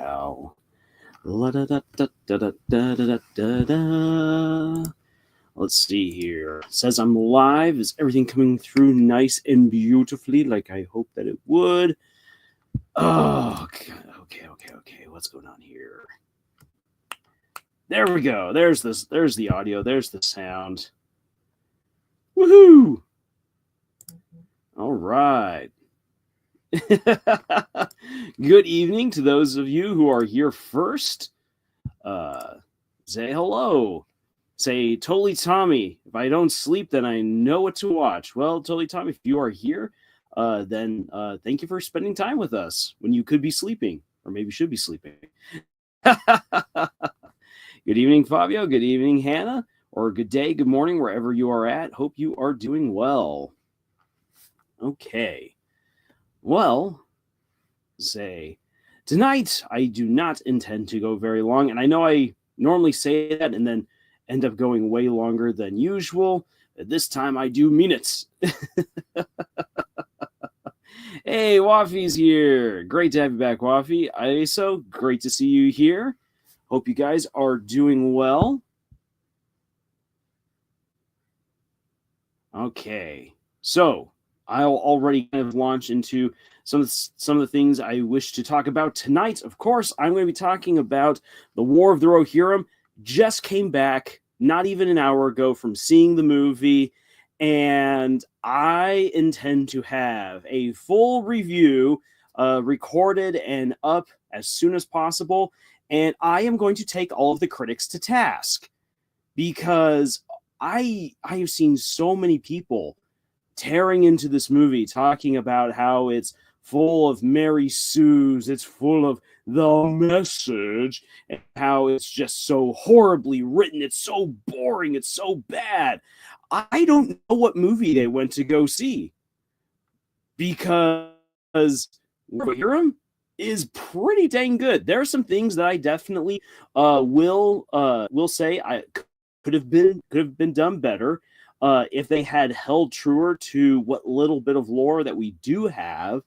cow. La-da-da-da-da-da-da-da-da-da. Let's see here. It says I'm live. Is everything coming through nice and beautifully like I hope that it would? Oh, okay. What's going on here? There we go. There's the audio. There's the sound. Woohoo! All right. Good evening to those of you who are here first. Say hello. Say, Totally Tommy, if I don't sleep, then I know what to watch. Well, Totally Tommy, if you are here, then thank you for spending time with us when you could be sleeping, or maybe should be sleeping. Good evening, Fabio. Good evening, Hannah. Or good day, good morning, wherever you are at. Hope you are doing well. Okay. Well, say, tonight I do not intend to go very long. And I know I normally say that and then end up going way longer than usual. But this time I do mean it. Hey, Waffy's here. Great to have you back, Waffy. ISO, great to see you here. Hope you guys are doing well. Okay, so I'll already kind of launch into some of the things I wish to talk about tonight. Of course, I'm going to be talking about the War of the Rohirrim. Just came back not even an hour ago from seeing the movie, and I intend to have a full review recorded and up as soon as possible. And I am going to take all of the critics to task because I have seen so many people tearing into this movie, talking about how it's full of Mary Sue's, it's full of the message, and how it's just so horribly written, it's so boring, it's so bad. I don't know what movie they went to go see, because Rohirrim is pretty dang good. There are some things that I definitely will say I could have been done better. If they had held truer to what little bit of lore that we do have,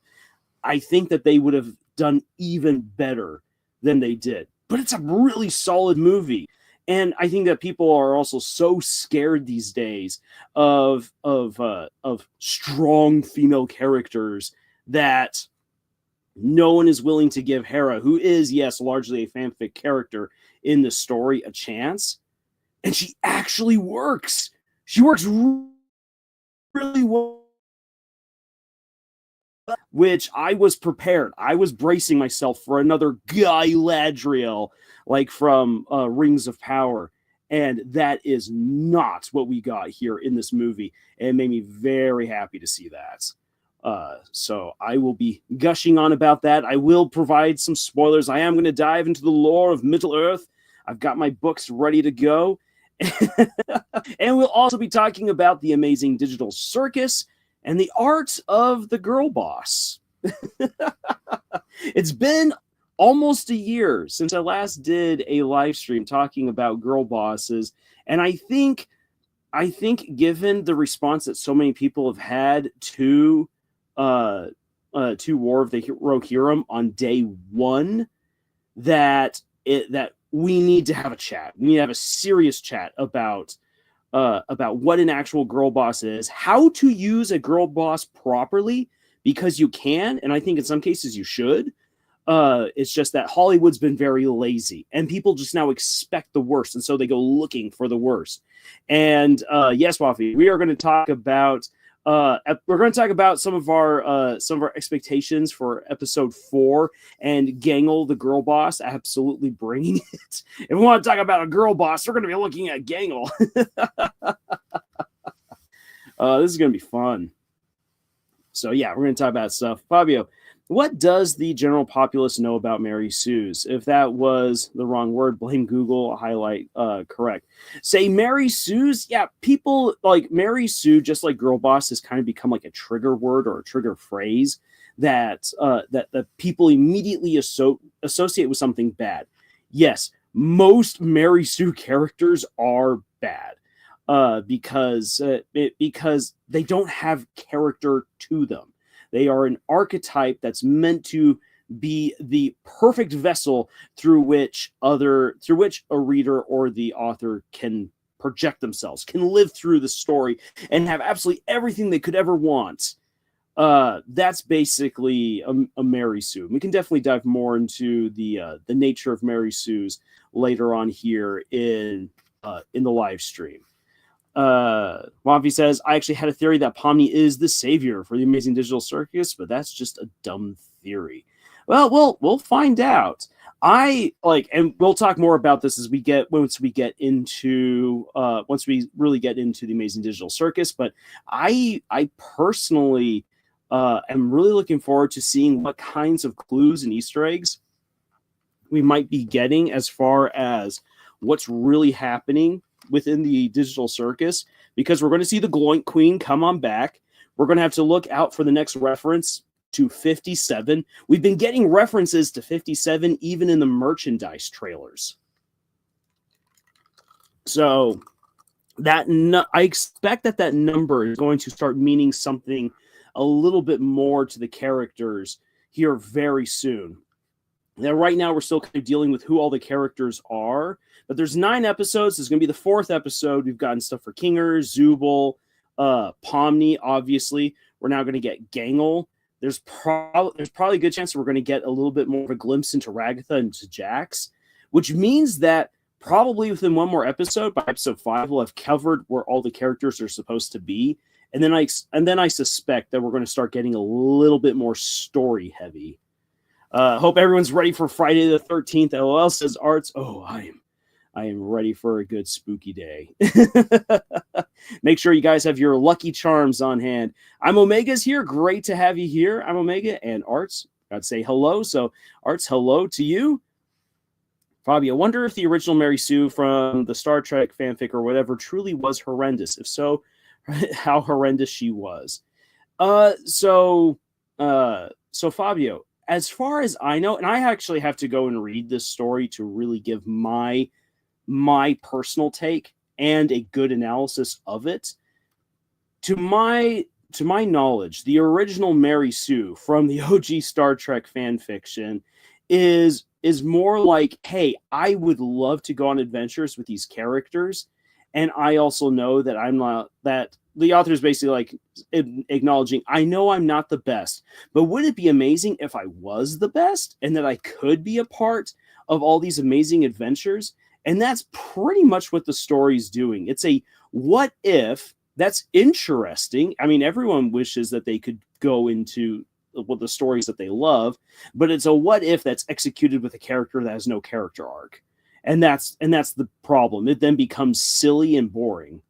I think that they would have done even better than they did. But it's a really solid movie. And I think that people are also so scared these days of strong female characters that no one is willing to give Hera, who is, yes, largely a fanfic character in the story, a chance. And she actually works. She works really well, which I was prepared. I was bracing myself for another Galadriel, like from Rings of Power. And that is not what we got here in this movie. And it made me very happy to see that. So I will be gushing on about that. I will provide some spoilers. I am going to dive into the lore of Middle-earth. I've got my books ready to go. And we'll also be talking about the amazing digital circus and the art of the girl boss. It's been almost a year since I last did a live stream talking about girl bosses, and I think given the response that so many people have had to War of the Rohirrim on day one, that we need to have a chat. We need to have a serious chat about what an actual girl boss is, how to use a girl boss properly, because you can, and I think in some cases you should. It's just that Hollywood's been very lazy, and people just now expect the worst, and so they go looking for the worst. And yes, Waffy, we are going to talk about some of our expectations for episode 4 and Gangle, the girl boss, absolutely bringing it. If we want to talk about a girl boss, we're going to be looking at Gangle. This is going to be fun. So yeah, we're going to talk about stuff. Fabio, what does the general populace know about Mary Sue's? If that was the wrong word, blame Google, highlight correct. Say Mary Sue's. Yeah, people like Mary Sue, just like girl boss, has kind of become like a trigger word or a trigger phrase that people immediately associate with something bad. Yes, most Mary Sue characters are bad because they don't have character to them. They are an archetype that's meant to be the perfect vessel through which a reader or the author can project themselves, can live through the story and have absolutely everything they could ever want. That's basically a Mary Sue. We can definitely dive more into the nature of Mary Sue's later on here in the live stream. Wampy says, I actually had a theory that Pomni is the savior for the Amazing Digital Circus, but that's just a dumb theory. Well, we'll find out. And we'll talk more about this as once we really get into the Amazing Digital Circus. But I personally am really looking forward to seeing what kinds of clues and Easter eggs we might be getting as far as what's really happening within the digital circus, because we're going to see the Gloink Queen come on back. We're going to have to look out for the next reference to 57. We've been getting references to 57 even in the merchandise trailers. So I expect that number is going to start meaning something a little bit more to the characters here very soon. Now, right now, we're still kind of dealing with who all the characters are, but there's 9 episodes. This is going to be the 4th episode. We've gotten stuff for Kinger, Zubul, Pomni, obviously. We're now going to get Gangle. There's probably a good chance that we're going to get a little bit more of a glimpse into Ragatha and to Jax, which means that probably within one more episode, by episode 5, we'll have covered where all the characters are supposed to be. And then I suspect that we're going to start getting a little bit more story heavy. Hope everyone's ready for Friday the 13th. LOL says Arts. Oh, I am ready for a good spooky day. Make sure you guys have your lucky charms on hand. I'm Omega's here. Great to have you here. I'm Omega and Arts. I'd say hello. So Arts, hello to you. Fabio, wonder if the original Mary Sue from the Star Trek fanfic or whatever truly was horrendous. If so, how horrendous she was. So Fabio, as far as I know, and I actually have to go and read this story to really give my personal take and a good analysis of it. To my knowledge, the original Mary Sue from the OG Star Trek fan fiction is more like, hey, I would love to go on adventures with these characters, and I also know that I'm not that. The author is basically like acknowledging, I know I'm not the best, but would it be amazing if I was the best and that I could be a part of all these amazing adventures? And that's pretty much what the story's doing. It's a what if that's interesting. I mean, everyone wishes that they could go into the stories that they love, but it's a what if that's executed with a character that has no character arc. And that's the problem. It then becomes silly and boring.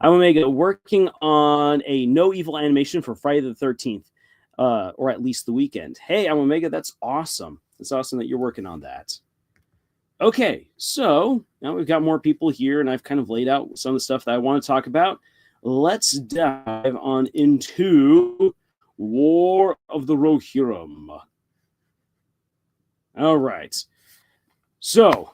I'm Omega, working on a no evil animation for Friday the 13th, or at least the weekend. Hey, I'm Omega. That's awesome. It's awesome that you're working on that. Okay, so now we've got more people here, and I've kind of laid out some of the stuff that I want to talk about. Let's dive on into War of the Rohirrim. All right. So,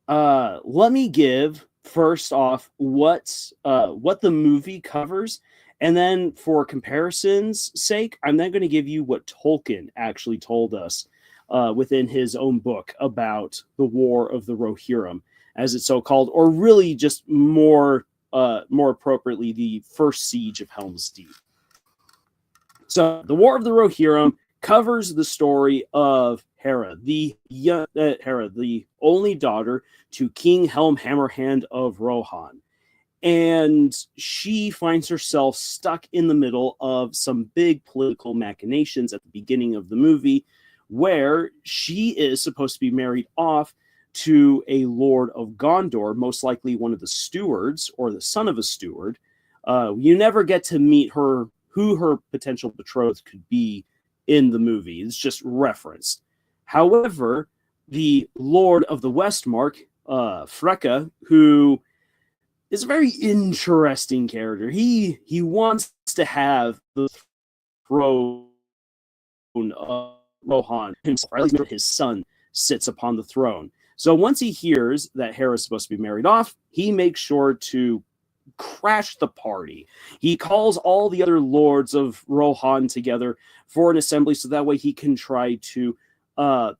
let me give first off what the movie covers, and then for comparison's sake, I'm then going to give you what Tolkien actually told us within his own book about the War of the Rohirrim, as it's so called, or really just more appropriately, the first siege of Helm's Deep. So, the War of the Rohirrim covers the story of Hera, the only daughter to King Helm Hammerhand of Rohan. And she finds herself stuck in the middle of some big political machinations at the beginning of the movie, where she is supposed to be married off to a Lord of Gondor, most likely one of the stewards or the son of a steward. You never get to meet who her potential betrothed could be in the movie. It's just referenced. However, the Lord of the Westmark, Freka, who is a very interesting character. He wants to have the throne of Rohan himself, or at least his son sits upon the throne. So once he hears that Hera is supposed to be married off, he makes sure to crash the party. He calls all the other lords of Rohan together for an assembly so that way he can try to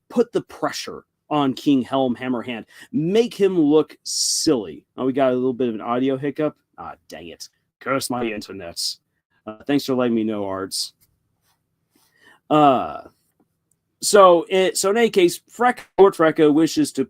put the pressure on King Helm Hammerhand, make him look silly. Oh, we got a little bit of an audio hiccup. Ah, dang it. Curse my internets. Thanks for letting me know, Arts. So in any case, Lord Freka wishes to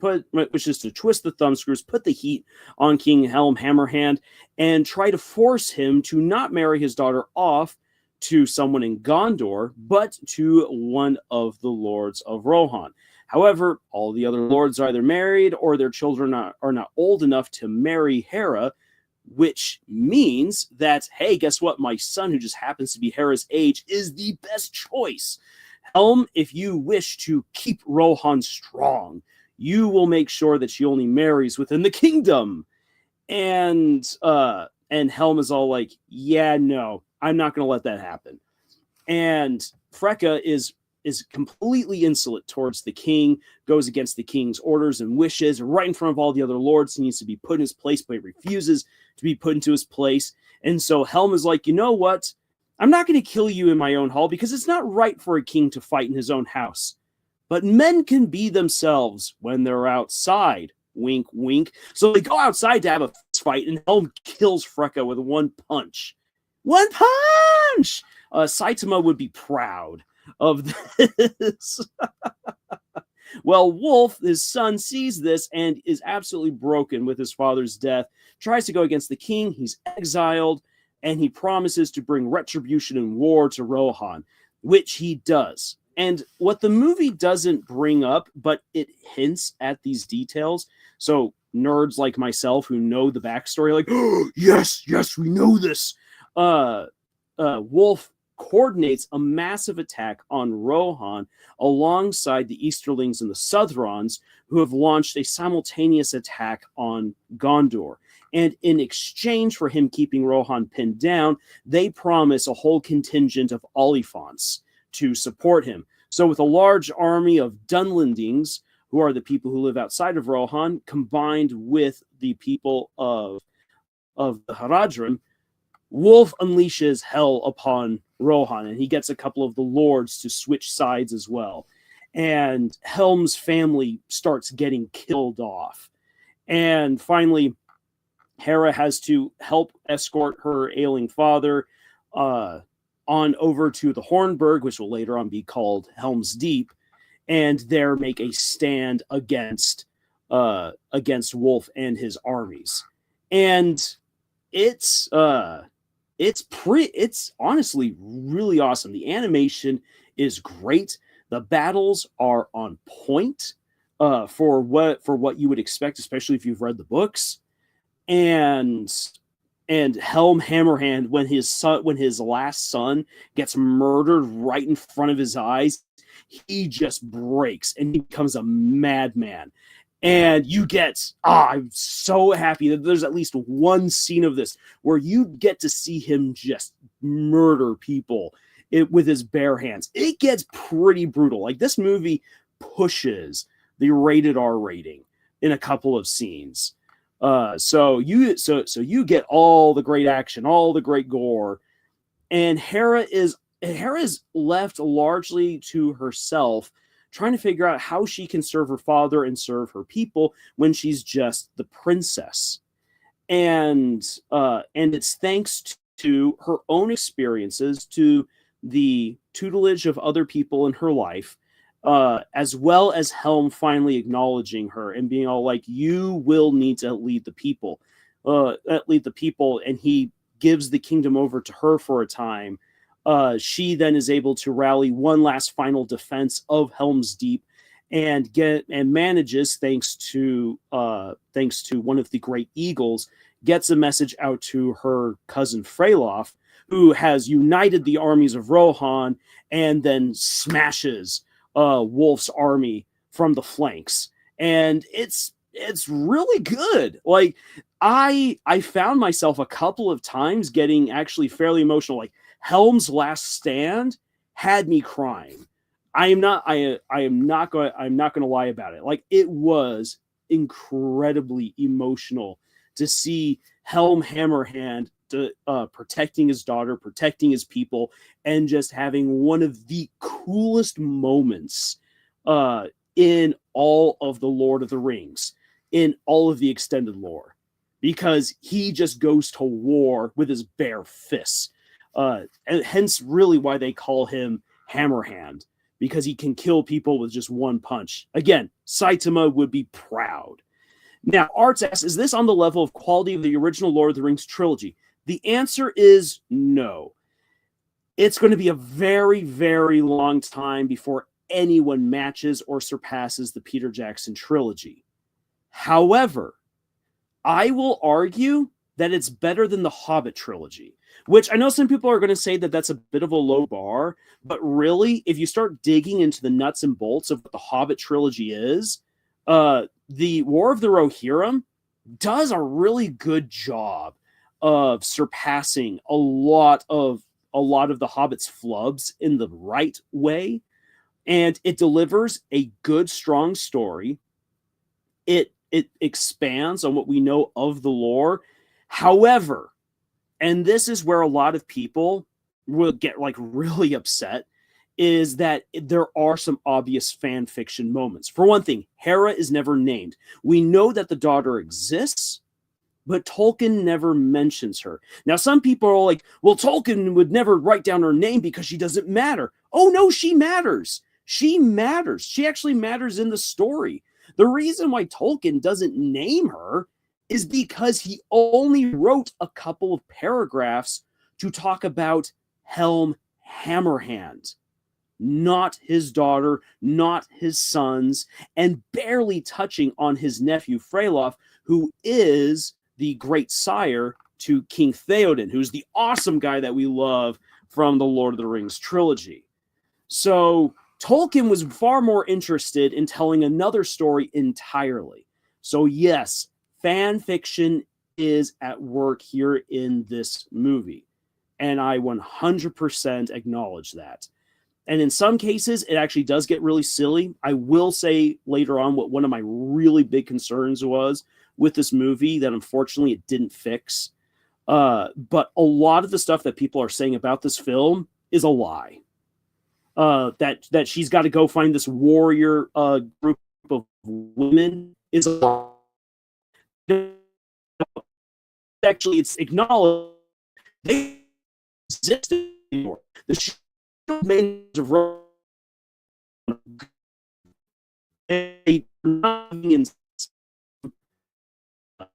twist the thumbscrews, put the heat on King Helm Hammerhand, and try to force him to not marry his daughter off to someone in Gondor, but to one of the lords of Rohan. However, all the other lords are either married or their children are not old enough to marry Hera, which means that, hey, guess what? My son, who just happens to be Hera's age, is the best choice. Helm, if you wish to keep Rohan strong, you will make sure that she only marries within the kingdom. And Helm is all like, yeah, no, I'm not going to let that happen. And Freka is completely insolent towards the king, goes against the king's orders and wishes, right in front of all the other lords. He needs to be put in his place, but he refuses to be put into his place. And so Helm is like, you know what? I'm not going to kill you in my own hall because it's not right for a king to fight in his own house. But men can be themselves when they're outside. Wink, wink. So they go outside to have a fight, and Helm kills Freka with one punch. One punch! Saitama would be proud of this. Well, Wolf, his son, sees this and is absolutely broken with his father's death, tries to go against the king. He's exiled, and he promises to bring retribution and war to Rohan, which he does. And what the movie doesn't bring up, but it hints at these details. So nerds like myself who know the backstory, like, oh, yes, we know this. Wolf coordinates a massive attack on Rohan alongside the Easterlings and the Southrons, who have launched a simultaneous attack on Gondor. And in exchange for him keeping Rohan pinned down, they promise a whole contingent of Oliphants to support him. So with a large army of Dunlendings, who are the people who live outside of Rohan, combined with the people of the Haradrim, Wolf unleashes hell upon Rohan, and he gets a couple of the lords to switch sides as well. And Helm's family starts getting killed off. And finally, Hera has to help escort her ailing father on over to the Hornburg, which will later on be called Helm's Deep, and there make a stand against Wolf and his armies. And it's honestly really awesome. The animation is great. The battles are on point for what you would expect, especially if you've read the books. And Helm Hammerhand, when his last son gets murdered right in front of his eyes, he just breaks and he becomes a madman. And you get, I'm so happy that there's at least one scene of this where you get to see him just murder people with his bare hands. It gets pretty brutal. Like, this movie pushes the rated R rating in a couple of scenes. So you get all the great action, all the great gore, and Hera is left largely to herself, trying to figure out how she can serve her father and serve her people when she's just the princess. And it's thanks to her own experiences, to the tutelage of other people in her life, as well as Helm finally acknowledging her and being all like, you will need to lead the people. And he gives the kingdom over to her for a time. She then is able to rally one last final defense of Helm's Deep and manages, thanks to one of the great eagles, gets a message out to her cousin Freylof, who has united the armies of Rohan and then smashes Wolf's army from the flanks. And it's really good. Like, I found myself a couple of times getting actually fairly emotional. Like, Helm's last stand had me crying. I am not going to lie about it. Like, it was incredibly emotional to see Helm Hammerhand protecting his daughter, protecting his people, and just having one of the coolest moments in all of the Lord of the Rings, in all of the extended lore, because he just goes to war with his bare fists. And hence really why they call him Hammerhand, because he can kill people with just one punch. Again, Saitama would be proud. Now, Arts asks, is this on the level of quality of the original Lord of the Rings trilogy? The answer is no. It's going to be a very, very long time before anyone matches or surpasses the Peter Jackson trilogy. However, I will argue that it's better than the Hobbit trilogy, which I know some people are going to say that that's a bit of a low bar, but really, if you start digging into the nuts and bolts of what the Hobbit trilogy is, the War of the Rohirrim does a really good job of surpassing a lot of the Hobbit's flubs in the right way, and it delivers a good, strong story. It expands on what we know of the lore. However, and this is where a lot of people will get like really upset, is that there are some obvious fan fiction moments. For one thing, Hera is never named. We know that the daughter exists, but Tolkien never mentions her. Now, some people are like, well, Tolkien would never write down her name because she doesn't matter. Oh, no, she matters. She matters. She actually matters in the story. The reason why Tolkien doesn't name her is because he only wrote a couple of paragraphs to talk about Helm Hammerhand, not his daughter, not his sons, and barely touching on his nephew Freylof, who is the great sire to King Theoden, who's the awesome guy that we love from the Lord of the Rings trilogy. So Tolkien was far more interested in telling another story entirely. So yes, fan fiction is at work here in this movie, and I 100% acknowledge that. And in some cases, it actually does get really silly. I will say later on what one of my really big concerns was with this movie that unfortunately it didn't fix. But a lot of the stuff that people are saying about this film is a lie. That she's got to go find this warrior group of women is a lie. Actually, it's acknowledged they exist anymore. The show remains of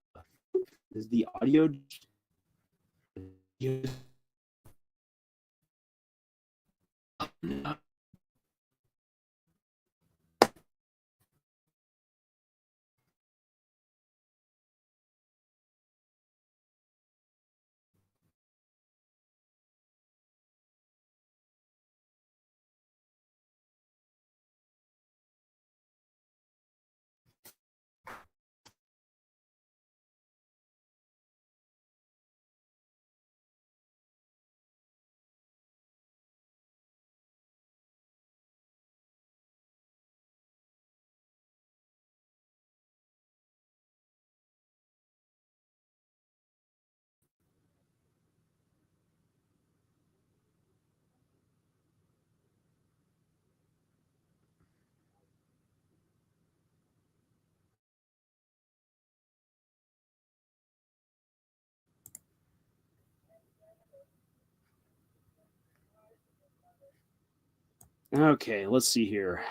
is the audio Okay, let's see here.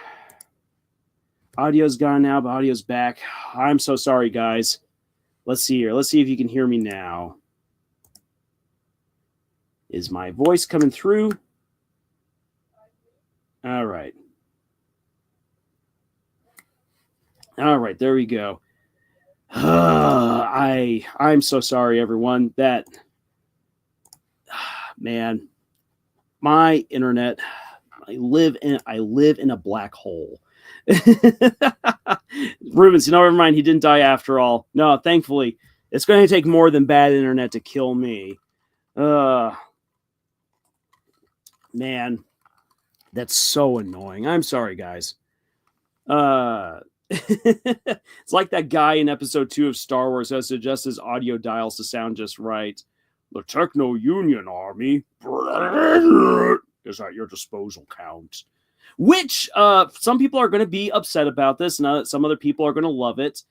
Audio's gone now, but audio's back. I'm so sorry, guys. Let's see here. Let's see if you can hear me now. Is my voice coming through? All right. All right, there we go. I'm so sorry, everyone. That man, my internet. I live in a black hole. Rubens, never mind. He didn't die after all. No, thankfully, it's going to take more than bad internet to kill me. Man, that's so annoying. I'm sorry, guys. It's like that guy in episode 2 of Star Wars who has to adjust his audio dials to sound just right. The Techno Union Army is at your disposal, Count. Which some people are going to be upset about this, and some other people are going to love it.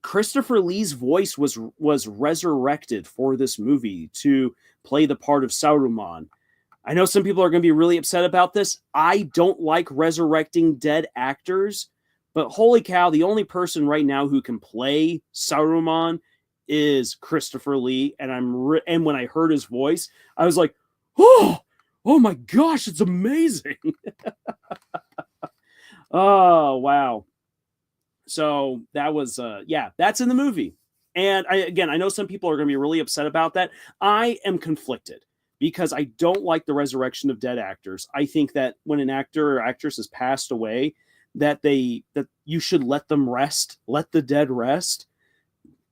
Christopher Lee's voice was resurrected for this movie to play the part of Saruman. I know some people are going to be really upset about this. I don't like resurrecting dead actors, but holy cow, the only person right now who can play Saruman is Christopher Lee. And and when I heard his voice, I was like, oh my gosh, it's amazing. Oh, wow. So that was, that's in the movie. And I know some people are going to be really upset about that. I am conflicted because I don't like the resurrection of dead actors. I think that when an actor or actress has passed away, that you should let them rest, let the dead rest.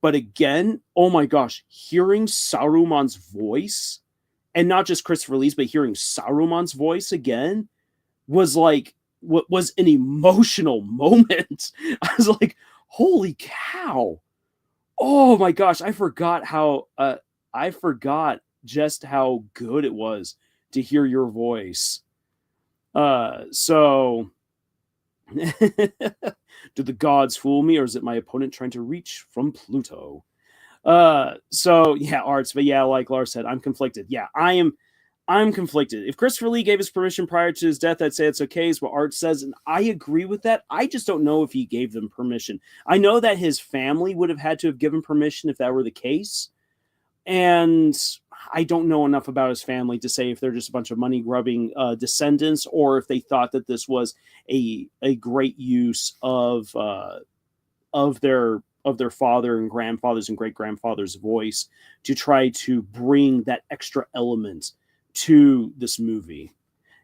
But again, oh my gosh, hearing Saruman's voice, and not just Christopher Lee's, but hearing Saruman's voice again was like, what was an emotional moment. I was like, holy cow. Oh my gosh, I forgot just how good it was to hear your voice. So do the gods fool me, or is it my opponent trying to reach from Pluto? So yeah, Arts, but yeah, like Lars said, I'm conflicted. Yeah, I'm conflicted. If Christopher Lee gave his permission prior to his death, I'd say it's okay, is what Art says, and I agree with that. I just don't know if he gave them permission. I know that his family would have had to have given permission if that were the case, and I don't know enough about his family to say if they're just a bunch of money-grubbing descendants, or if they thought that this was a great use of their father and grandfather's and great-grandfather's voice to try to bring that extra element to this movie.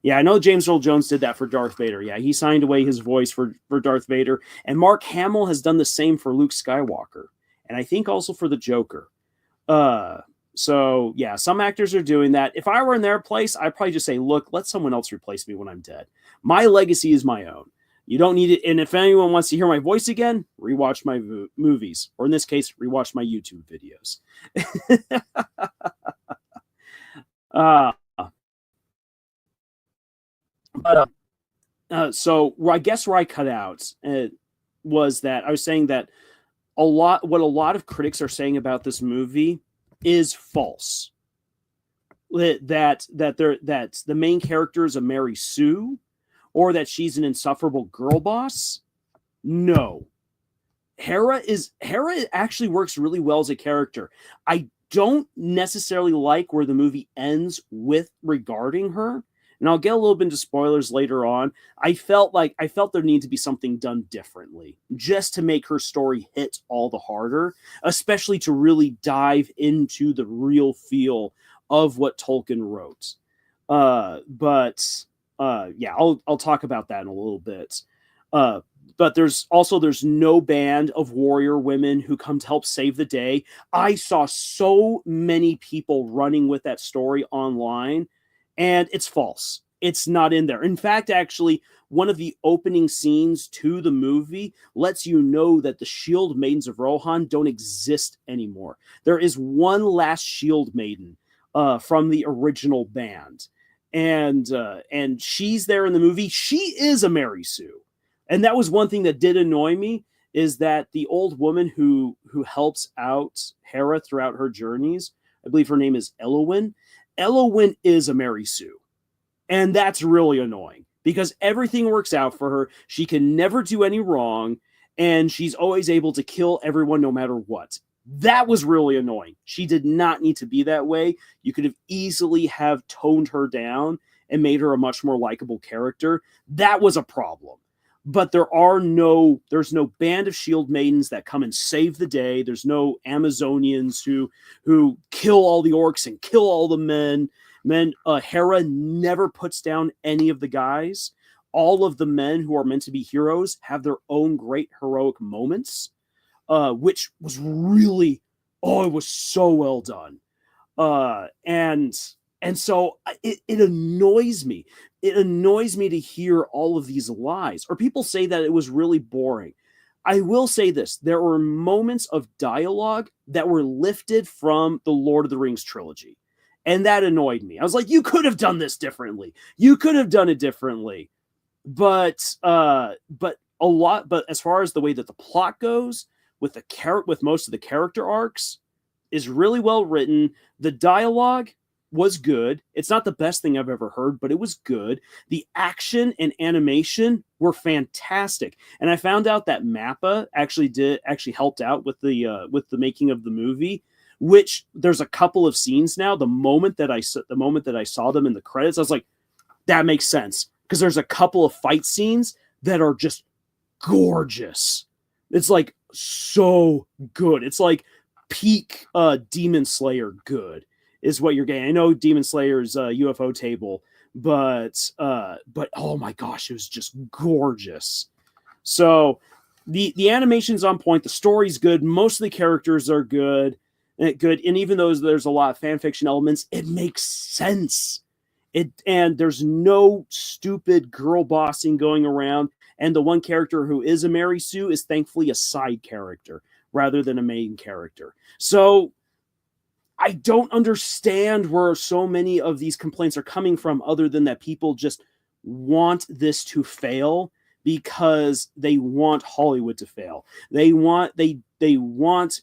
Yeah, I know James Earl Jones did that for Darth Vader. Yeah, he signed away his voice for Darth Vader. And Mark Hamill has done the same for Luke Skywalker. And I think also for the Joker. So, yeah, some actors are doing that. If I were in their place, I'd probably just say, look, let someone else replace me when I'm dead. My legacy is my own. You don't need it. And if anyone wants to hear my voice again, rewatch my movies. Or in this case, rewatch my YouTube videos. So I guess where I cut out was that I was saying that what a lot of critics are saying about this movie is false. That the main character is a Mary Sue, or that she's an insufferable girl boss. No. Hera actually works really well as a character. I don't necessarily like where the movie ends with regarding her, and I'll get a little bit into spoilers later on. I felt there needed to be something done differently just to make her story hit all the harder, especially to really dive into the real feel of what Tolkien wrote. Yeah, I'll talk about that in a little bit. But there's no band of warrior women who come to help save the day. I saw so many people running with that story online, and it's false. It's not in there. In fact, actually, one of the opening scenes to the movie lets you know that the Shield Maidens of Rohan don't exist anymore. There is one last Shield Maiden from the original band, and she's there in the movie. She is a Mary Sue. And that was one thing that did annoy me, is that the old woman who helps out Hera throughout her journeys, I believe her name is Elowyn. Elowyn is a Mary Sue. And that's really annoying because everything works out for her. She can never do any wrong, and she's always able to kill everyone no matter what. That was really annoying. She did not need to be that way. You could have easily have toned her down and made her a much more likable character. That was a problem. But there's no band of Shield Maidens that come and save the day. There's no Amazonians who kill all the orcs and kill all the men. Hera never puts down any of the guys. All of the men who are meant to be heroes have their own great heroic moments, which was really, it was so well done. And so it annoys me it annoys me to hear all of these lies, or people say that it was really boring. I will say this. There were moments of dialogue that were lifted from the Lord of the Rings trilogy. And that annoyed me. I was like, you could have done this differently. You could have done it differently. But as far as the way that the plot goes, with most of the character arcs, is really well written. The dialogue was good. It's not the best thing I've ever heard, but it was good. The action and animation were fantastic. And I found out that Mappa actually helped out with the making of the movie, which there's a couple of scenes now. The moment that I saw them in the credits, I was like, that makes sense, because there's a couple of fight scenes that are just gorgeous. It's like so good. It's like peak Demon Slayer good is what you're getting. I know Demon Slayer's UFO table, but oh my gosh, it was just gorgeous. So the animation's on point, the story's good, most of the characters are good, and even though there's a lot of fan fiction elements, it makes sense. And there's no stupid girl bossing going around. And the one character who is a Mary Sue is thankfully a side character rather than a main character. So I don't understand where so many of these complaints are coming from, other than that people just want this to fail because they want Hollywood to fail. They want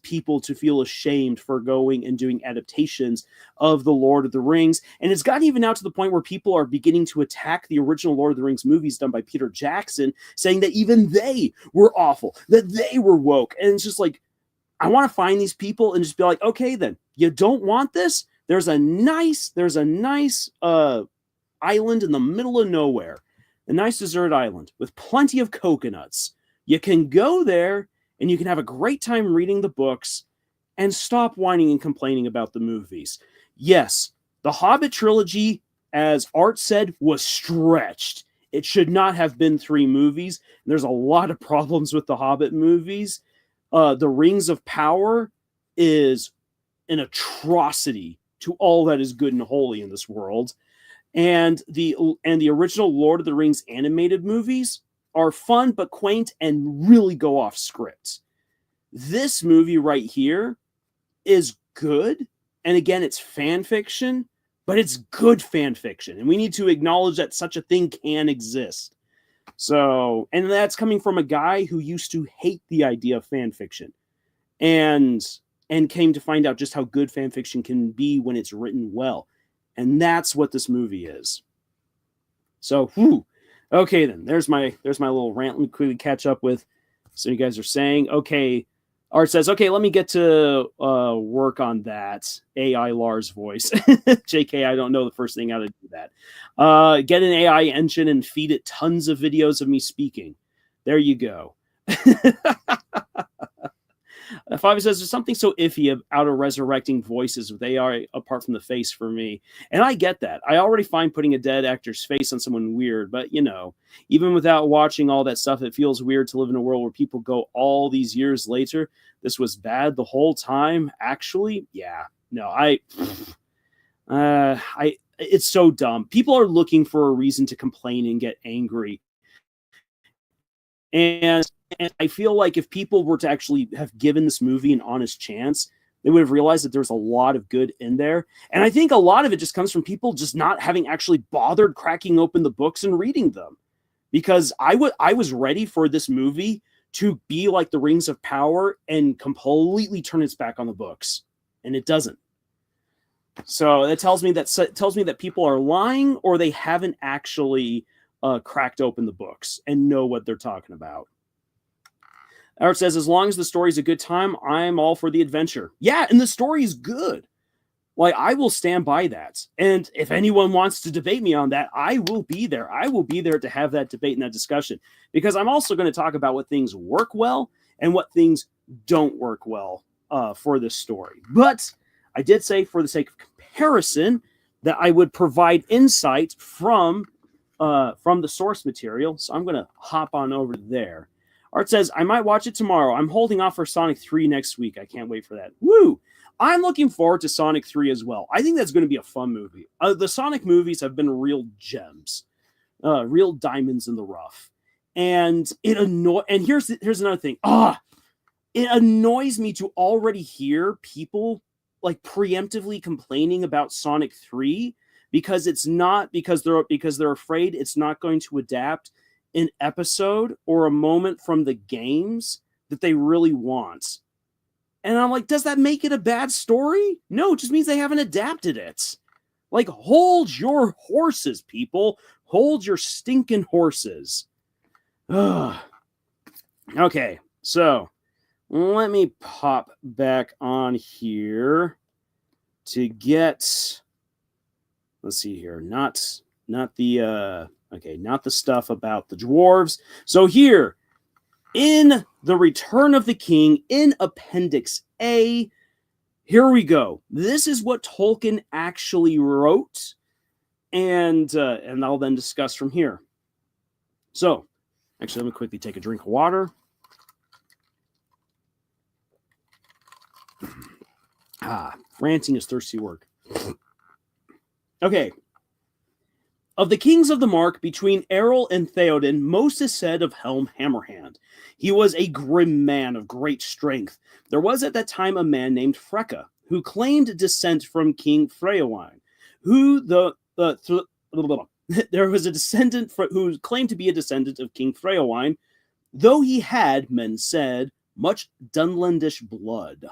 people to feel ashamed for going and doing adaptations of the Lord of the Rings. And it's gotten even out to the point where people are beginning to attack the original Lord of the Rings movies done by Peter Jackson, saying that even they were awful, that they were woke. And it's just like, I want to find these people and just be like, okay, then you don't want this. There's a nice island in the middle of nowhere, a nice desert island with plenty of coconuts. You can go there and you can have a great time reading the books and stop whining and complaining about the movies. Yes, the Hobbit trilogy, as Art said, was stretched. It should not have been 3 movies. There's a lot of problems with the Hobbit movies. The Rings of Power is an atrocity to all that is good and holy in this world. And the original Lord of the Rings animated movies are fun but quaint and really go off script. This movie right here is good. And again, it's fan fiction, but it's good fan fiction. And we need to acknowledge that such a thing can exist. So, and that's coming from a guy who used to hate the idea of fan fiction and came to find out just how good fan fiction can be when it's written well. And that's what this movie is. So, okay, then there's my little rant. Let me quickly catch up with. So you guys are saying, okay, Art says, okay, let me get to work on that AI Lars voice. JK, I don't know the first thing how to do that. Get an AI engine and feed it tons of videos of me speaking. There you go. Fabi says, there's something so iffy about resurrecting voices with AI apart from the face for me. And I get that. I already find putting a dead actor's face on someone weird, but even without watching all that stuff, it feels weird to live in a world where people go all these years later. This was bad the whole time. Actually, yeah. No, it's so dumb. People are looking for a reason to complain and get angry. And I feel like if people were to actually have given this movie an honest chance, they would have realized that there's a lot of good in there. And I think a lot of it just comes from people just not having actually bothered cracking open the books and reading them. Because I was ready for this movie to be like the Rings of Power and completely turn its back on the books. And it doesn't. So it tells me that people are lying, or they haven't actually cracked open the books and know what they're talking about. Art says, as long as the story's a good time, I'm all for the adventure. Yeah, and the story is good. Like, I will stand by that. And if anyone wants to debate me on that, I will be there. I will be there to have that debate and that discussion. Because I'm also going to talk about what things work well and what things don't work well for this story. But I did say, for the sake of comparison, that I would provide insight from the source material. So I'm going to hop on over there. Art says, I might watch it tomorrow. I'm holding off for Sonic 3 next week. I can't wait for that. Woo! I'm looking forward to Sonic 3 as well. I think that's going to be a fun movie. The Sonic movies have been real gems. real diamonds in the rough. And here's another thing. It annoys me to already hear people like preemptively complaining about Sonic 3 because they're afraid it's not going to adapt an episode or a moment from the games that they really want. And I'm like, does that make it a bad story? No, it just means they haven't adapted it. Like, hold your horses, people. Hold your stinking horses. Ugh. Okay, so let me pop back on here to get, let's see here, not the stuff about the dwarves. So here, in The Return of the King, in Appendix A, here we go. This is what Tolkien actually wrote, and I'll then discuss from here. So, actually, let me quickly take a drink of water. Ranting is thirsty work. Okay. Of the kings of the Mark, between Errol and Theoden, most is said of Helm Hammerhand. He was a grim man of great strength. There was at that time a man named Freka, who claimed descent from King Freowine, there was a descendant who claimed to be a descendant of King Freowine, though he had, men said, much Dunlandish blood,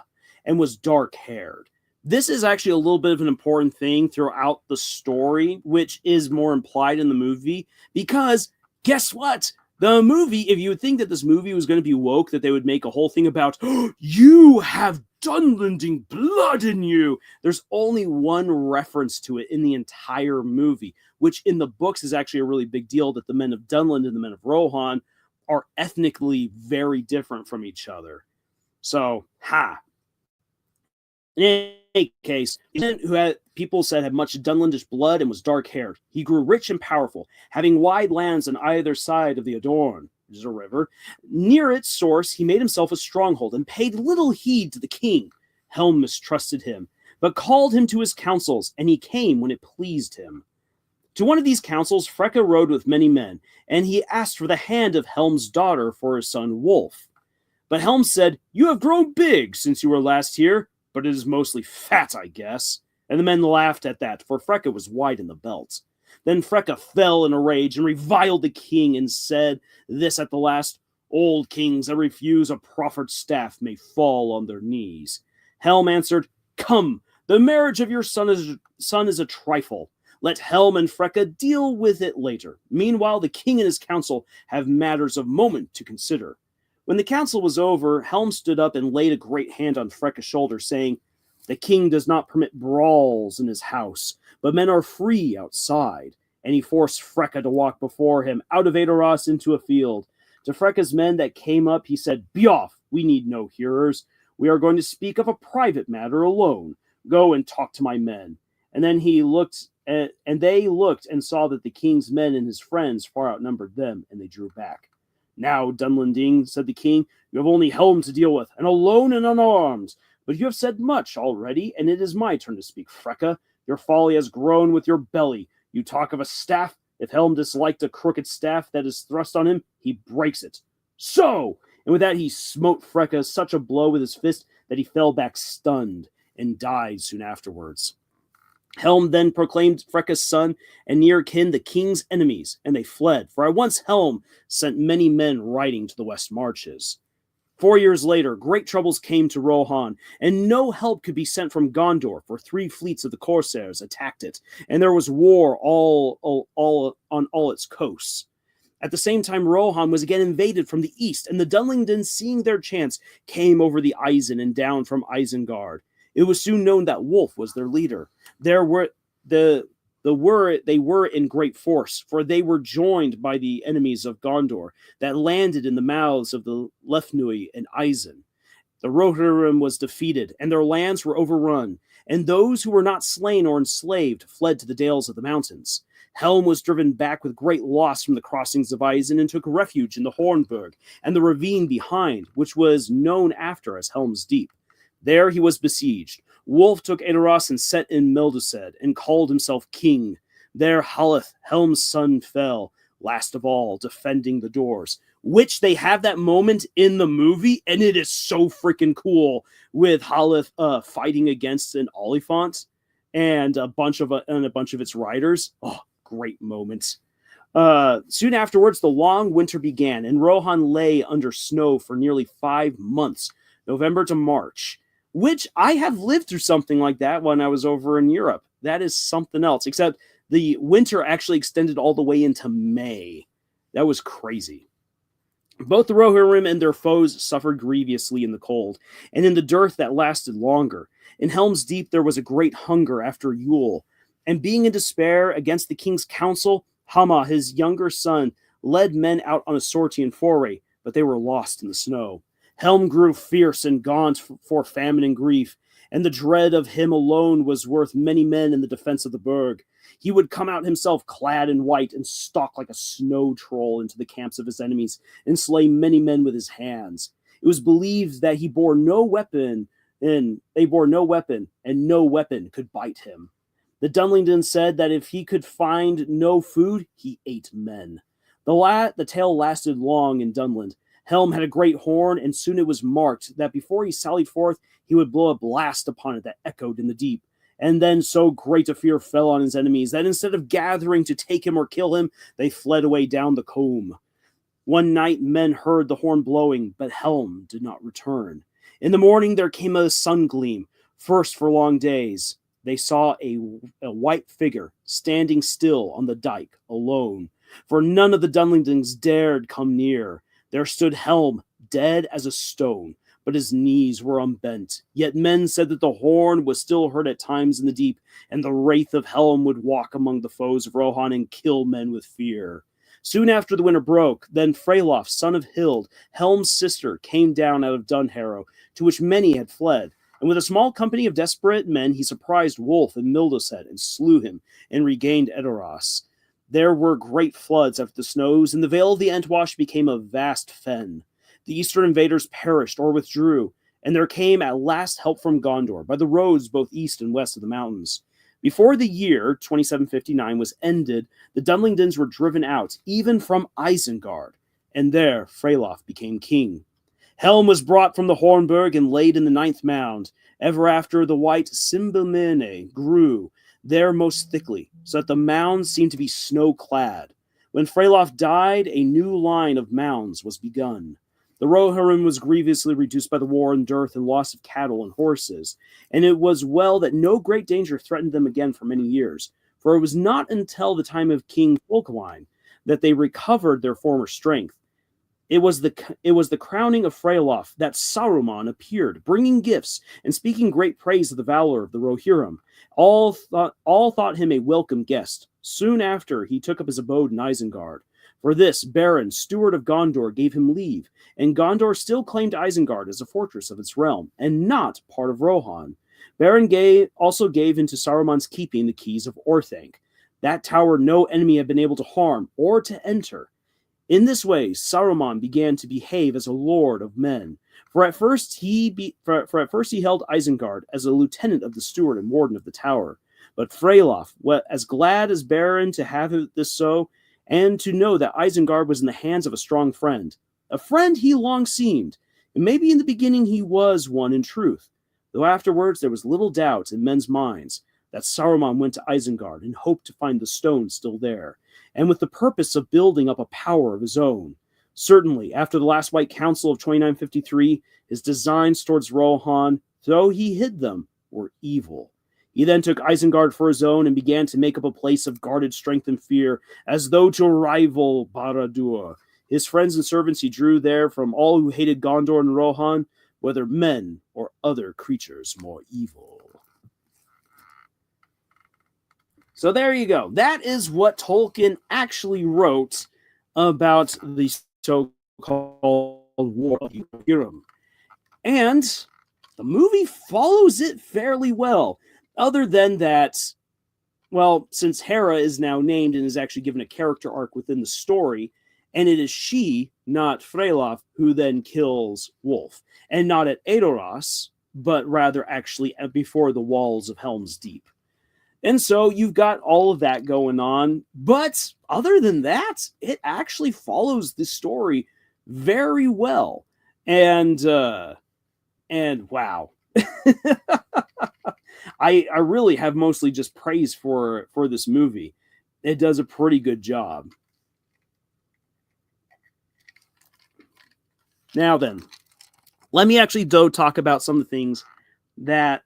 and was dark-haired. This is actually a little bit of an important thing throughout the story, which is more implied in the movie, because guess what? The movie, if you would think that this movie was going to be woke, that they would make a whole thing about, oh, you have Dunlanding blood in you. There's only one reference to it in the entire movie, which in the books is actually a really big deal, that the men of Dunland and the men of Rohan are ethnically very different from each other. So, in any case, who had people said had much Dunlandish blood and was dark-haired. He grew rich and powerful, having wide lands on either side of the Adorn, which is a river. Near its source, he made himself a stronghold and paid little heed to the king. Helm mistrusted him, but called him to his councils, and he came when it pleased him. To one of these councils, Freka rode with many men, and he asked for the hand of Helm's daughter for his son Wolf. But Helm said, "You have grown big since you were last here, but it is mostly fat, I guess." And the men laughed at that, for Freka was wide in the belt. Then Freka fell in a rage and reviled the king and said this at the last, "Old kings that refuse a proffered staff may fall on their knees." Helm answered, "Come, the marriage of your son is a trifle. Let Helm and Freka deal with it later. Meanwhile, the king and his council have matters of moment to consider." When the council was over, Helm stood up and laid a great hand on Freka's shoulder, saying, "The king does not permit brawls in his house, but men are free outside." And he forced Freka to walk before him out of Adoras into a field. To Freka's men that came up, he said, "Be off, we need no hearers. We are going to speak of a private matter alone. Go and talk to my men." And then they looked and saw that the king's men and his friends far outnumbered them, and they drew back. "Now, Dunlanding," said the king, "you have only Helm to deal with, and alone and unarmed. But you have said much already, and it is my turn to speak. Freka, your folly has grown with your belly. You talk of a staff. If Helm disliked a crooked staff that is thrust on him, he breaks it. So!" And with that he smote Freka such a blow with his fist that he fell back stunned, and died soon afterwards. Helm then proclaimed Freka's son and near kin the king's enemies, and they fled, for at once Helm sent many men riding to the west marches. 4 years later, great troubles came to Rohan, and no help could be sent from Gondor, for 3 fleets of the Corsairs attacked it, and there was war on all its coasts. At the same time, Rohan was again invaded from the east, and the Dunlingdons, seeing their chance, came over the Isen and down from Isengard. It was soon known that Wolf was their leader. They were in great force, for they were joined by the enemies of Gondor that landed in the mouths of the Lefnui and Isen. The Rohirrim was defeated, and their lands were overrun, and those who were not slain or enslaved fled to the dales of the mountains. Helm was driven back with great loss from the crossings of Isen and took refuge in the Hornburg and the ravine behind, which was known after as Helm's Deep. There he was besieged. Wolf took Adoras and set in Meldused, and called himself king. There Haleth, Helm's son, fell, last of all, defending the doors. Which they have that moment in the movie, and it is so freaking cool with Haleth fighting against an Oliphant and a bunch of its riders. Oh, great moment. Soon afterwards, the long winter began, and Rohan lay under snow for nearly 5 months, November to March, which I have lived through something like that when I was over in Europe. That is something else, except the winter actually extended all the way into May. That was crazy. Both the Rohirrim and their foes suffered grievously in the cold, and in the dearth that lasted longer. In Helm's Deep there was a great hunger after Yule, and being in despair against the king's counsel, Hama, his younger son, led men out on a sortie and foray, but they were lost in the snow. Helm grew fierce and gaunt for famine and grief, and the dread of him alone was worth many men in the defense of the burg. He would come out himself clad in white and stalk like a snow troll into the camps of his enemies and slay many men with his hands. It was believed that he bore no weapon, and no weapon could bite him. The Dunlingdons said that if he could find no food, he ate men. The tale lasted long in Dunland. Helm had a great horn, and soon it was marked that before he sallied forth, he would blow a blast upon it that echoed in the deep. And then so great a fear fell on his enemies that instead of gathering to take him or kill him, they fled away down the combe. One night men heard the horn blowing, but Helm did not return. In the morning there came a sun gleam, first for long days. They saw a white figure standing still on the dike, alone, for none of the Dunlingdons dared come near. There stood Helm, dead as a stone, but his knees were unbent. Yet men said that the horn was still heard at times in the deep, and the wraith of Helm would walk among the foes of Rohan and kill men with fear. Soon after the winter broke, then Freylof, son of Hild, Helm's sister, came down out of Dunharrow, to which many had fled. And with a small company of desperate men, he surprised Wulf in Mildoshead and slew him, and regained Edoras. There were great floods after the snows, and the Vale of the Entwash became a vast fen. The eastern invaders perished or withdrew, and there came at last help from Gondor by the roads both east and west of the mountains. Before the year 2759 was ended, the Dunlingdons were driven out, even from Isengard, and there Freylof became king. Helm was brought from the Hornburg and laid in the 9th mound. Ever after, the white Cymbeline grew there most thickly, so that the mounds seemed to be snow-clad. When Freylof died, a new line of mounds was begun. The Rohirrim was grievously reduced by the war and dearth and loss of cattle and horses, and it was well that no great danger threatened them again for many years, for it was not until the time of King Folkewine that they recovered their former strength. It was the crowning of Freylof that Saruman appeared, bringing gifts and speaking great praise of the valor of the Rohirrim. All thought him a welcome guest. Soon after, he took up his abode in Isengard. For this, Baron, steward of Gondor, gave him leave, and Gondor still claimed Isengard as a fortress of its realm, and not part of Rohan. Baron also gave into Saruman's keeping the keys of Orthanc. That tower no enemy had been able to harm or to enter. In this way, Saruman began to behave as a lord of men. For at first he held Isengard as a lieutenant of the steward and warden of the tower. But Freylof, as glad as Baron to have this so, and to know that Isengard was in the hands of a strong friend. A friend he long seemed, and maybe in the beginning he was one in truth, though afterwards there was little doubt in men's minds that Saruman went to Isengard and hoped to find the stone still there, and with the purpose of building up a power of his own. Certainly, after the last White Council of 2953, his designs towards Rohan, though he hid them, were evil. He then took Isengard for his own and began to make up a place of guarded strength and fear, as though to rival Barad-dûr. His friends and servants he drew there from all who hated Gondor and Rohan, whether men or other creatures more evil. So there you go. That is what Tolkien actually wrote about the so-called War of Rohirrim. And the movie follows it fairly well. Other than that, well, since Hera is now named and is actually given a character arc within the story, and it is she, not Freylof, who then kills Wulf. And not at Edoras, but rather actually before the walls of Helm's Deep. And so you've got all of that going on. But other than that, it actually follows the story very well. And wow. I really have mostly just praise for this movie. It does a pretty good job. Now then, let me actually talk about some of the things that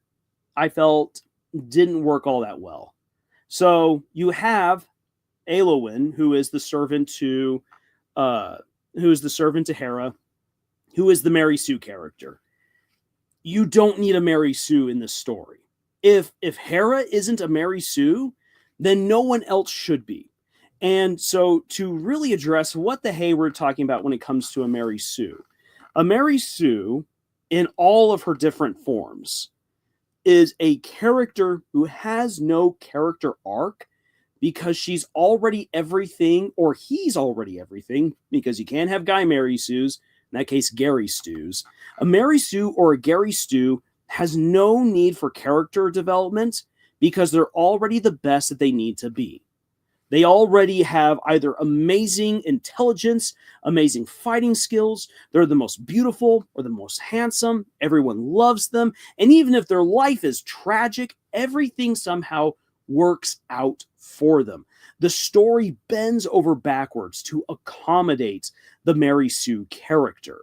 I felt didn't work all that well. So you have Eowyn, who is the servant to Hera, who is the Mary Sue character. You don't need a Mary Sue in this story. If Hera isn't a Mary Sue, then no one else should be. And so to really address what the hey we're talking about when it comes to a Mary Sue in all of her different forms is a character who has no character arc because she's already everything, or he's already everything, because you can't have Guy Mary Sues, in that case, Gary Stews. A Mary Sue or a Gary Stew has no need for character development because they're already the best that they need to be. They already have either amazing intelligence, amazing fighting skills, they're the most beautiful or the most handsome, everyone loves them, and even if their life is tragic, everything somehow works out for them. The story bends over backwards to accommodate the Mary Sue character.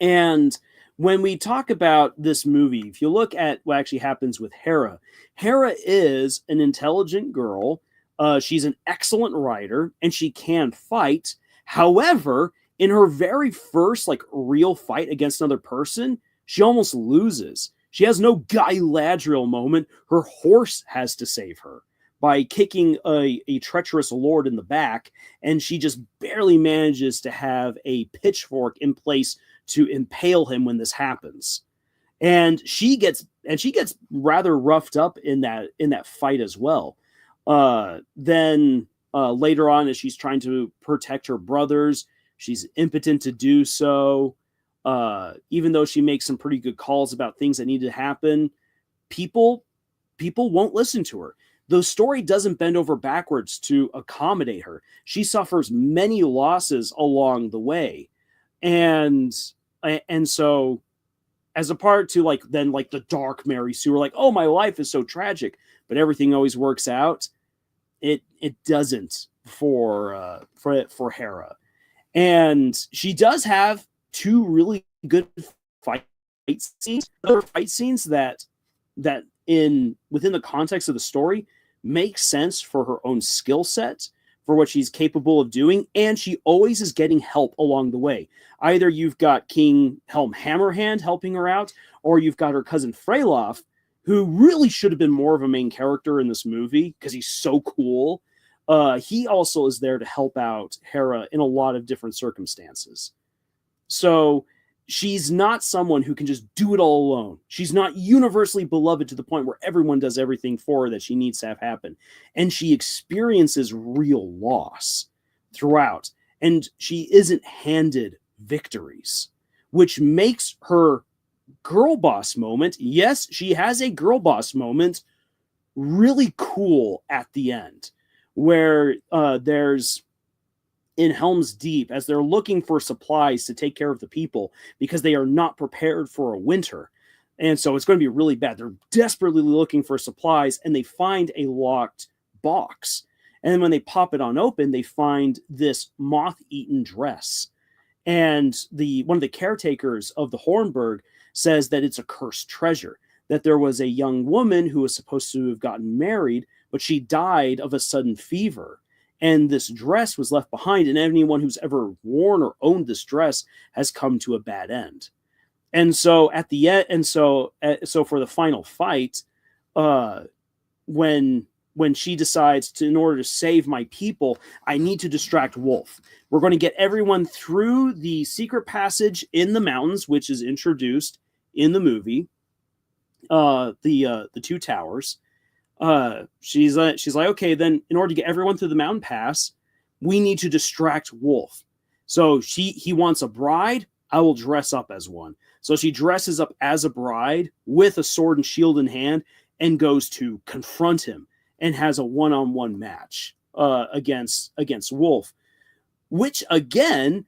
And when we talk about this movie, if you look at what actually happens with Hera, Hera is an intelligent girl. She's an excellent writer, and she can fight. However, in her very first real fight against another person, she almost loses. She has no Galadriel moment. Her horse has to save her by kicking a treacherous lord in the back, and she just barely manages to have a pitchfork in place to impale him when this happens. And she gets rather roughed up in that fight as well. Then later on, as she's trying to protect her brothers, she's impotent to do so. Even though she makes some pretty good calls about things that need to happen, people won't listen to her. The story doesn't bend over backwards to accommodate her. She suffers many losses along the way. And so as a part to the dark Mary Sue, like, oh, my life is so tragic, but everything always works out. It doesn't for Hera. And she does have two really good fight scenes. Other fight scenes that within the context of the story make sense for her own skill set, for what she's capable of doing, and she always is getting help along the way. Either you've got King Helm Hammerhand helping her out, or you've got her cousin Freylof, who really should have been more of a main character in this movie because he's so cool. He also is there to help out Hera in a lot of different circumstances. So she's not someone who can just do it all alone. She's not universally beloved to the point where everyone does everything for her that she needs to have happen. And she experiences real loss throughout. And she isn't handed victories, which makes her girl boss moment, yes, she has a girl boss moment, really cool at the end, where there's in Helm's Deep, as they're looking for supplies to take care of the people because they are not prepared for a winter. And so it's going to be really bad. They're desperately looking for supplies, and they find a locked box. And then when they pop it on open, they find this moth-eaten dress. And one of the caretakers of the Hornburg says that it's a cursed treasure, that there was a young woman who was supposed to have gotten married, but she died of a sudden fever. And this dress was left behind, and anyone who's ever worn or owned this dress has come to a bad end. And so at the end, and so for the final fight, when she decides to, in order to save my people, I need to distract Wolf. We're going to get everyone through the secret passage in the mountains, which is introduced in the movie, the two towers. She's like, okay, then in order to get everyone through the mountain pass, we need to distract Wolf. So he wants a bride. I will dress up as one. So she dresses up as a bride with a sword and shield in hand and goes to confront him and has a one-on-one match against Wolf, which again,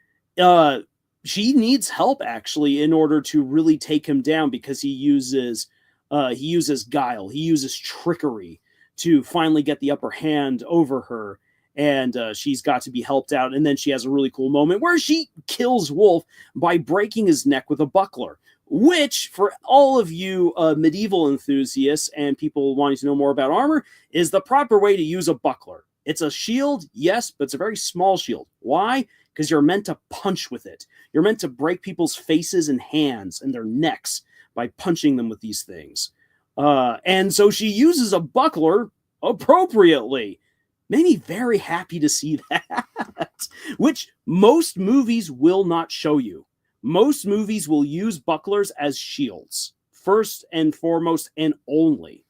she needs help actually in order to really take him down, because he uses guile, he uses trickery to finally get the upper hand over her, and she's got to be helped out. And then she has a really cool moment where she kills Wolf by breaking his neck with a buckler, which, for all of you medieval enthusiasts and people wanting to know more about armor, is the proper way to use a buckler. It's a shield, yes, but it's a very small shield. Why? Because you're meant to punch with it. You're meant to break people's faces and hands and their necks by punching them with these things. And so she uses a buckler appropriately. Made me very happy to see that, which most movies will not show you. Most movies will use bucklers as shields, first and foremost and only.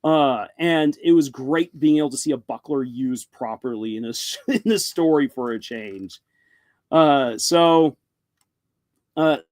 And it was great being able to see a buckler used properly in a story for a change. So her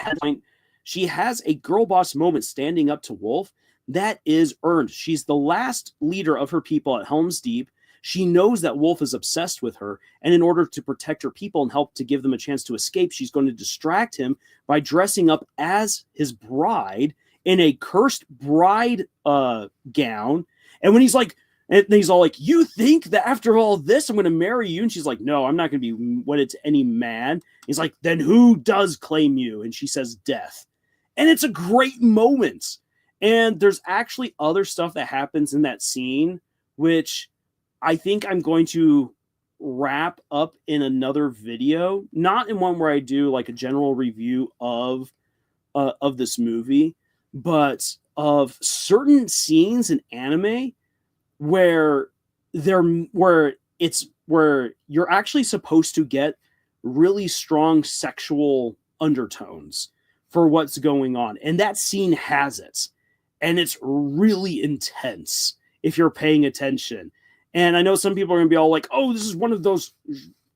headline, she has a girl boss moment standing up to Wolf that is earned. She's the last leader of her people at Helm's Deep. She knows that Wolf is obsessed with her, and in order to protect her people and help to give them a chance to escape, she's going to distract him by dressing up as his bride in a cursed bride gown. And when he's like, and he's all like, "You think that after all this, I'm going to marry you?" And she's like, "No, I'm not going to be wedded to any man." He's like, "Then who does claim you?" And she says, "Death." And it's a great moment. And there's actually other stuff that happens in that scene, which I think I'm going to wrap up in another video, not in one where I do like a general review of this movie, but of certain scenes in anime where you're actually supposed to get really strong sexual undertones for what's going on, and that scene has it, and it's really intense if you're paying attention. And I know some people are going to be all like, "Oh, this is one of those,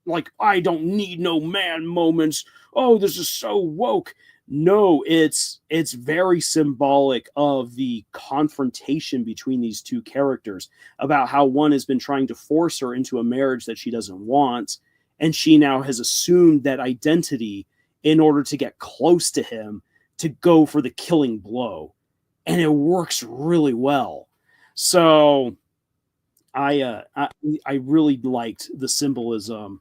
like, I don't need no man moments. Oh, this is so woke." No, it's very symbolic of the confrontation between these two characters about how one has been trying to force her into a marriage that she doesn't want, and she now has assumed that identity in order to get close to him, to go for the killing blow. And it works really well. So I really liked the symbolism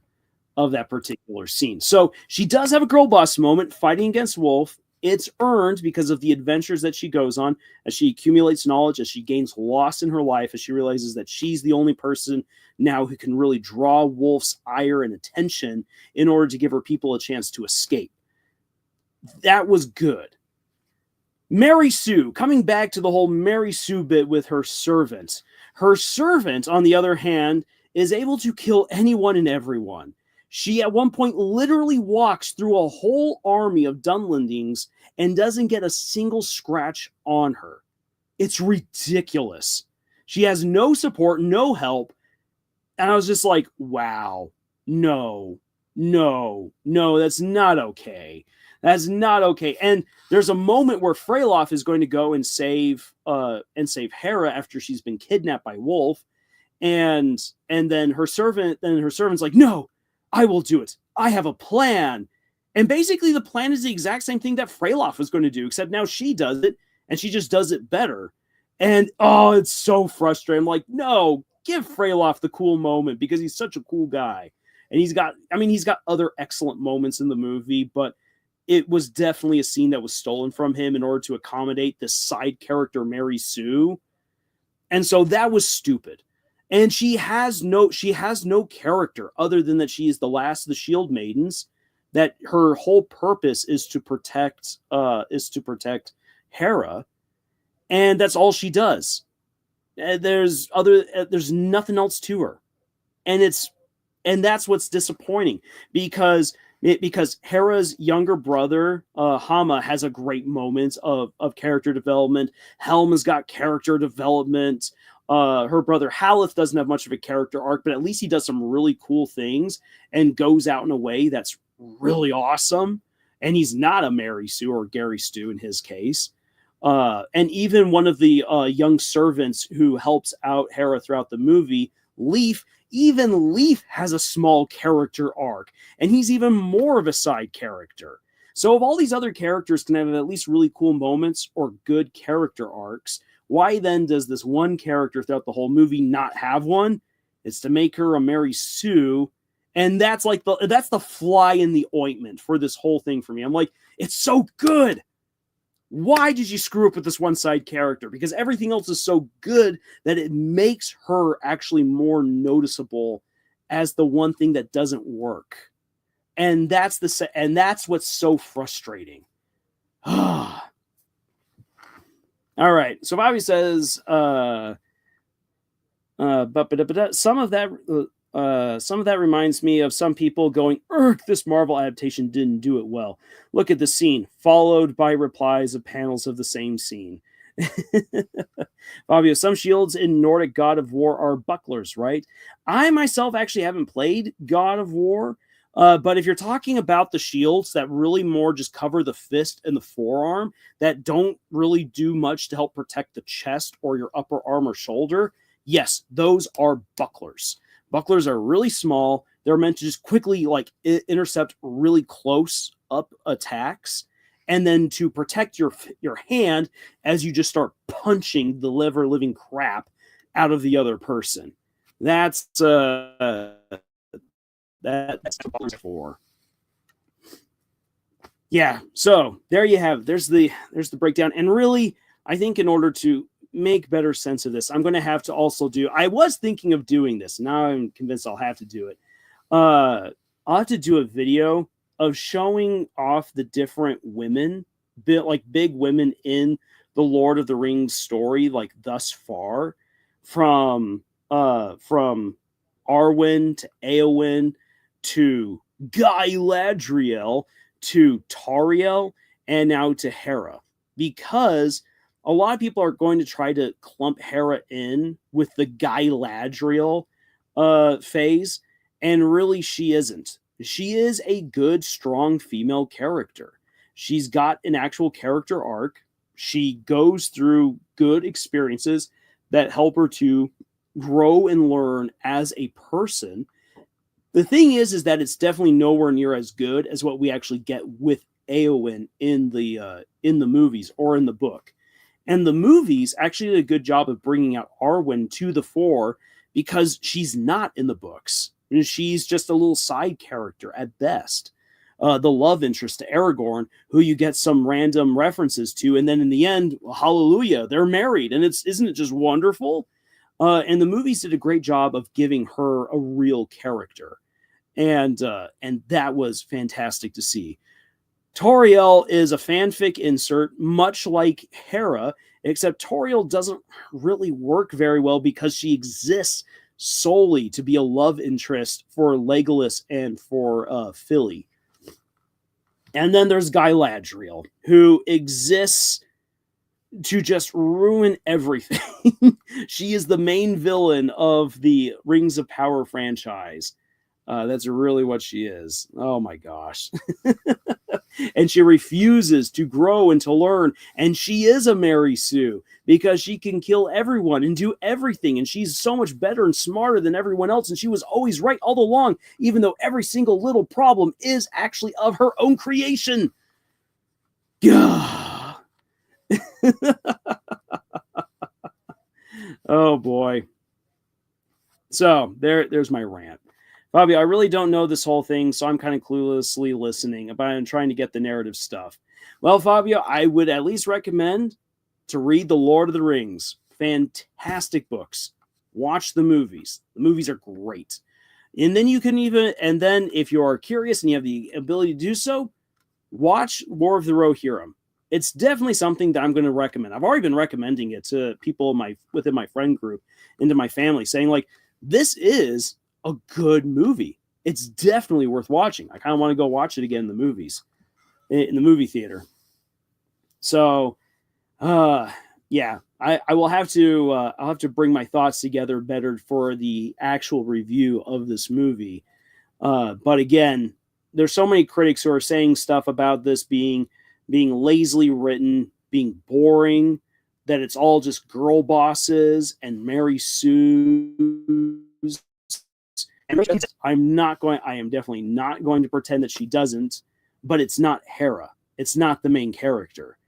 of that particular scene. So she does have a girl boss moment fighting against Wolf. It's earned because of the adventures that she goes on, as she accumulates knowledge, as she gains loss in her life, as she realizes that she's the only person now who can really draw Wolf's ire and attention in order to give her people a chance to escape. That was good. Mary Sue, coming back to the whole Mary Sue bit with her servant. Her servant, on the other hand, is able to kill anyone and everyone. She, at one point, literally walks through a whole army of Dunlendings and doesn't get a single scratch on her. It's ridiculous. She has no support, no help. And I was just like, wow, no, that's not okay. That's not okay. And there's a moment where Freylof is going to go and save Hera after she's been kidnapped by Wolf. And then her servant's like, "No, I will do it. I have a plan." And basically the plan is the exact same thing that Freylof was going to do, except now she does it, and she just does it better. And it's so frustrating. I'm like, no, give Freylof the cool moment, because he's such a cool guy. And he's got other excellent moments in the movie, but it was definitely a scene that was stolen from him in order to accommodate this side character, Mary Sue. And so that was stupid. And she has no character other than that she is the last of the Shield Maidens, that her whole purpose is to protect Hera, and that's all she does. There's nothing else to her. And that's what's disappointing, because Hera's younger brother, Hama, has a great moment of character development. Helma's got character development. Her brother Haleth doesn't have much of a character arc, but at least he does some really cool things and goes out in a way that's really awesome. And he's not a Mary Sue or Gary Stu in his case. And even one of the young servants who helps out Hera throughout the movie, Leaf, even Leaf has a small character arc, and he's even more of a side character. So if all these other characters can have at least really cool moments or good character arcs, why then does this one character throughout the whole movie not have one? It's to make her a Mary Sue, and that's the fly in the ointment for this whole thing for me. I'm like, it's so good. Why did you screw up with this one side character? Because everything else is so good that it makes her actually more noticeable as the one thing that doesn't work. And that's what's so frustrating. All right. So Bobby says, some of that reminds me of some people going, "Ugh, this Marvel adaptation didn't do it well. Look at the scene," followed by replies of panels of the same scene. Fabio, some shields in Nordic God of War are bucklers, right? I myself actually haven't played God of War, but if you're talking about the shields that really more just cover the fist and the forearm, that don't really do much to help protect the chest or your upper arm or shoulder, yes, those are bucklers. Bucklers are really small. They're meant to just quickly intercept really close up attacks, and then to protect your hand as you just start punching the living crap out of the other person. That's that's what bucklers for. Yeah, so there you have. There's the breakdown, and really, I think in order to make better sense of this, I'm going to have to also do, I was thinking of doing this, now I'm convinced I'll have to do it. I'll have to do a video of showing off the different women, big women in the Lord of the Rings story, like thus far, from Arwen to Eowyn to Galadriel to Tauriel and now to Hera, because a lot of people are going to try to clump Hera in with the Galadriel phase, and really she isn't. She is a good, strong female character. She's got an actual character arc. She goes through good experiences that help her to grow and learn as a person. The thing is that it's definitely nowhere near as good as what we actually get with Eowyn in the movies or in the book. And the movies actually did a good job of bringing out Arwen to the fore because she's not in the books. She's just a little side character at best. The love interest to Aragorn, who you get some random references to, and then in the end, hallelujah, they're married, and isn't it just wonderful? And the movies did a great job of giving her a real character, and that was fantastic to see. Tauriel is a fanfic insert, much like Hera, except Tauriel doesn't really work very well because she exists solely to be a love interest for Legolas and for Philly. And then there's Galadriel, who exists to just ruin everything. She is the main villain of the Rings of Power franchise. That's really what she is. Oh my gosh. And she refuses to grow and to learn. And she is a Mary Sue because she can kill everyone and do everything. And she's so much better and smarter than everyone else. And she was always right all along, even though every single little problem is actually of her own creation. Oh boy. So there's my rant. Bobby, I really don't know this whole thing, so I'm kind of cluelessly listening, but I'm trying to get the narrative stuff. Well, Fabio, I would at least recommend to read The Lord of the Rings. Fantastic books. Watch the movies. The movies are great. And then if you are curious and you have the ability to do so, watch War of the Rohirrim. It's definitely something that I'm going to recommend. I've already been recommending it to people within my friend group, into my family, saying like, this is a good movie. It's definitely worth watching. I kind of want to go watch it again in the movie theater. So, yeah, I will have to, I'll have to bring my thoughts together better for the actual review of this movie. But again, there's so many critics who are saying stuff about this being lazily written, being boring, that it's all just girl bosses and Mary Sue's. And I am definitely not going to pretend that she doesn't, but it's not Hera. It's not the main character.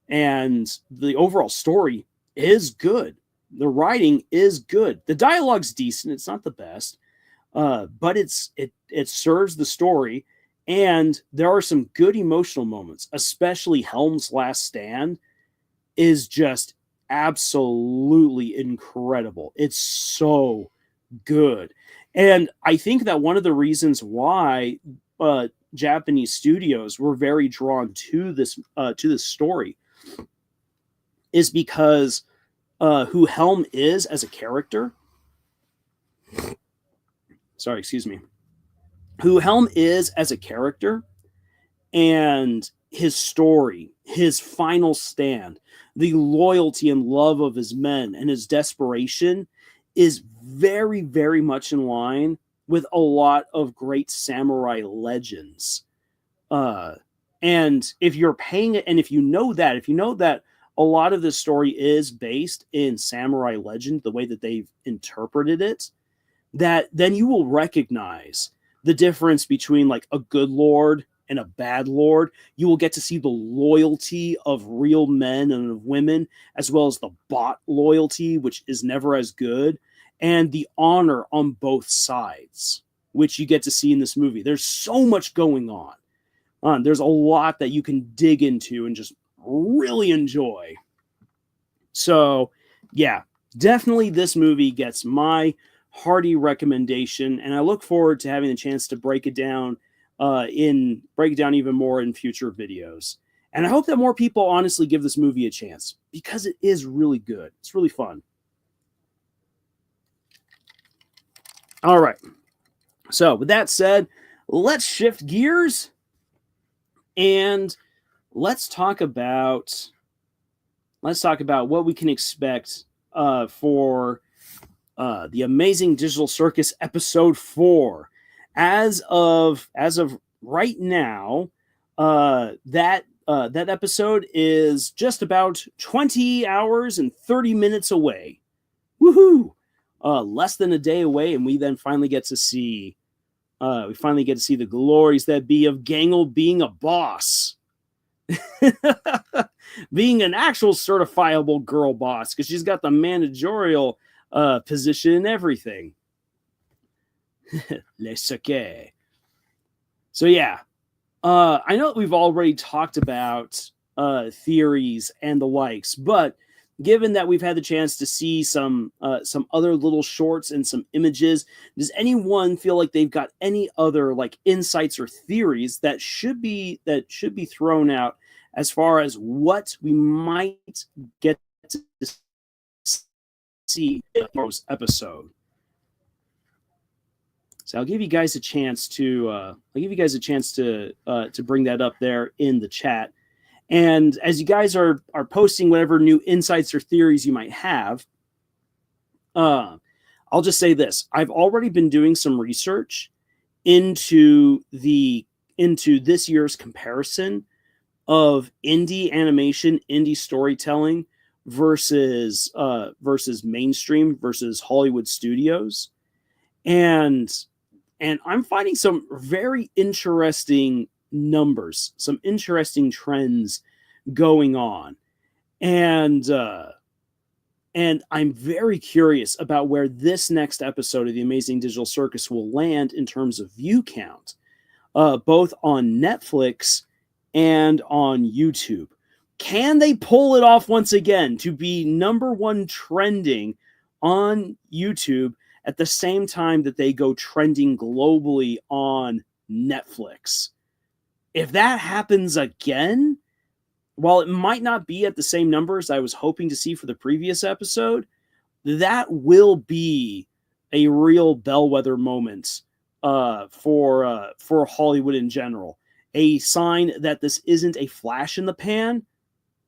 And the overall story is good. The writing is good. The dialogue's decent. It's not the best, but it serves the story. And there are some good emotional moments, especially Helm's last stand is just absolutely incredible. It's so good. And I think that one of the reasons why Japanese studios were very drawn to this story is because who Helm is as a character. Sorry, excuse me. Who Helm is as a character and his story, his final stand, the loyalty and love of his men and his desperation is very, very much in line with a lot of great samurai legends. And if you're paying it, and if you know that a lot of this story is based in samurai legend, the way that they've interpreted it, that then you will recognize the difference between like a good lord and a bad lord. You will get to see the loyalty of real men and of women, as well as the bot loyalty, which is never as good, and the honor on both sides, which you get to see in this movie. There's so much going on. There's a lot that you can dig into and just really enjoy. So, yeah, definitely this movie gets my hearty recommendation, and I look forward to having the chance to break it down even more in future videos. And I hope that more people honestly give this movie a chance because it is really good. It's really fun. All right. So with that said, let's shift gears and let's talk about what we can expect for the Amazing Digital Circus episode 4. As of right now, that episode is just about 20 hours and 30 minutes away. Woohoo! Less than a day away, and we then finally get to see the glories that be of Gangle being a boss. Being an actual certifiable girl boss, because she's got the managerial position and everything. Le sake. So yeah, I know that we've already talked about theories and the likes, but given that we've had the chance to see some other little shorts and some images, does anyone feel like they've got any other like insights or theories that should be thrown out as far as what we might get to see in this episode? So I'll give you guys a chance to bring that up there in the chat. And as you guys are posting whatever new insights or theories you might have, I'll just say this. I've already been doing some research into this year's comparison of indie animation, indie storytelling versus mainstream versus Hollywood studios. And I'm finding some very interesting numbers, some interesting trends going on. And I'm very curious about where this next episode of the Amazing Digital Circus will land in terms of view count, both on Netflix and on YouTube. Can they pull it off once again to be #1 trending on YouTube at the same time that they go trending globally on Netflix? If that happens again, while it might not be at the same numbers I was hoping to see for the previous episode, that will be a real bellwether moment for Hollywood in general. A sign that this isn't a flash in the pan,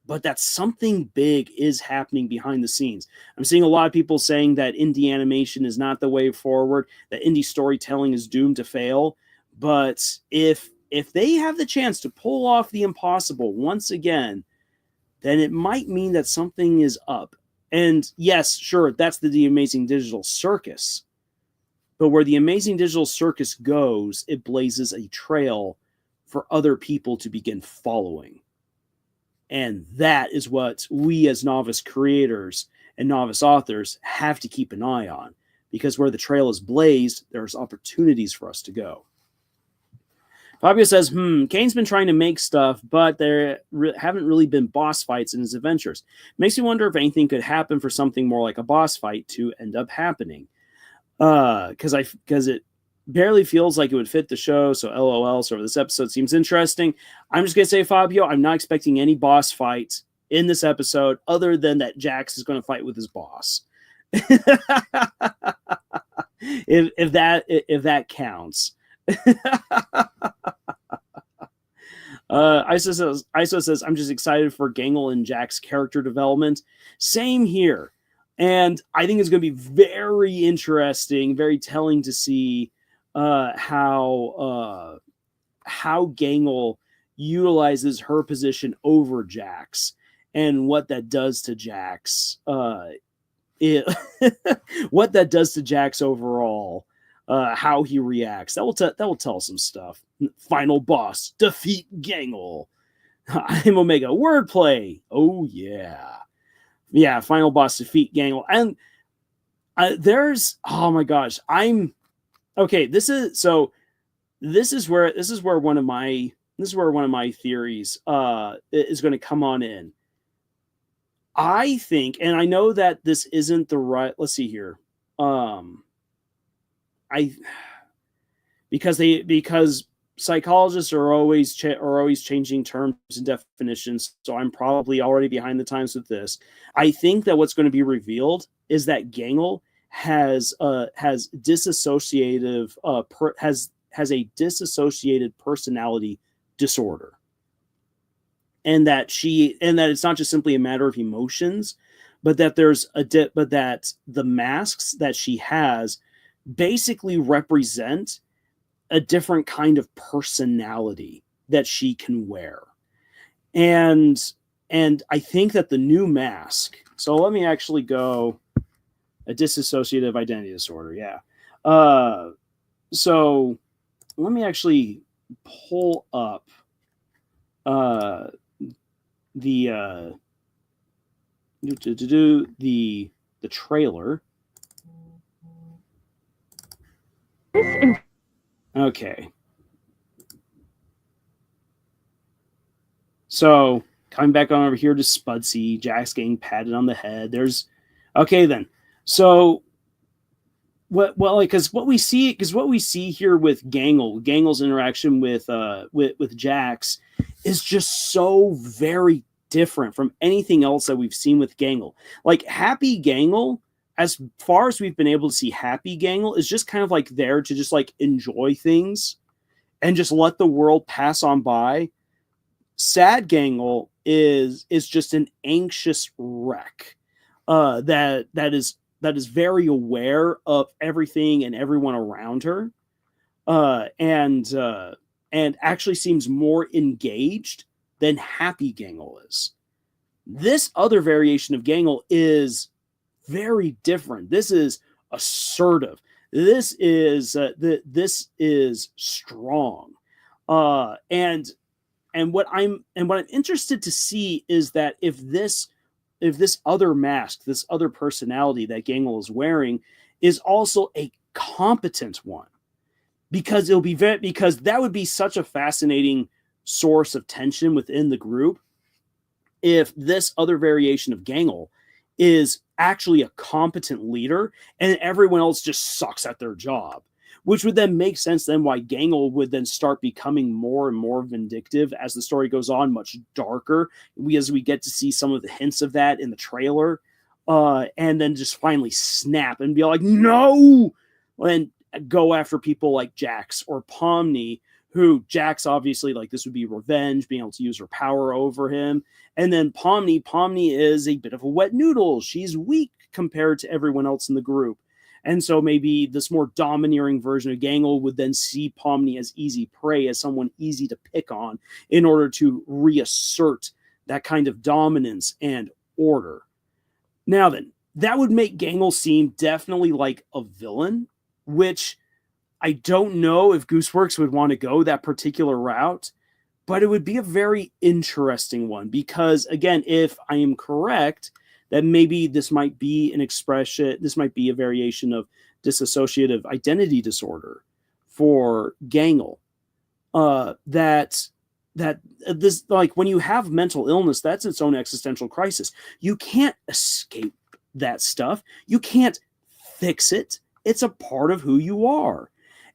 but that something big is happening behind the scenes. I'm seeing a lot of people saying that indie animation is not the way forward, that indie storytelling is doomed to fail. But if they have the chance to pull off the impossible once again, then it might mean that something is up. And yes, sure, that's the Amazing Digital Circus. But where the Amazing Digital Circus goes, it blazes a trail for other people to begin following. And that is what we as novice creators and novice authors have to keep an eye on. Because where the trail is blazed, there's opportunities for us to go. Fabio says, Kane's been trying to make stuff, but there haven't really been boss fights in his adventures. Makes me wonder if anything could happen for something more like a boss fight to end up happening. Because it barely feels like it would fit the show, so LOL. So this episode seems interesting. I'm just going to say, Fabio, I'm not expecting any boss fight in this episode other than that Jax is going to fight with his boss. if that counts. ISO says, I'm just excited for Gangle and Jack's character development. Same here. And I think it's going to be very interesting, very telling to see how Gangle utilizes her position over Jax and what that does to Jax. What that does to Jax overall. How he reacts. That will tell some stuff. Final boss, defeat Gangle. I'm Omega. Wordplay. Oh yeah. Yeah, final boss, defeat Gangle. And there's, oh my gosh, this is where one of my theories is going to come on in. I think, and I know that this isn't the right, let's see here. Because psychologists are always changing terms and definitions, so I'm probably already behind the times with this. I think that what's going to be revealed is that Gangle has a dissociated personality disorder, and that it's not just simply a matter of emotions, but that that the masks that she has basically represent a different kind of personality that she can wear. And I think that the new mask, so let me actually go a dissociative identity disorder. Yeah. So let me actually pull up the trailer. Okay. So coming back on over here to Spudsy, Jack's getting patted on the head. Okay then. So because what we see here with Gangle's interaction with Jax is just so very different from anything else that we've seen with Gangle. Like Happy Gangle, as far as we've been able to see Happy Gangle, is just kind of like there to just like enjoy things and just let the world pass on by. Sad Gangle is just an anxious wreck that is very aware of everything and everyone around her, and actually seems more engaged than Happy Gangle is. This other variation of Gangle is very different. This is assertive. This is strong. And what I'm interested to see is that if this other mask, this other personality that Gangle is wearing, is also a competent one, because that would be such a fascinating source of tension within the group if this other variation of Gangle is actually a competent leader and everyone else just sucks at their job, which would then make sense then why Gangle would then start becoming more and more vindictive as the story goes on, much darker, as we get to see some of the hints of that in the trailer, and then just finally snap and be like, no, and go after people like Jax or Pomni, who Jax obviously, like, this would be revenge, being able to use her power over him. And then Pomni is a bit of a wet noodle. She's weak compared to everyone else in the group. And so maybe this more domineering version of Gangle would then see Pomni as easy prey, as someone easy to pick on in order to reassert that kind of dominance and order. Now then, that would make Gangle seem definitely like a villain, which I don't know if Gooseworks would want to go that particular route, but it would be a very interesting one because, again, if I am correct, that maybe this might be an expression, this might be a variation of dissociative identity disorder for Gangle. That this, like, when you have mental illness, that's its own existential crisis. You can't escape that stuff. You can't fix it. It's a part of who you are.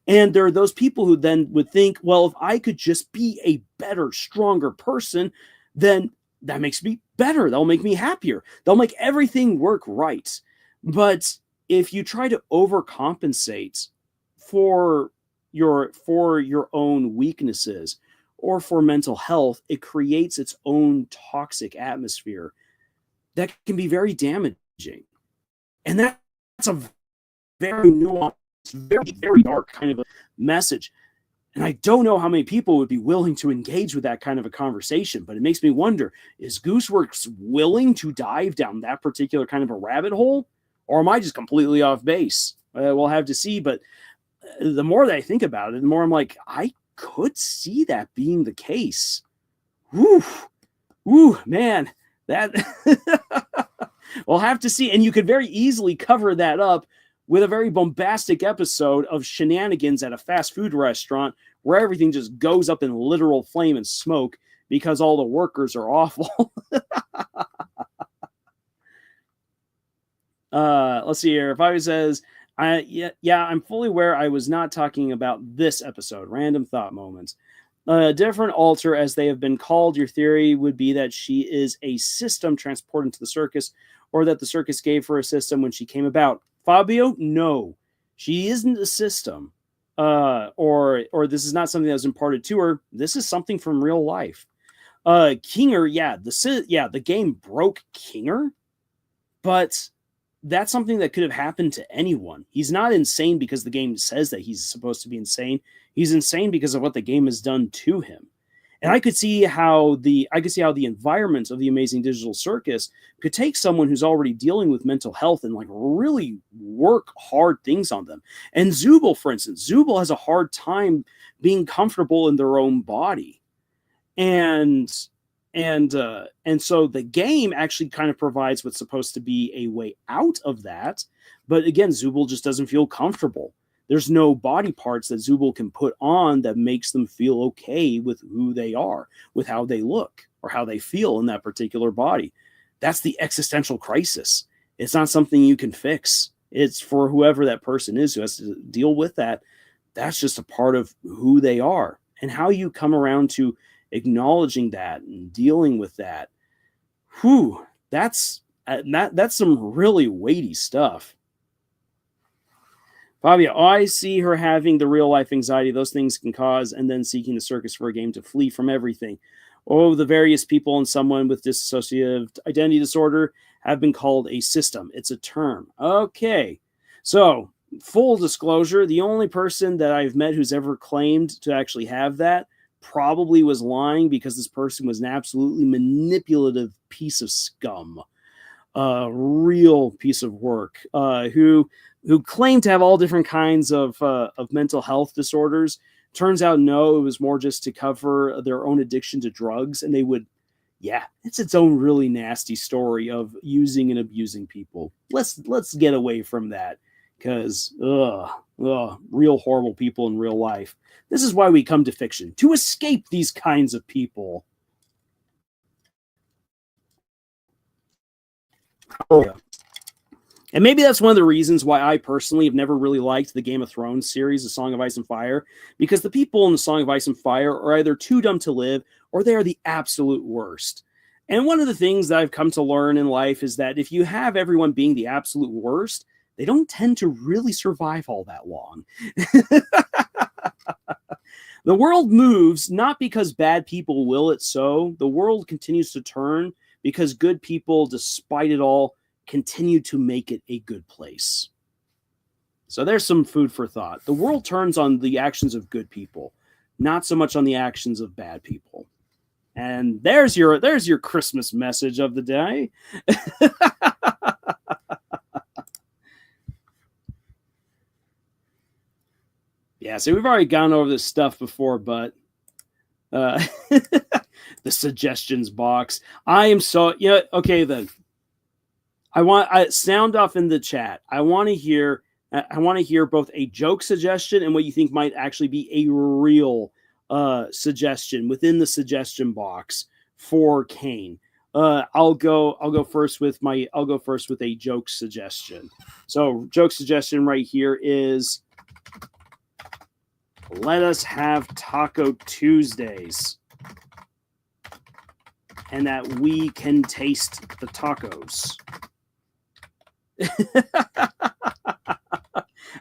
And there are those people who then would think, well, if I could just be a better, stronger person, then that makes me better. That'll make me happier. They'll make everything work right. But if you try to overcompensate for your own weaknesses or for mental health, it creates its own toxic atmosphere that can be very damaging. And that's a very nuanced, very, very dark kind of a message. And I don't know how many people would be willing to engage with that kind of a conversation, but it makes me wonder, is Gooseworks willing to dive down that particular kind of a rabbit hole? Or am I just completely off base? We'll have to see. But the more that I think about it, the more I'm like, I could see that being the case. Woo, man, that we'll have to see. And you could very easily cover that up with a very bombastic episode of shenanigans at a fast food restaurant where everything just goes up in literal flame and smoke because all the workers are awful. Let's see here. If I says, I'm fully aware I was not talking about this episode. Random thought moments. Different alter, as they have been called. Your theory would be that she is a system transported into the circus, or that the circus gave her a system when she came about. Fabio, no, she isn't a system, or this is not something that was imparted to her. This is something from real life. Kinger, the game broke Kinger, but that's something that could have happened to anyone. He's not insane because the game says that he's supposed to be insane. He's insane because of what the game has done to him. And I could see how the environment of the Amazing Digital Circus could take someone who's already dealing with mental health and like really work hard things on them. And Zooble, for instance, Zooble has a hard time being comfortable in their own body. And so the game actually kind of provides what's supposed to be a way out of that. But again, Zooble just doesn't feel comfortable. There's no body parts that Zooble can put on that makes them feel okay with who they are, with how they look, or how they feel in that particular body. That's the existential crisis. It's not something you can fix. It's for whoever that person is who has to deal with that. That's just a part of who they are. And how you come around to acknowledging that and dealing with that, that's some really weighty stuff. Fabio, I see her having the real life anxiety those things can cause, and then seeking the circus for a game to flee from everything. Oh, the various people and someone with dissociative identity disorder have been called a system. It's a term. Okay. So, full disclosure, the only person that I've met who's ever claimed to actually have that probably was lying, because this person was an absolutely manipulative piece of scum. A real piece of work, who claimed to have all different kinds of mental health disorders. Turns out, no, it was more just to cover their own addiction to drugs. And they would, it's its own really nasty story of using and abusing people. Let's get away from that, because real horrible people in real life. This is why we come to fiction, to escape these kinds of people. Oh, yeah. And maybe that's one of the reasons why I personally have never really liked the Game of Thrones series, A Song of Ice and Fire, because the people in The Song of Ice and Fire are either too dumb to live, or they are the absolute worst. And one of the things that I've come to learn in life is that if you have everyone being the absolute worst, they don't tend to really survive all that long. The world moves not because bad people will it so. The world continues to turn because good people, despite it all, continue to make it a good place. So there's some food for thought. The world turns on the actions of good people, not so much on the actions of bad people. And there's your Christmas message of the day. Yeah, so we've already gone over this stuff before, but the suggestions box. I am so okay then. I sound off in the chat. I want to hear both a joke suggestion and what you think might actually be a real suggestion within the suggestion box for Kane. I'll go first with a joke suggestion. So joke suggestion right here is, let us have Taco Tuesdays, and that we can taste the tacos.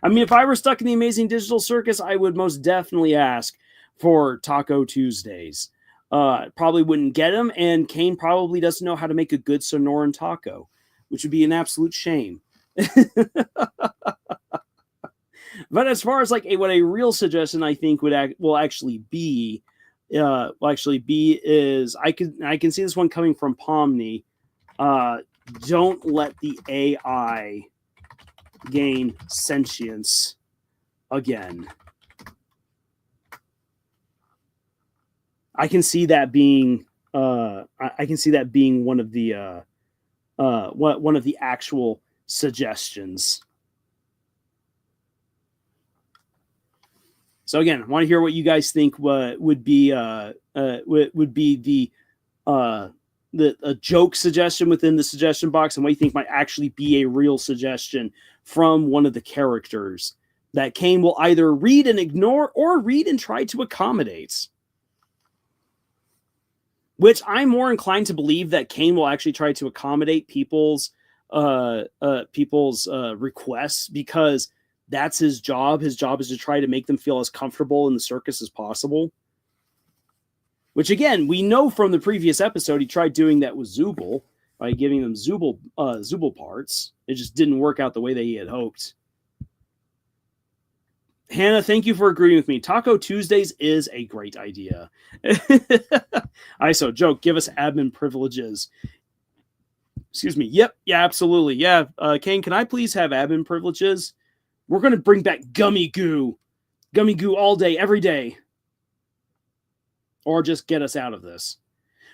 I mean, if I were stuck in the Amazing Digital Circus, I would most definitely ask for Taco Tuesdays. Probably wouldn't get them, and Kane probably doesn't know how to make a good Sonoran taco, which would be an absolute shame. But as far as like what a real suggestion I think will actually be is I can see this one coming from Pomni. Don't let the AI gain sentience again. I can see that being one of the actual suggestions. So again, I want to hear what you guys think would be the a joke suggestion within the suggestion box, and what you think might actually be a real suggestion from one of the characters that Kane will either read and ignore or read and try to accommodate. Which I'm more inclined to believe that Kane will actually try to accommodate people's requests, because that's his job. His job is to try to make them feel as comfortable in the circus as possible. Which, again, we know from the previous episode, he tried doing that with Zubul by giving them Zubul parts. It just didn't work out the way that he had hoped. Hannah, thank you for agreeing with me. Taco Tuesdays is a great idea. ISO, joke, give us admin privileges. Excuse me. Yep. Yeah, absolutely. Yeah. Kane, can I please have admin privileges? We're going to bring back gummy goo. Gummy goo all day, every day. Or just get us out of this.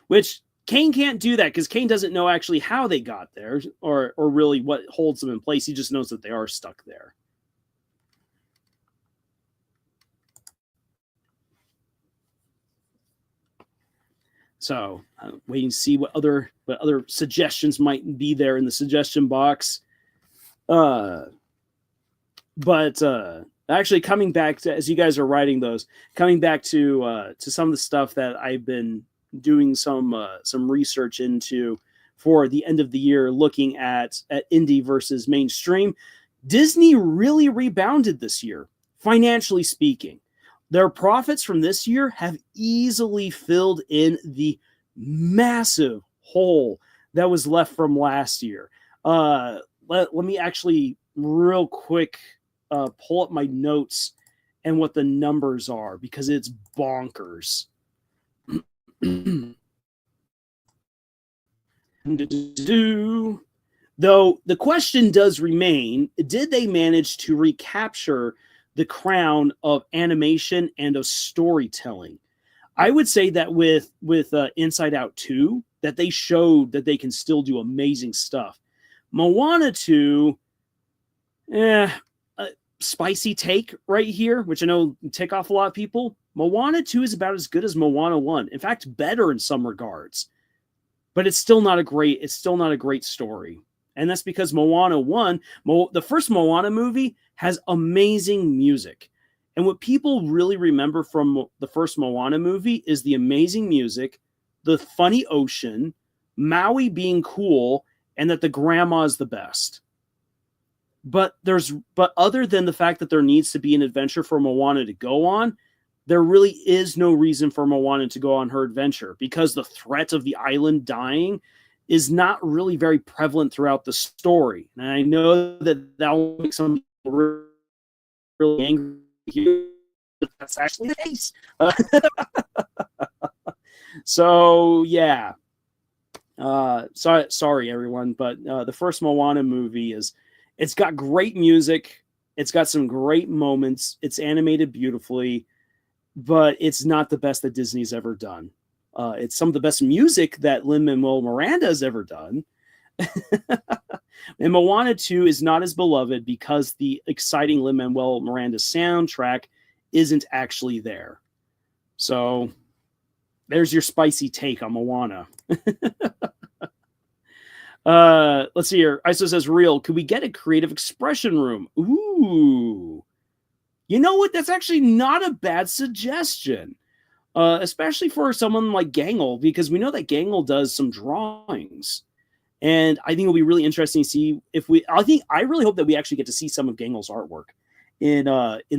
Which Kane can't do that, because Kane doesn't know actually how they got there, or really what holds them in place. He just knows that they are stuck there. So, waiting to see what other suggestions might be there in the suggestion box. But actually, coming back to, as you guys are writing those, coming back to some of the stuff that I've been doing some research into for the end of the year, looking at indie versus mainstream. Disney really rebounded this year, financially speaking. Their profits from this year have easily filled in the massive hole that was left from last year. Let me actually real quick pull up my notes and what the numbers are, because it's bonkers. Though the question does remain, did they manage to recapture the crown of animation and of storytelling? I would say that with Inside Out 2, that they showed that they can still do amazing stuff. Moana 2, spicy take right here, which I know tick off a lot of people. Moana 2 is about as good as Moana 1. In fact, better in some regards. But it's still not a great story. And that's because Moana 1, the first Moana movie, has amazing music. And what people really remember from the first Moana movie is the amazing music, the funny ocean, Maui being cool, and that the grandma is the best. But other than the fact that there needs to be an adventure for Moana to go on, there really is no reason for Moana to go on her adventure, because the threat of the island dying is not really very prevalent throughout the story. And I know that will make some people really angry here, but that's actually the case. So yeah. Sorry everyone, but the first Moana movie it's got great music, it's got some great moments, it's animated beautifully, but it's not the best that Disney's ever done. It's some of the best music that Lin-Manuel Miranda has ever done. And Moana 2 is not as beloved because the exciting Lin-Manuel Miranda soundtrack isn't actually there. So there's your spicy take on Moana. Let's see here. ISO says, real, could we get a creative expression room? Ooh. You know what? That's actually not a bad suggestion. Especially for someone like Gangle, because we know that Gangle does some drawings. And I think it'll be really interesting to see I really hope that we actually get to see some of Gangle's artwork in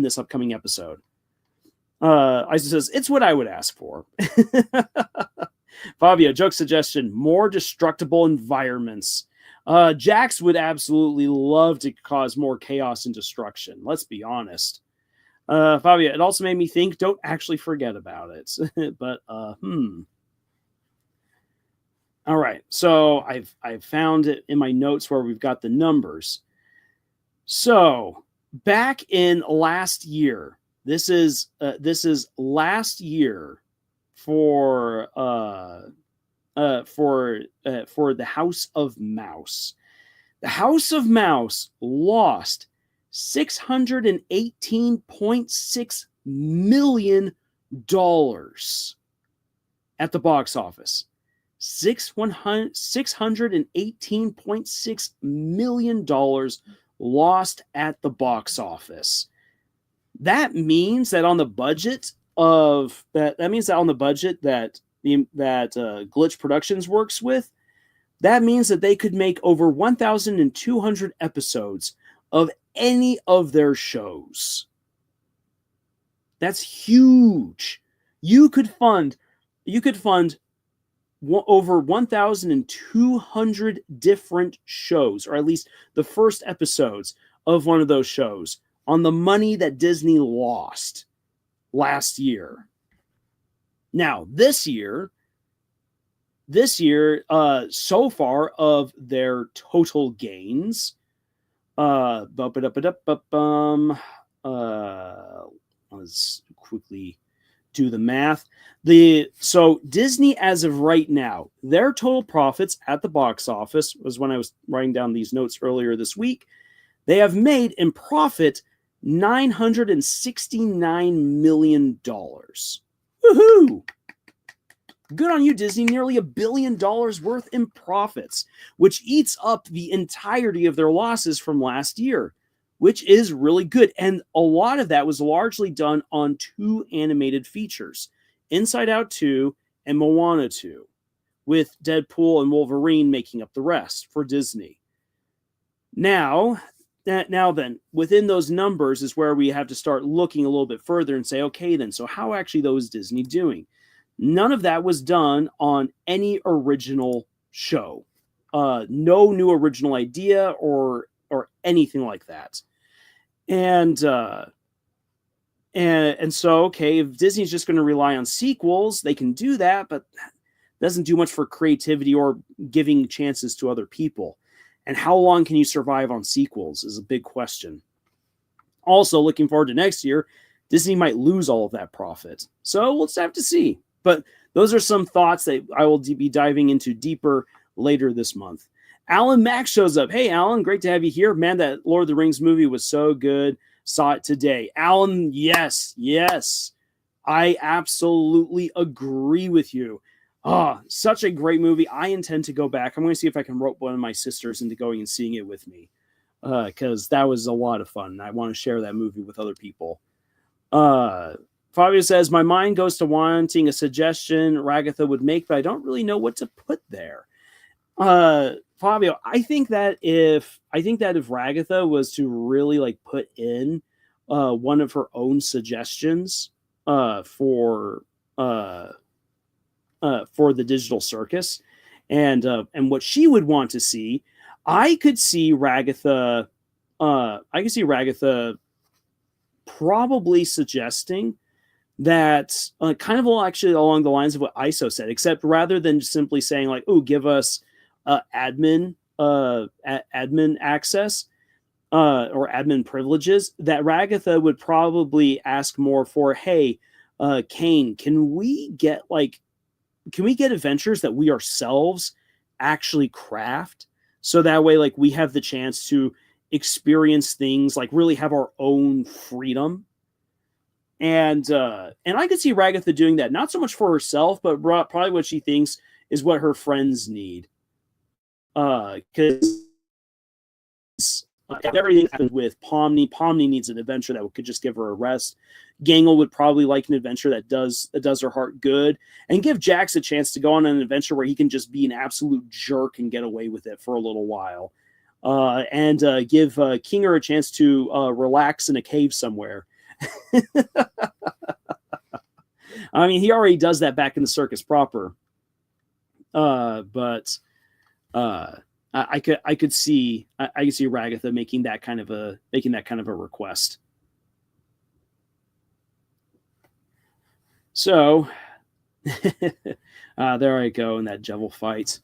this upcoming episode. Isa says, it's what I would ask for. Fabio, joke suggestion, more destructible environments. Jax would absolutely love to cause more chaos and destruction. Let's be honest. Fabio, it also made me think, don't actually forget about it. But, All right, so I've found it in my notes where we've got the numbers. So back in last year, this is last year for the House of Mouse. The House of Mouse lost $618.6 million at the box office. $618.6 million lost at the box office. That means that on the budget that Glitch Productions works with, that means that they could make over 1,200 episodes of any of their shows. That's huge. You could fund over 1,200 different shows, or at least the first episodes of one of those shows, on the money that Disney lost last year. Now, this year, so far of their total gains, let's quickly do the math. So Disney, as of right now, their total profits at the box office, was when I was writing down these notes earlier this week, they have made in profit $969 million. Woohoo! Good on you, Disney. Nearly $1 billion worth in profits, which eats up the entirety of their losses from last year, which is really good. And a lot of that was largely done on two animated features, Inside Out 2 and Moana 2, with Deadpool and Wolverine making up the rest for Disney. Now then, within those numbers is where we have to start looking a little bit further and say, okay, then, so how actually though is Disney doing? None of that was done on any original show. No new original idea or anything like that. And so, okay, if Disney's just going to rely on sequels, they can do that, but that doesn't do much for creativity or giving chances to other people. And how long can you survive on sequels is a big question. Also, looking forward to next year, Disney might lose all of that profit. So we'll just have to see. But those are some thoughts that I will be diving into deeper later this month. Alan Mack shows up. Hey, Alan, great to have you here. Man, that Lord of the Rings movie was so good. Saw it today. Alan, yes. I absolutely agree with you. Such a great movie. I intend to go back. I'm going to see if I can rope one of my sisters into going and seeing it with me, because that was a lot of fun. I want to share that movie with other people. Fabio says, my mind goes to wanting a suggestion Ragatha would make, but I don't really know what to put there. Fabio, I think that if Ragatha was to really put in one of her own suggestions for the digital circus and what she would want to see, I could see Ragatha probably suggesting that kind of actually along the lines of what ISO said, except rather than just simply saying like, "Oh, give us admin access or admin privileges," that Ragatha would probably ask more for, "Hey, Kane, can we get adventures that we ourselves actually craft, so that way like we have the chance to experience things, like really have our own freedom." And I could see Ragatha doing that, not so much for herself, but probably what she thinks is what her friends need. Because everything happened with Pomni. Pomni needs an adventure that could just give her a rest. Gangle would probably like an adventure that does her heart good, and give Jax a chance to go on an adventure where he can just be an absolute jerk and get away with it for a little while. And give Kinger a chance to relax in a cave somewhere. I mean, he already does that back in the circus proper. But I could see Ragatha making that kind of a request. So there I go in that Jevil fight.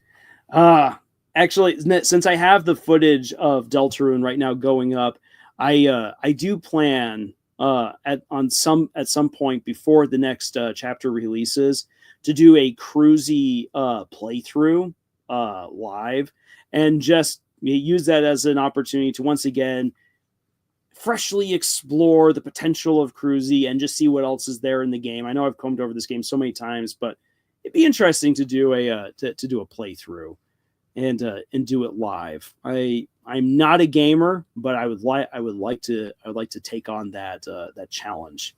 Actually, since I have the footage of Deltarune right now going up, I do plan at some point before the next chapter releases to do a cruisy playthrough live, and just use that as an opportunity to once again freshly explore the potential of Cruzy and just see what else is there in the game. I know I've combed over this game so many times, but it'd be interesting to do a playthrough and do it live. I'm not a gamer, but I would like to take on that challenge.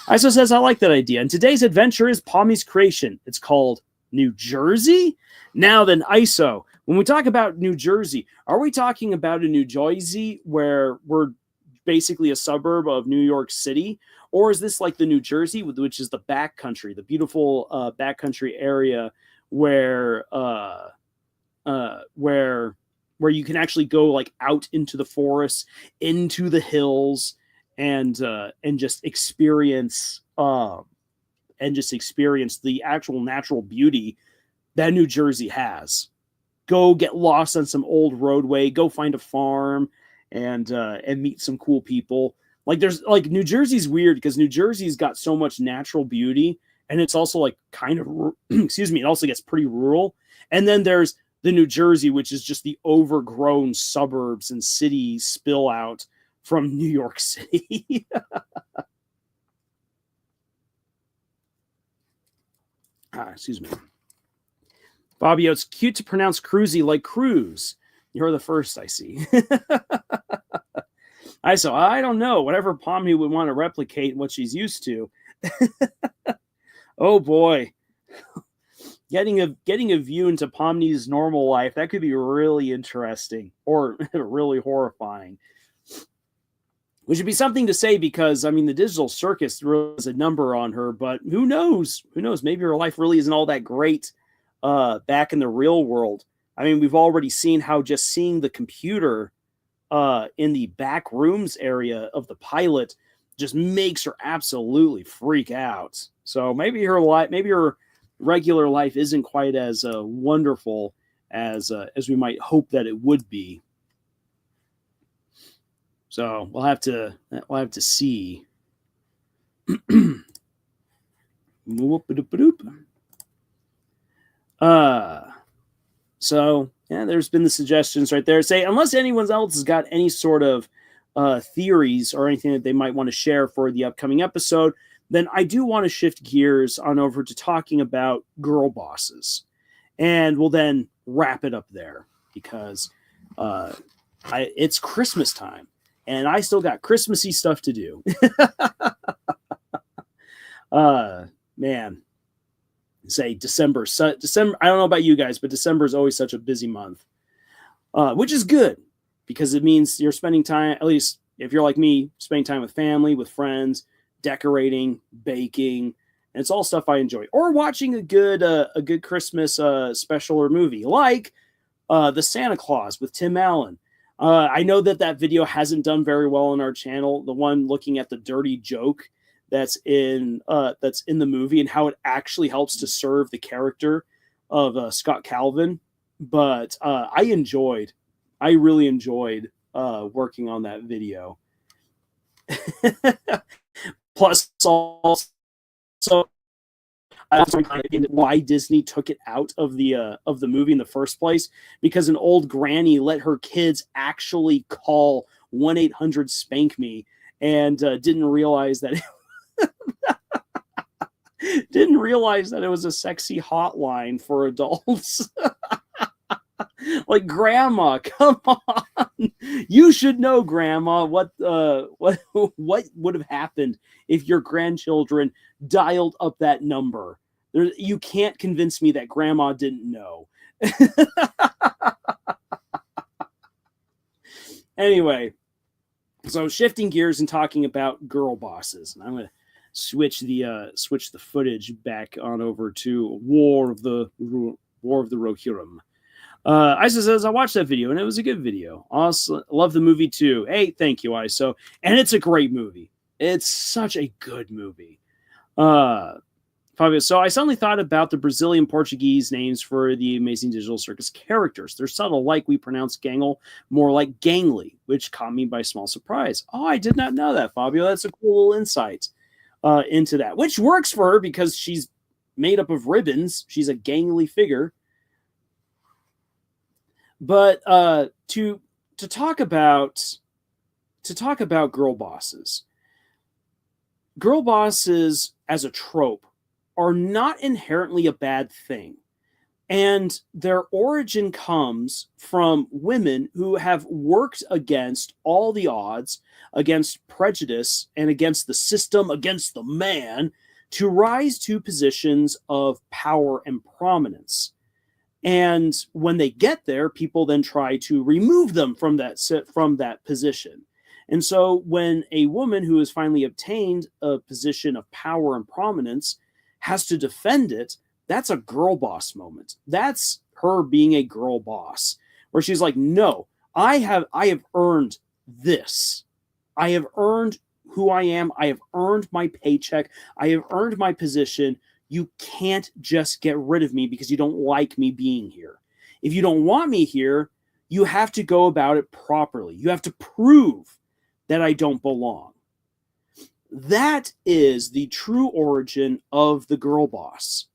ISO says, I like that idea. And today's adventure is Pomni's creation. It's called New Jersey. Now then, ISO, when we talk about New Jersey, are we talking about a New Jersey where we're basically a suburb of New York City, or is this like the New Jersey, which is the backcountry, the beautiful backcountry area where you can actually go like out into the forest, into the hills, and just experience the actual natural beauty that New Jersey has. Go get lost on some old roadway, go find a farm, and meet some cool people. Like New Jersey's weird because New Jersey's got so much natural beauty, and it's also like kind of excuse me, it also gets pretty rural. And then there's the New Jersey, which is just the overgrown suburbs and cities spill out from New York City. Excuse me. Fabio, it's cute to pronounce cruisy like cruise. You're the first, I see. I don't know. Whatever Pomni would want to replicate what she's used to. Oh boy. Getting a view into Pomni's normal life, that could be really interesting or really horrifying. Which would be something to say because, I mean, the digital circus really has a number on her, but who knows? Who knows? Maybe her life really isn't all that great back in the real world. I mean, we've already seen how just seeing the computer in the back rooms area of the pilot just makes her absolutely freak out. So maybe her regular life isn't quite as wonderful as we might hope that it would be. So we'll have to see. So yeah, there's been the suggestions right there. Say, unless anyone else has got any sort of theories or anything that they might want to share for the upcoming episode, then I do want to shift gears on over to talking about girl bosses. And we'll then wrap it up there because it's Christmas time and I still got Christmassy stuff to do. Man. Say December, I don't know about you guys, but December is always such a busy month, which is good because it means you're spending time, at least if you're like me, spending time with family, with friends, decorating, baking, and it's all stuff I enjoy. Or watching a good Christmas special or movie like the Santa Claus with Tim Allen. I know that video hasn't done very well on our channel, the one looking at the dirty joke that's in the movie, and how it actually helps to serve the character of Scott Calvin. But I really enjoyed working on that video. Plus, also, I also kind of why Disney took it out of the movie in the first place, because an old granny let her kids actually call 1-800-SPANK-ME, and didn't realize that it was a sexy hotline for adults. Like, grandma, come on. You should know, grandma, what would have happened if your grandchildren dialed up that number. You can't convince me that grandma didn't know. Anyway, so shifting gears and talking about girl bosses, and I'm going to switch the footage back on over to War of the Rohirrim. Isa says, I watched that video and it was a good video. Awesome. Love the movie too. Hey, thank you, Isa. And it's a great movie. It's such a good movie. So I suddenly thought about the Brazilian Portuguese names for the Amazing Digital Circus characters. They're subtle, like we pronounce Gangle, more like Gangly, which caught me by small surprise. Oh, I did not know that, Fabio. That's a cool little insight into that, which works for her because she's made up of ribbons. She's a gangly figure. But to talk about girl bosses as a trope are not inherently a bad thing. And their origin comes from women who have worked against all the odds, against prejudice, and against the system, against the man, to rise to positions of power and prominence. And when they get there, people then try to remove them from that position. And so when a woman who has finally obtained a position of power and prominence has to defend it, that's a girl boss moment. That's her being a girl boss, where she's like, no, I have earned this. I have earned who I am. I have earned my paycheck. I have earned my position. You can't just get rid of me because you don't like me being here. If you don't want me here, you have to go about it properly. You have to prove that I don't belong. That is the true origin of the girl boss.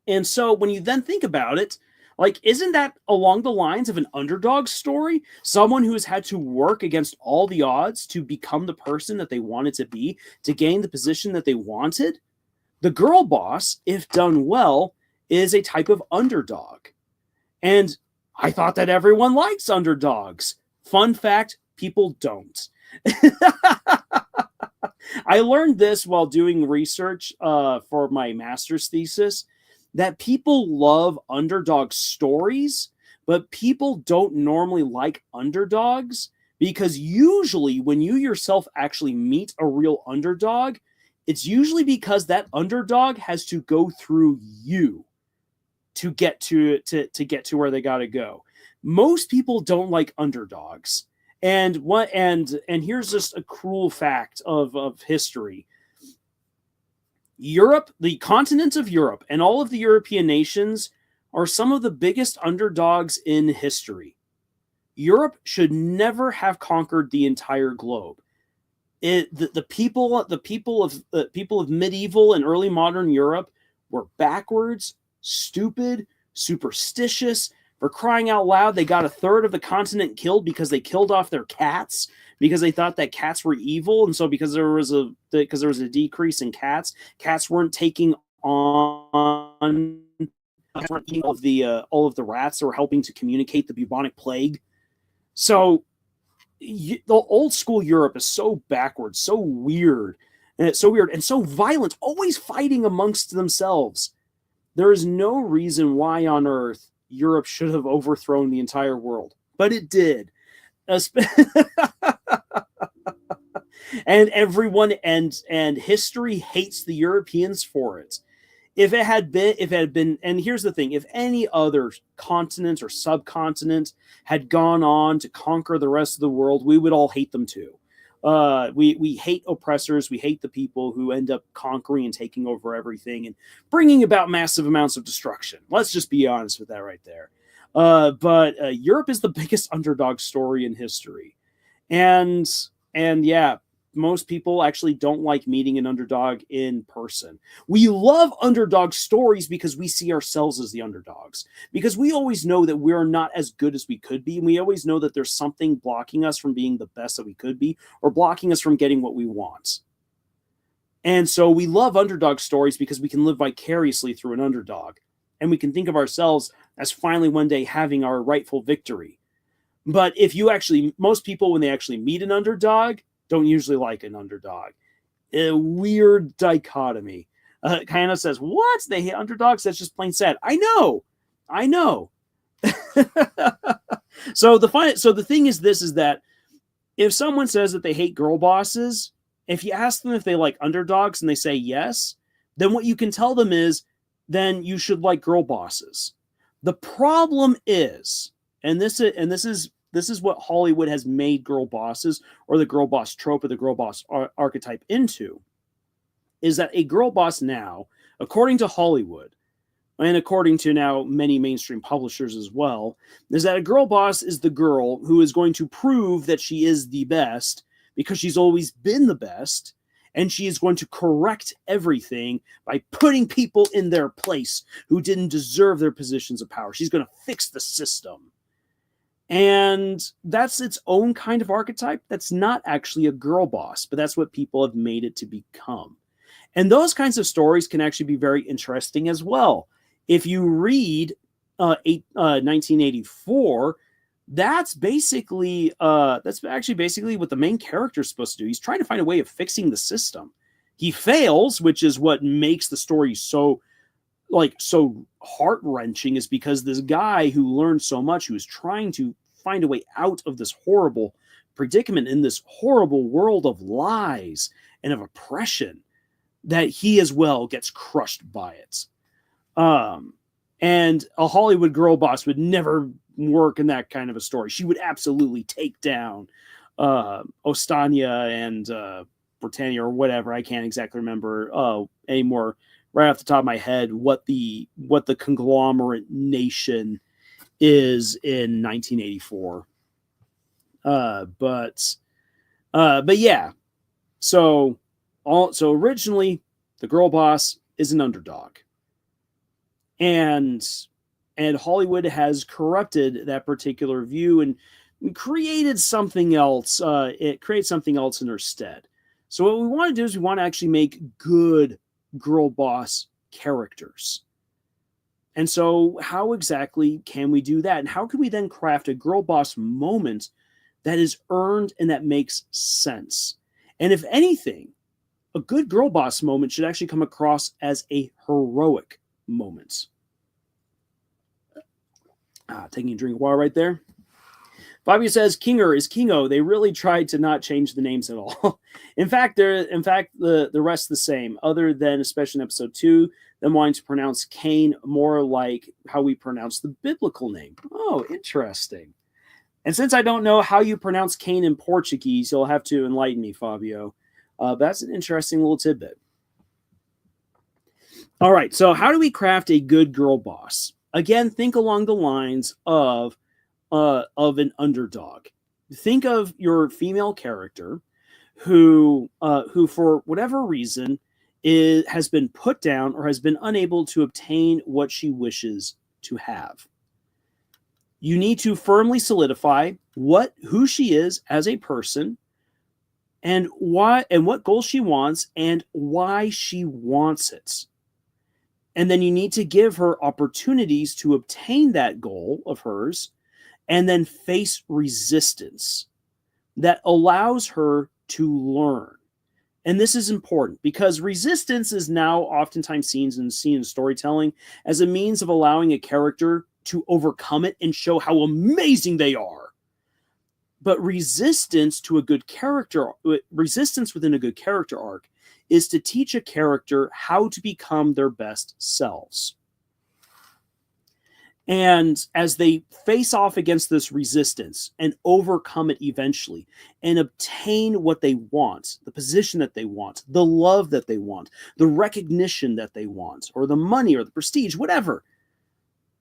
And so when you then think about it, like, isn't that along the lines of an underdog story? Someone who has had to work against all the odds to become the person that they wanted to be, to gain the position that they wanted? The girl boss, if done well, is a type of underdog. And I thought that everyone likes underdogs. Fun fact, people don't. I learned this while doing research for my master's thesis, that people love underdog stories, but people don't normally like underdogs, because usually when you yourself actually meet a real underdog, it's usually because that underdog has to go through you to get to where they got to go. Most people don't like underdogs. And here's just a cruel fact of history. Europe, the continent of Europe, and all of the European nations are some of the biggest underdogs in history. Europe should never have conquered the entire globe. The people of medieval and early modern Europe were backwards, stupid, superstitious. For crying out loud, they got a third of the continent killed because they killed off their cats, because they thought that cats were evil. And so because there was a decrease in cats weren't taking on all of the rats that were helping to communicate the bubonic plague. So the old school Europe is so backwards, so weird, and so violent, always fighting amongst themselves. There is no reason why on earth Europe should have overthrown the entire world, but it did. And everyone and history hates the Europeans for it. If it had been, and here's the thing, if any other continent or subcontinent had gone on to conquer the rest of the world, we would all hate them too. We hate oppressors. We hate the people who end up conquering and taking over everything and bringing about massive amounts of destruction. Let's just be honest with that right there. But Europe is the biggest underdog story in history, and yeah, most people actually don't like meeting an underdog in person. We love underdog stories because we see ourselves as the underdogs, because we always know that we're not as good as we could be, and we always know that there's something blocking us from being the best that we could be, or blocking us from getting what we want. And so we love underdog stories because we can live vicariously through an underdog, and we can think of ourselves as finally one day having our rightful victory. But if you actually, most people, when they actually meet an underdog, don't usually like an underdog. A weird dichotomy. Kind of says, what? They hate underdogs? That's just plain sad. I know. So the thing is this, is that if someone says that they hate girl bosses, if you ask them if they like underdogs and they say yes, then what you can tell them is, then you should like girl bosses. The problem is, and this is what Hollywood has made girl bosses, or the girl boss trope, or the girl boss archetype into, is that a girl boss now, according to Hollywood, and according to now many mainstream publishers as well, is that a girl boss is the girl who is going to prove that she is the best because she's always been the best, and she is going to correct everything by putting people in their place who didn't deserve their positions of power. She's going to fix the system. And that's its own kind of archetype. That's not actually a girl boss, but that's what people have made it to become. And those kinds of stories can actually be very interesting as well. If you read 1984, that's actually basically what the main character is supposed to do. He's trying to find a way of fixing the system. He fails, which is what makes the story so heart-wrenching, is because this guy who learned so much, who is trying to find a way out of this horrible predicament in this horrible world of lies and of oppression, that he as well gets crushed by it. And a Hollywood girl boss would never work in that kind of a story. She would absolutely take down Ostania and Britannia, or whatever. I can't exactly remember anymore right off the top of my head what the conglomerate nation is in 1984. But yeah. So originally the girl boss is an underdog. And Hollywood has corrupted that particular view and created something else. It creates something else in her stead. So what we want to do is we want to actually make good girl boss characters. And so how exactly can we do that? And how can we then craft a girl boss moment that is earned and that makes sense? And if anything, a good girl boss moment should actually come across as a heroic moment. Taking a drink of water right there. Fabio says, Kinger is Kingo. They really tried to not change the names at all. in fact, the rest the same, other than, especially in episode 2, them wanting to pronounce Cain more like how we pronounce the biblical name. Oh, interesting. And since I don't know how you pronounce Cain in Portuguese, you'll have to enlighten me, Fabio. That's an interesting little tidbit. All right, so how do we craft a good girl boss? Again, think along the lines of an underdog. Think of your female character who for whatever reason has been put down or has been unable to obtain what she wishes to have. You need to firmly solidify who she is as a person, and what goals she wants and why she wants it. And then you need to give her opportunities to obtain that goal of hers, and then face resistance that allows her to learn. And this is important because resistance is now oftentimes seen in storytelling as a means of allowing a character to overcome it and show how amazing they are. But resistance within a good character arc is to teach a character how to become their best selves. And as they face off against this resistance and overcome it eventually and obtain what they want, the position that they want, the love that they want, the recognition that they want, or the money or the prestige, whatever,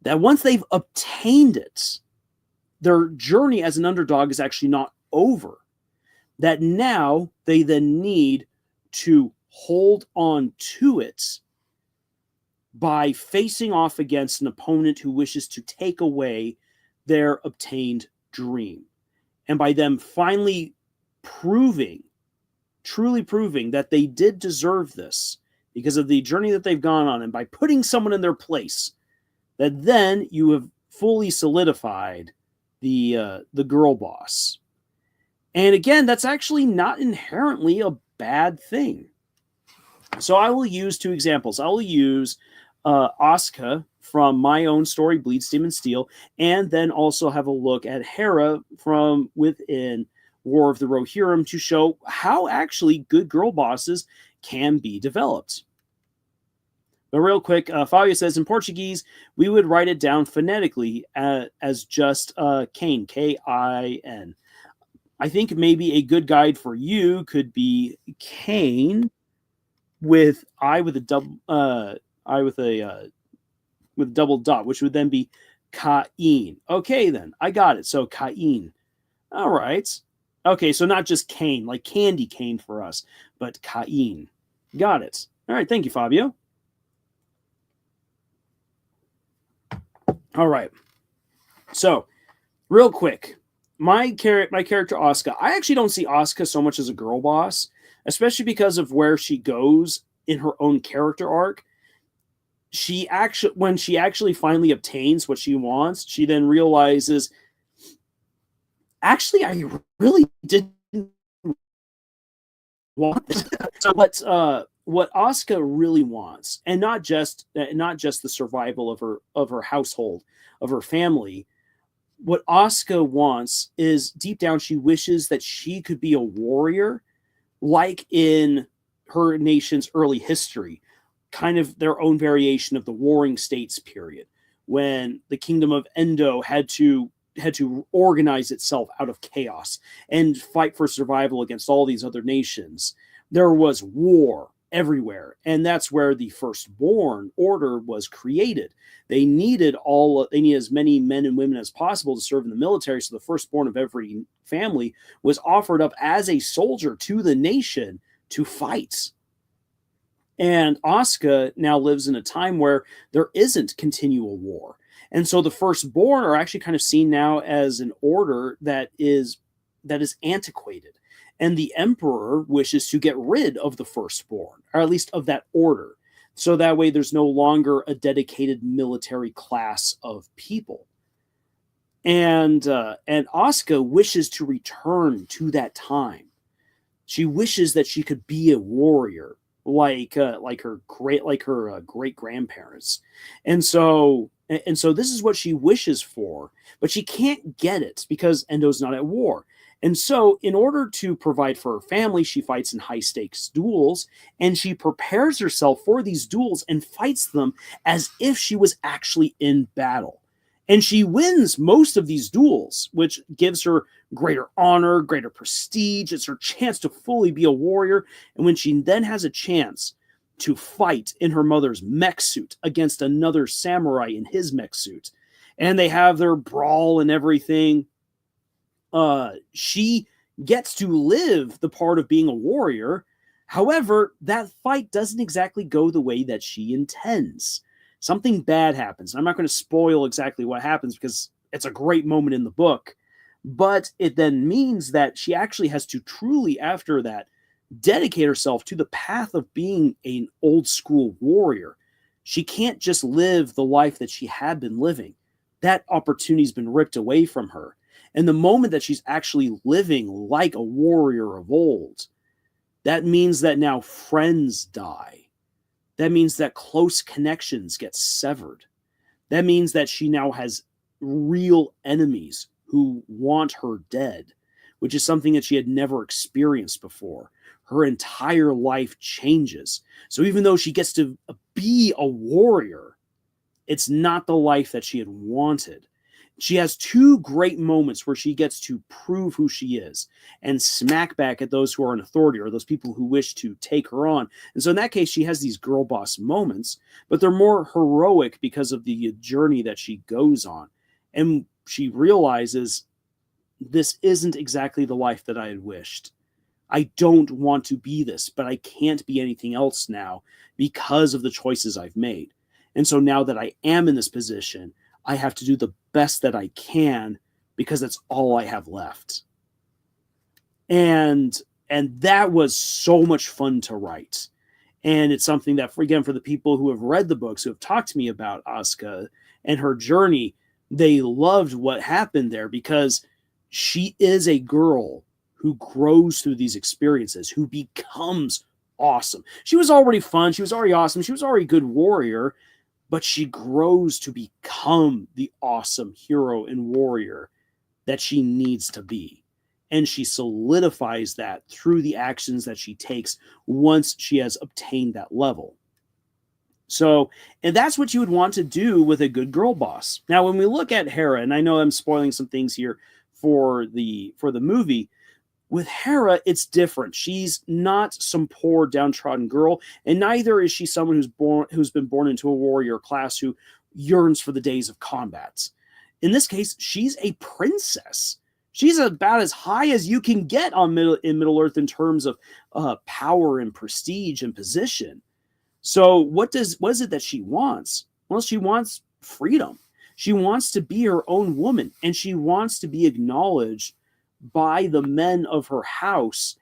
that once they've obtained it, their journey as an underdog is actually not over. That now they then need to hold on to it by facing off against an opponent who wishes to take away their obtained dream. And by them finally truly proving that they did deserve this because of the journey that they've gone on, and by putting someone in their place, that then you have fully solidified the girl boss. And again, that's actually not inherently a bad thing. So I will use two examples. I will use Asuka from my own story, Bleed, Steam, and Steel, and then also have a look at Hera from within War of the Rohirrim to show how actually good girl bosses can be developed. But real quick, Fabio says, in Portuguese, we would write it down phonetically as just Kain, K-I-N. I think maybe a good guide for you could be Kain with I with a double with a double dot, which would then be Cain. Okay, then I got it. So Cain. All right. Okay, so not just Cain, like candy cane for us, but Cain. Got it. All right, thank you, Fabio. All right. So, real quick, my character Asuka, I actually don't see Asuka so much as a girl boss, especially because of where she goes in her own character arc. When she actually finally obtains what she wants, she then realizes, actually, I really didn't want this. So what Asuka really wants, and not just the survival of her household, of her family. What Asuka wants is, deep down, she wishes that she could be a warrior, like in her nation's early history, kind of their own variation of the Warring States period, when the Kingdom of Endo had to organize itself out of chaos and fight for survival against all these other nations. There was war everywhere, and that's where the Firstborn Order was created. They needed as many men and women as possible to serve in the military, so the firstborn of every family was offered up as a soldier to the nation to fight. And Asuka now lives in a time where there isn't continual war. And so the firstborn are actually kind of seen now as an order that is antiquated. And the emperor wishes to get rid of the firstborn, or at least of that order. So that way there's no longer a dedicated military class of people. And Asuka wishes to return to that time. She wishes that she could be a warrior like her great grandparents. And so this is what she wishes for, but she can't get it because Endo's not at war. And so in order to provide for her family, she fights in high stakes duels, and she prepares herself for these duels and fights them as if she was actually in battle. And she wins most of these duels, which gives her greater honor, greater prestige. It's her chance to fully be a warrior. And when she then has a chance to fight in her mother's mech suit against another samurai in his mech suit, and they have their brawl and everything, she gets to live the part of being a warrior. However, that fight doesn't exactly go the way that she intends. Something bad happens. I'm not going to spoil exactly what happens because it's a great moment in the book, but it then means that she actually has to truly, after that, dedicate herself to the path of being an old school warrior. She can't just live the life that she had been living. That opportunity's been ripped away from her. And the moment that she's actually living like a warrior of old, that means that now friends die. That means that close connections get severed. That means that she now has real enemies who want her dead, which is something that she had never experienced before. Her entire life changes. So even though she gets to be a warrior, it's not the life that she had wanted. She has two great moments where she gets to prove who she is and smack back at those who are in authority or those people who wish to take her on. And so in that case, she has these girl boss moments, but they're more heroic because of the journey that she goes on. And she realizes, this isn't exactly the life that I had wished. I don't want to be this, but I can't be anything else now because of the choices I've made. And so now that I am in this position, I have to do the best that I can because that's all I have left. And that was so much fun to write. And it's something that, for the people who have read the books, who have talked to me about Asuka and her journey, they loved what happened there because she is a girl who grows through these experiences, who becomes awesome. She was already fun. She was already awesome. She was already a good warrior, but she grows to become the awesome hero and warrior that she needs to be. And she solidifies that through the actions that she takes once she has obtained that level. So, and that's what you would want to do with a good girl boss. Now, when we look at Hera, and I know I'm spoiling some things here for the movie, with Hera, it's different. She's not some poor, downtrodden girl, and neither is she someone who's been born into a warrior class who yearns for the days of combat. In this case, she's a princess. She's about as high as you can get in Middle Earth in terms of power and prestige and position. So what is it that she wants? Well, she wants freedom. She wants to be her own woman, and she wants to be acknowledged by the men of her house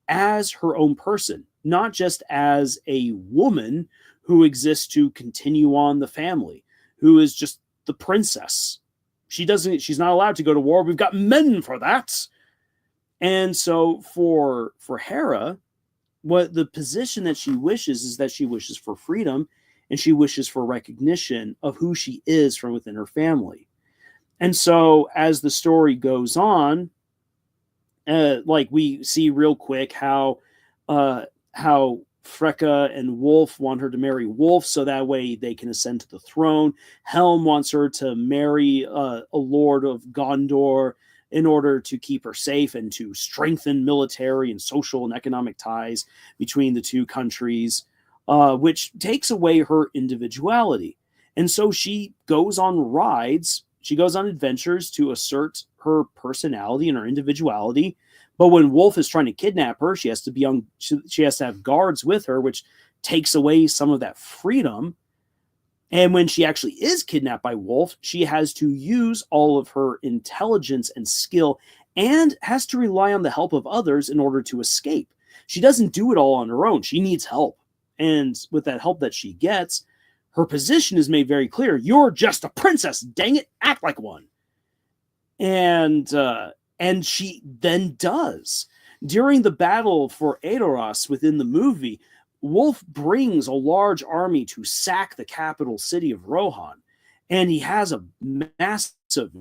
as her own person, not just as a woman who exists to continue on the family, who is just the princess. She's not allowed to go to war. We've got men for that. And so for Hera, what the position that she wishes is that she wishes for freedom, and she wishes for recognition of who she is from within her family. And so as the story goes on, like we see real quick how Freka and Wolf want her to marry Wolf so that way they can ascend to the throne. Helm wants her to marry a lord of Gondor in order to keep her safe and to strengthen military and social and economic ties between the two countries, which takes away her individuality. And so she goes on rides, she goes on adventures to assert her personality and her individuality. But when Wolf is trying to kidnap her, she has to have guards with her, which takes away some of that freedom. And when she actually is kidnapped by Wolf, she has to use all of her intelligence and skill and has to rely on the help of others in order to escape. She doesn't do it all on her own. She needs help. And with that help that she gets, her position is made very clear. You're just a princess. Dang it. Act like one. And she then does. During the battle for Edoras within the movie, Wolf brings a large army to sack the capital city of Rohan. And he has a massive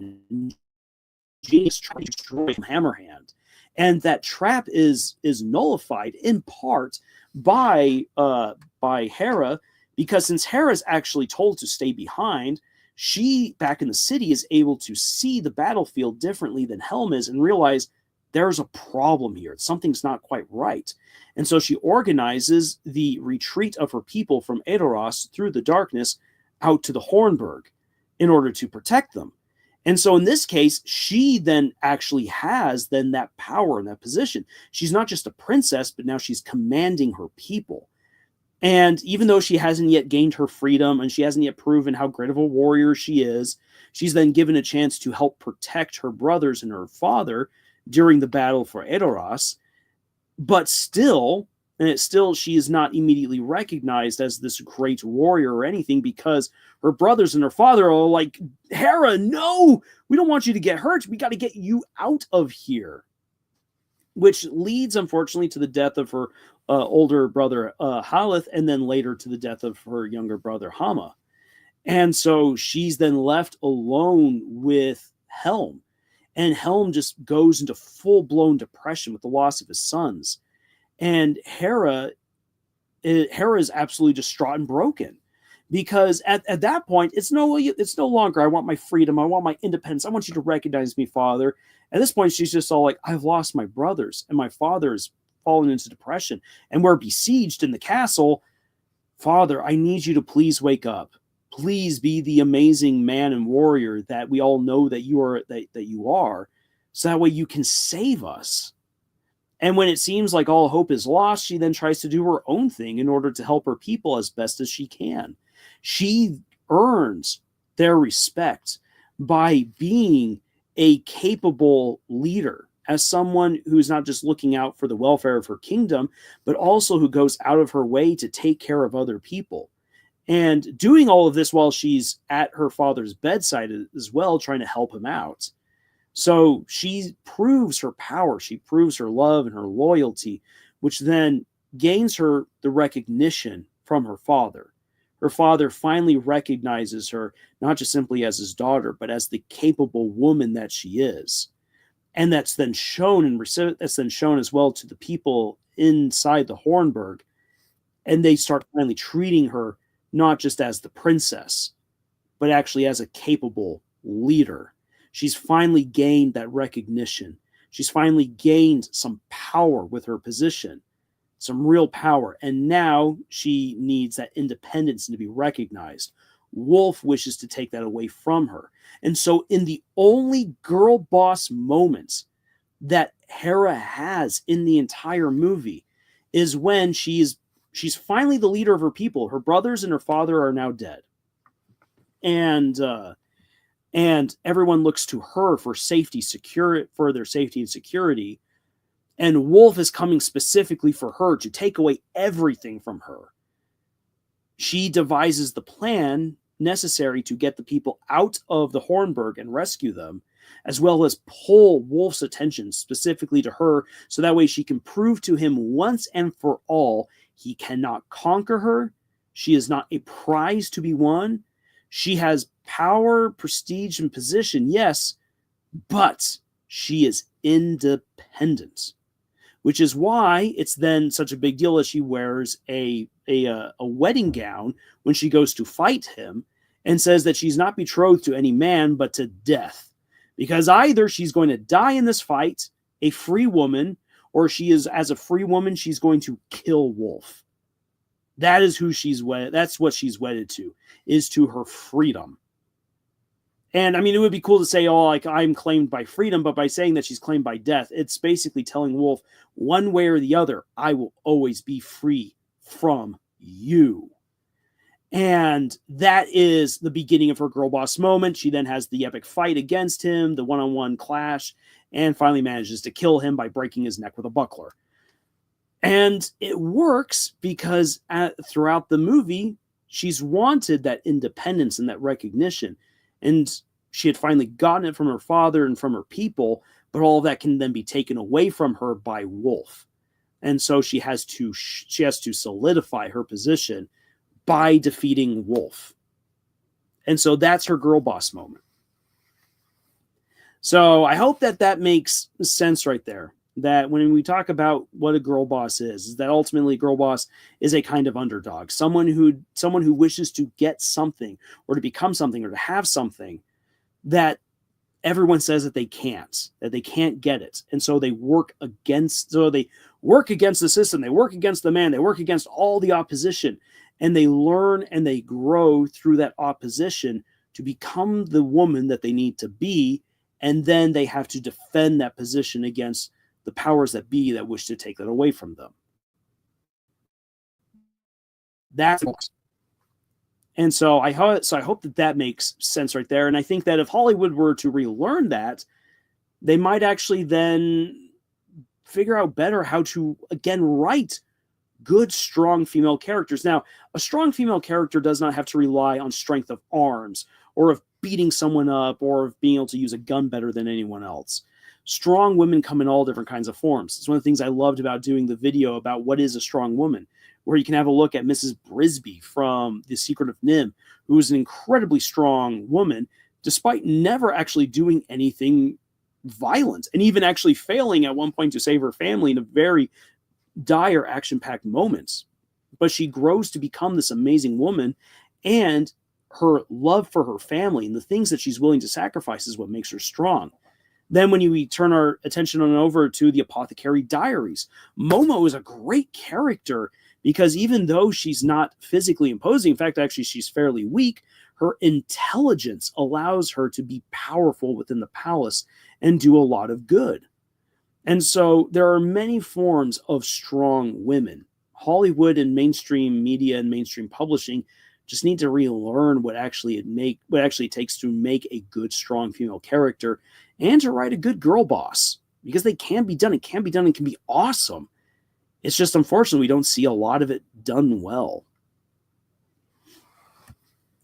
genius trying to destroy Hammerhand. And that trap is nullified in part by Hera, because since Hera's actually told to stay behind, she, back in the city, is able to see the battlefield differently than Helm is and realize there's a problem here. Something's not quite right. And so she organizes the retreat of her people from Edoras through the darkness out to the Hornburg in order to protect them. And so in this case, she then actually has then that power and that position. She's not just a princess, but now she's commanding her people. And even though she hasn't yet gained her freedom and she hasn't yet proven how great of a warrior she is, she's then given a chance to help protect her brothers and her father during the battle for Edoras. But still, she is not immediately recognized as this great warrior or anything, because her brothers and her father are like, Hera, no, we don't want you to get hurt. We got to get you out of here. Which leads, unfortunately, to the death of her older brother Haleth, and then later to the death of her younger brother Hama. And so she's then left alone with Helm. And Helm just goes into full-blown depression with the loss of his sons. And Hera is absolutely distraught and broken, Because at that point, it's no longer, I want my freedom, I want my independence, I want you to recognize me, Father. At this point, she's just all like, I've lost my brothers, and my father's fallen into depression, and we're besieged in the castle. Father, I need you to please wake up. Please be the amazing man and warrior that we all know that you are, so that way you can save us. And when it seems like all hope is lost, she then tries to do her own thing in order to help her people as best as she can. She earns their respect by being a capable leader, as someone who's not just looking out for the welfare of her kingdom, but also who goes out of her way to take care of other people. And doing all of this while she's at her father's bedside as well, trying to help him out. So she proves her power, she proves her love and her loyalty, which then gains her the recognition from her father. Her father finally recognizes her, not just simply as his daughter, but as the capable woman that she is. And that's then shown as well to the people inside the Hornburg. And they start finally treating her not just as the princess, but actually as a capable leader. She's finally gained that recognition. She's finally gained some power with her position, some real power. And now she needs that independence to be recognized. Wolf wishes to take that away from her. And so in the only girl boss moments that Hera has in the entire movie is when she's finally the leader of her people. Her brothers and her father are now dead. And everyone looks to her for their safety and security. And Wolf is coming specifically for her to take away everything from her. She devises the plan necessary to get the people out of the Hornburg and rescue them, as well as pull Wolf's attention specifically to her, so that way she can prove to him once and for all he cannot conquer her. She is not a prize to be won. She has power, prestige, and position, yes, but she is independent, which is why it's then such a big deal that she wears a wedding gown when she goes to fight him, and says that she's not betrothed to any man but to death, because either she's going to die in this fight, a free woman, or she is, as a free woman, she's going to kill Wolf. That is who she's wedded. That's what she's wedded to, is to her freedom. And I mean, it would be cool to say, oh, like, I'm claimed by freedom, but by saying that she's claimed by death, it's basically telling Wolf, one way or the other, I will always be free from you. And that is the beginning of her girl boss moment. She then has the epic fight against him, the one-on-one clash, and finally manages to kill him by breaking his neck with a buckler. And it works because throughout the movie, she's wanted that independence and that recognition. And she had finally gotten it from her father and from her people, but all of that can then be taken away from her by Wolf. And so she has to solidify her position by defeating Wolf. And so that's her girl boss moment. So I hope that makes sense right there. That when we talk about what a girl boss is that ultimately a girl boss is a kind of underdog, someone who wishes to get something or to become something or to have something that everyone says that they can't get it. And so they work against the system, they work against the man, they work against all the opposition, and they learn and they grow through that opposition to become the woman that they need to be. And then they have to defend that position against the powers that be that wish to take that away from them. That's and so I hope that makes sense right there. And I think that if Hollywood were to relearn that, they might actually then figure out better how to again write good, strong female characters. Now, a strong female character does not have to rely on strength of arms or of beating someone up or of being able to use a gun better than anyone else. Strong women come in all different kinds of forms. It's one of the things I loved about doing the video about what is a strong woman, where you can have a look at Mrs. Brisby from The Secret of Nim, who is an incredibly strong woman, despite never actually doing anything violent, and even actually failing at one point to save her family in a very dire action-packed moments. But she grows to become this amazing woman, And her love for her family and the things that she's willing to sacrifice is what makes her strong. Then when we turn our attention on over to the Apothecary Diaries, Momo is a great character because even though she's not physically imposing, in fact, actually she's fairly weak, her intelligence allows her to be powerful within the palace and do a lot of good. And so there are many forms of strong women. Hollywood and mainstream media and mainstream publishing just need to relearn what actually it takes to make a good, strong female character and to write a good girl boss, because they can be done. It can be done and can be awesome. It's just unfortunately we don't see a lot of it done well.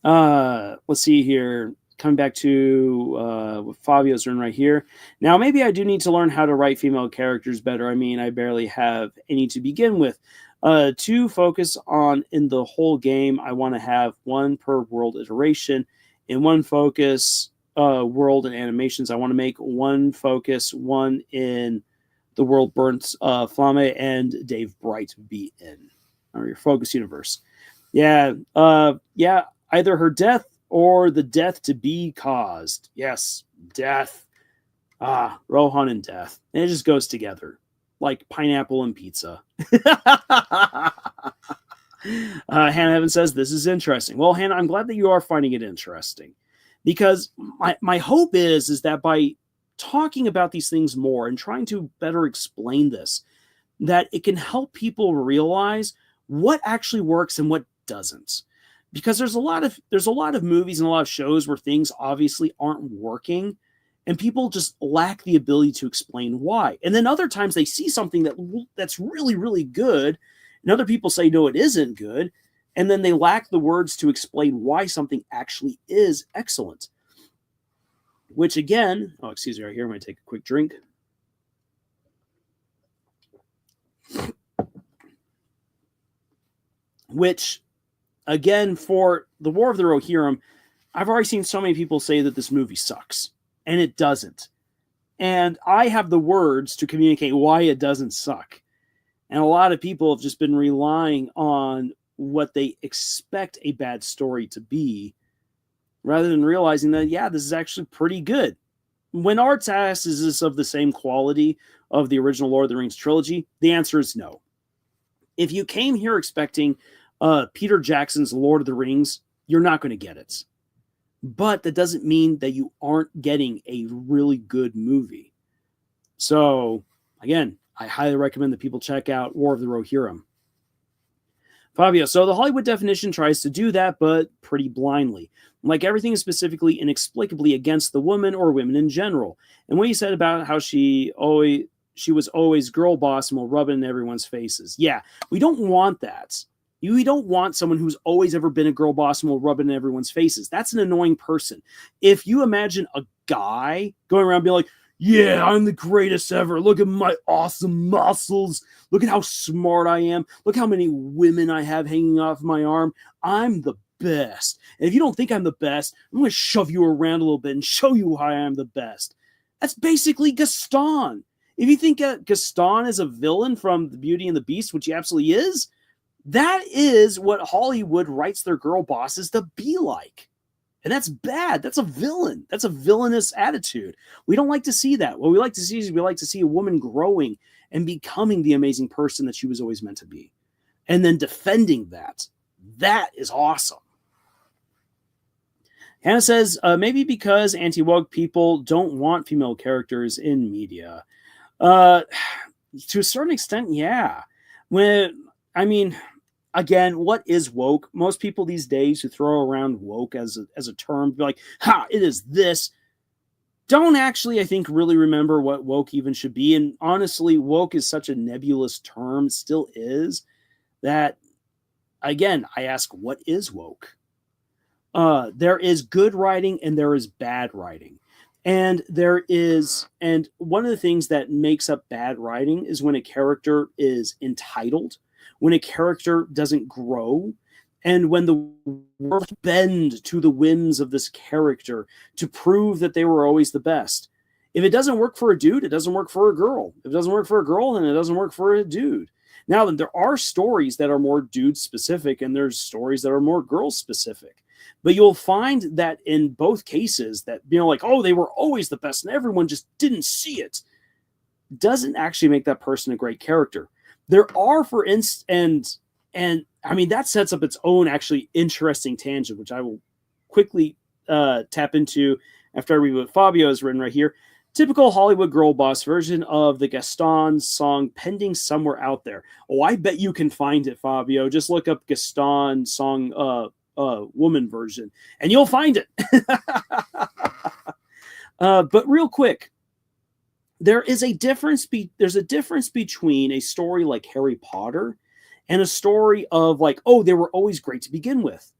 Let's see here. Coming back to what Fabio's doing right here. Now, maybe I do need to learn how to write female characters better. I mean, I barely have any to begin with. To focus on in the whole game, I want to have one per world iteration. In one focus world and animations, I want to make one focus, one in the world Burnt Flamme and Dave Bright be in, or your focus universe. Yeah, either her death or the death to be caused. Yes, death. Rohan and death. And it just goes together. Like pineapple and pizza. Hannah Evans says, this is interesting. Well, Hannah, I'm glad that you are finding it interesting. Because my hope is that by talking about these things more and trying to better explain this, that it can help people realize what actually works and what doesn't. Because there's a lot of movies and a lot of shows where things obviously aren't working, and people just lack the ability to explain why. And then other times they see something that's really, really good, and other people say, no, it isn't good, and then they lack the words to explain why something actually is excellent. Which again, excuse me right here, I'm going to take a quick drink. Which, again, for the War of the Rohirrim, I've already seen so many people say that this movie sucks. And it doesn't. And I have the words to communicate why it doesn't suck. And a lot of people have just been relying on what they expect a bad story to be, rather than realizing that, yeah, this is actually pretty good. When Art's asked, is this of the same quality of the original Lord of the Rings trilogy? The answer is no. If you came here expecting Peter Jackson's Lord of the Rings, you're not going to get it. But that doesn't mean that you aren't getting a really good movie. So, again, I highly recommend that people check out War of the Rohirrim. Fabio, so the Hollywood definition tries to do that, but pretty blindly. Like everything is specifically inexplicably against the woman or women in general. And what you said about how she was always girl boss and will rub it in everyone's faces. Yeah, we don't want that. We don't want someone who's always ever been a girl boss and will rub it in everyone's faces. That's an annoying person. If you imagine a guy going around being like, yeah, I'm the greatest ever. Look at my awesome muscles. Look at how smart I am. Look how many women I have hanging off my arm. I'm the best. And if you don't think I'm the best, I'm going to shove you around a little bit and show you why I'm the best. That's basically Gaston. If you think Gaston is a villain from The Beauty and the Beast, which he absolutely is, that is what Hollywood writes their girl bosses to be like. And that's bad. That's a villain. That's a villainous attitude. We don't like to see that. What we like to see is we like to see a woman growing and becoming the amazing person that she was always meant to be. And then defending that. That is awesome. Hannah says, maybe because anti-woke people don't want female characters in media. To a certain extent, yeah. Again, what is woke? Most people these days who throw around woke as a term, be like, it is this, don't actually, I think, really remember what woke even should be. And honestly, woke is such a nebulous term, still is, that, again, I ask, what is woke? There is good writing and there is bad writing. And one of the things that makes up bad writing is when a character is entitled, when a character doesn't grow, and when the world bend to the whims of this character to prove that they were always the best. If it doesn't work for a dude, it doesn't work for a girl. If it doesn't work for a girl, then it doesn't work for a dude. Now, then, there are stories that are more dude specific, and there's stories that are more girl specific. But you'll find that in both cases, that, like, oh, they were always the best, and everyone just didn't see it, doesn't actually make that person a great character. There are, for instance, and I mean, that sets up its own actually interesting tangent, which I will quickly tap into after I read what Fabio has written right here. Typical Hollywood girl boss version of the Gaston song Pending Somewhere Out There. Oh, I bet you can find it, Fabio. Just look up Gaston song woman version, and you'll find it. But real quick, there's a difference between a story like Harry Potter and a story of like, oh, they were always great to begin with.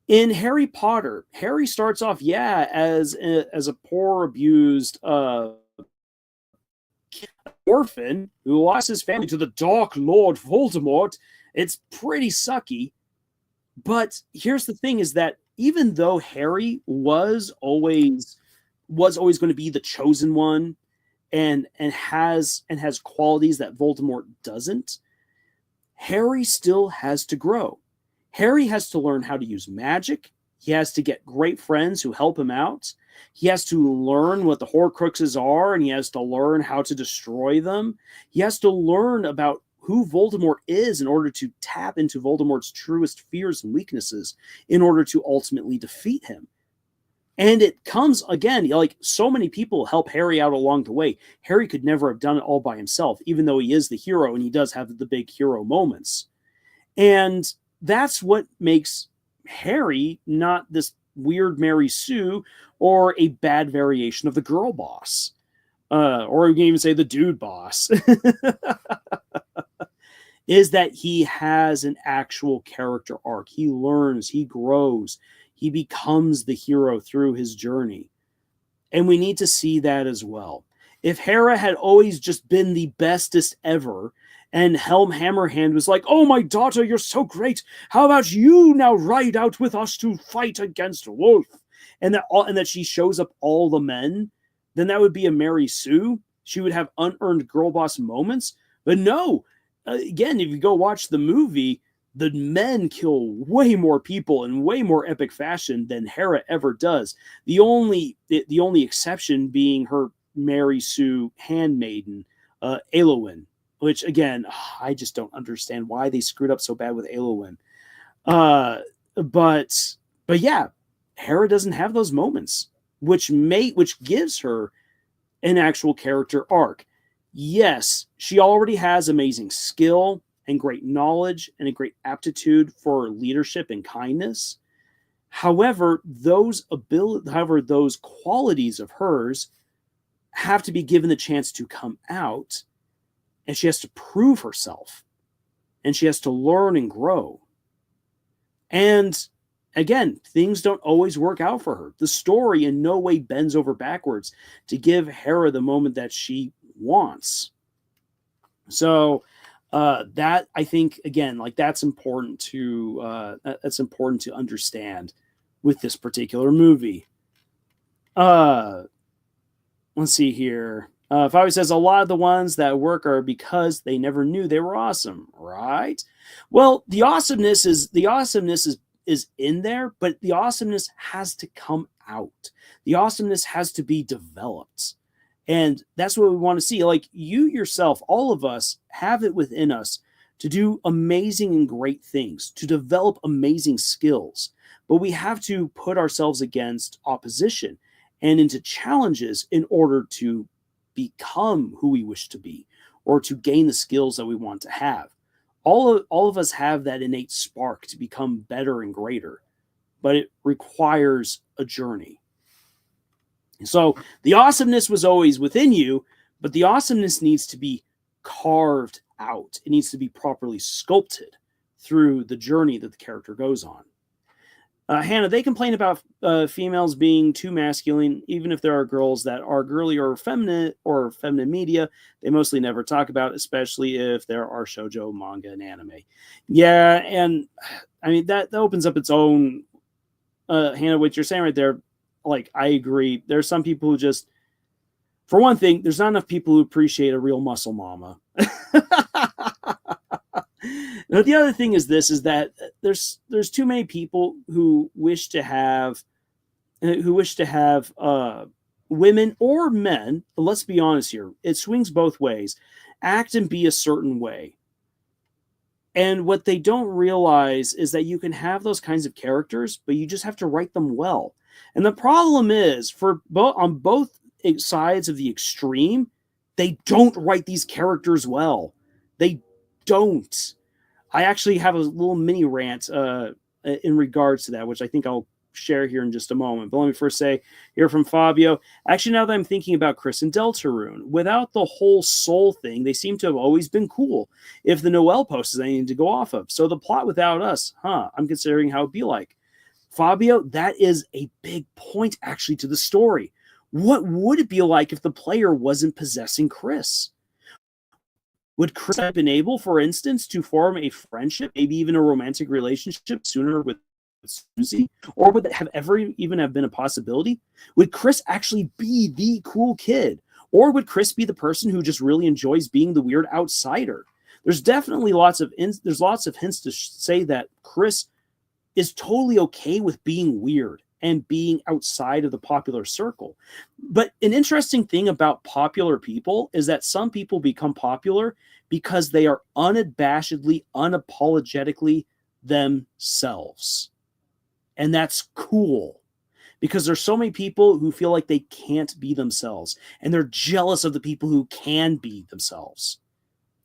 In Harry Potter, Harry starts off, as a poor, abused orphan who lost his family to the Dark Lord Voldemort. It's pretty sucky. But here's the thing: is that even though Harry was always going to be the chosen one, and has qualities that Voldemort doesn't, Harry still has to grow. Harry has to learn how to use magic. He has to get great friends who help him out. He has to learn what the Horcruxes are, and he has to learn how to destroy them. He has to learn about who Voldemort is in order to tap into Voldemort's truest fears and weaknesses in order to ultimately defeat him. And it comes, again, like, so many people help Harry out along the way. Harry could never have done it all by himself, even though he is the hero and he does have the big hero moments. And that's what makes Harry not this weird Mary Sue or a bad variation of the girl boss. Or you can even say the dude boss. Is that he has an actual character arc. He learns, he grows, he becomes the hero through his journey. And we need to see that as well. If Hera had always just been the bestest ever, and Helm Hammerhand was like, oh, my daughter, you're so great. How about you now ride out with us to fight against Wolf? And that she shows up all the men, then that would be a Mary Sue. She would have unearned girl boss moments. But no, again, if you go watch the movie, the men kill way more people in way more epic fashion than Hera ever does. The only exception being her Mary Sue handmaiden, Eowyn, which, again, I just don't understand why they screwed up so bad with Eowyn. But yeah, Hera doesn't have those moments, which gives her an actual character arc. Yes, she already has amazing skill and great knowledge and a great aptitude for leadership and kindness. However, those qualities of hers have to be given the chance to come out, and she has to prove herself, and she has to learn and grow. And again, things don't always work out for her. The story in no way bends over backwards to give Hera the moment that she wants. So that, I think, again, like, that's important to understand with this particular movie. Let's see here. Fabi says a lot of the ones that work are because they never knew they were awesome, right? Well, the awesomeness is in there, but the awesomeness has to come out. The awesomeness has to be developed. And that's what we want to see. Like, you yourself, all of us have it within us to do amazing and great things, to develop amazing skills. But we have to put ourselves against opposition and into challenges in order to become who we wish to be, or to gain the skills that we want to have. All of us have that innate spark to become better and greater, but it requires a journey. So the awesomeness was always within you, but the awesomeness needs to be carved out. It needs to be properly sculpted through the journey that the character goes on. Hannah, they complain about females being too masculine, even if there are girls that are girly or feminine media. They mostly never talk about, especially if there are shoujo, manga, and anime. Yeah, and I mean, that opens up its own, Hannah, what you're saying right there. Like, I agree. There's some people who just, for one thing, there's not enough people who appreciate a real muscle mama. Now, the other thing is this: is that there's too many people who wish to have women or men. Let's be honest here; it swings both ways. Act and be a certain way. And what they don't realize is that you can have those kinds of characters, but you just have to write them well. And the problem is, on both sides of the extreme, they don't write these characters well. They don't. I actually have a little mini rant in regards to that, which I think I'll share here in just a moment. But let me first say here from Fabio. Actually, now that I'm thinking about Chris and Deltarune, without the whole soul thing, they seem to have always been cool. If the Noel post is anything to go off of. So the plot without us, I'm considering how it'd be like. Fabio, that is a big point actually to the story. What would it be like if the player wasn't possessing Chris? Would Chris have been able, for instance, to form a friendship, maybe even a romantic relationship sooner with Susie? Or would that have ever even have been a possibility? Would Chris actually be the cool kid? Or would Chris be the person who just really enjoys being the weird outsider? There's definitely lots of hints to say that Chris is totally okay with being weird and being outside of the popular circle. But an interesting thing about popular people is that some people become popular because they are unabashedly, unapologetically themselves. And that's cool, because there's so many people who feel like they can't be themselves, and they're jealous of the people who can be themselves.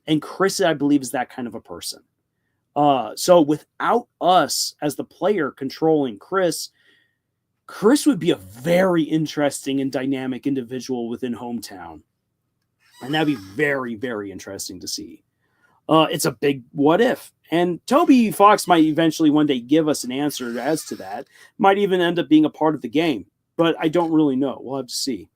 And Chris, I believe, is that kind of a person. So without us as the player controlling Chris would be a very interesting and dynamic individual within Hometown. And that'd be very, very interesting to see. It's a big what if. And Toby Fox might eventually one day give us an answer as to that. Might even end up being a part of the game. But I don't really know. We'll have to see.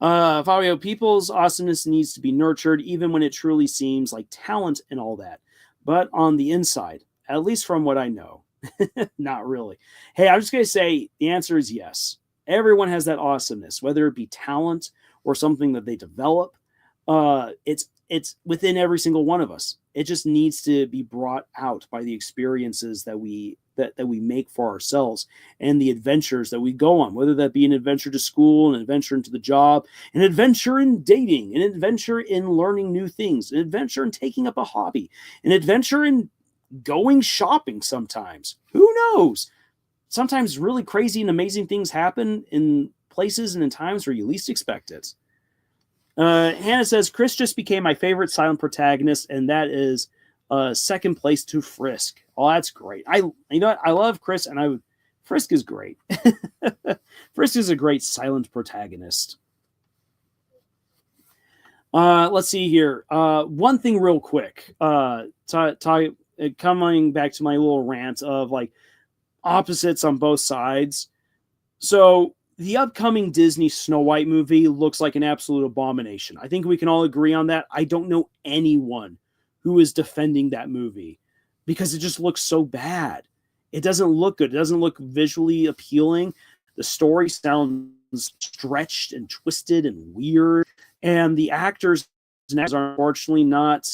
Fabio, people's awesomeness needs to be nurtured, even when it truly seems like talent and all that. But on the inside, at least from what I know, not really. Hey, I'm just going to say the answer is yes. Everyone has that awesomeness, whether it be talent or something that they develop. It's within every single one of us. It just needs to be brought out by the experiences that we make for ourselves and the adventures that we go on, whether that be an adventure to school, an adventure into the job, an adventure in dating, an adventure in learning new things, an adventure in taking up a hobby, an adventure in going shopping sometimes. Who knows? Sometimes really crazy and amazing things happen in places and in times where you least expect it. Hannah says, Chris just became my favorite silent protagonist, and that is second place to Frisk. Oh, that's great. I love Chris, and Frisk is great. Frisk is a great silent protagonist. Let's see here. One thing real quick. Coming back to my little rant of like opposites on both sides. So the upcoming Disney Snow White movie looks like an absolute abomination. I think we can all agree on that. I don't know anyone who is defending that movie because it just looks so bad. It doesn't look good. It doesn't look visually appealing. The story sounds stretched and twisted and weird. And the actors are unfortunately not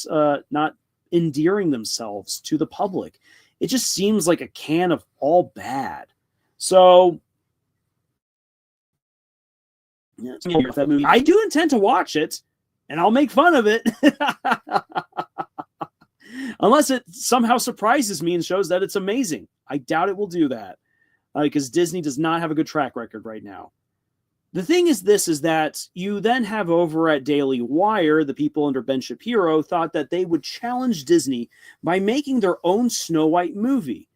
endearing themselves to the public. It just seems like a can of all bad. So that movie. I do intend to watch it, and I'll make fun of it. Unless it somehow surprises me and shows that it's amazing. I doubt it will do that, because Disney does not have a good track record right now. The thing is that you then have over at Daily Wire, the people under Ben Shapiro thought that they would challenge Disney by making their own Snow White movie.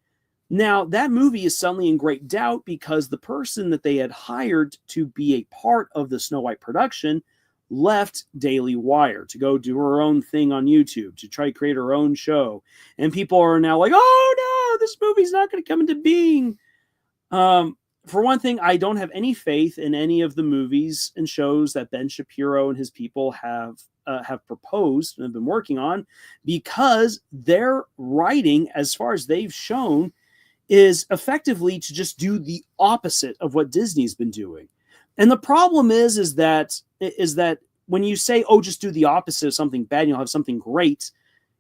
Now, that movie is suddenly in great doubt because the person that they had hired to be a part of the Snow White production left Daily Wire to go do her own thing on YouTube, to try to create her own show. And people are now like, oh no, this movie's not going to come into being. For one thing, I don't have any faith in any of the movies and shows that Ben Shapiro and his people have proposed and have been working on, because their writing, as far as they've shown, is effectively to just do the opposite of what Disney's been doing. And the problem is that when you say, oh, just do the opposite of something bad, you'll have something great,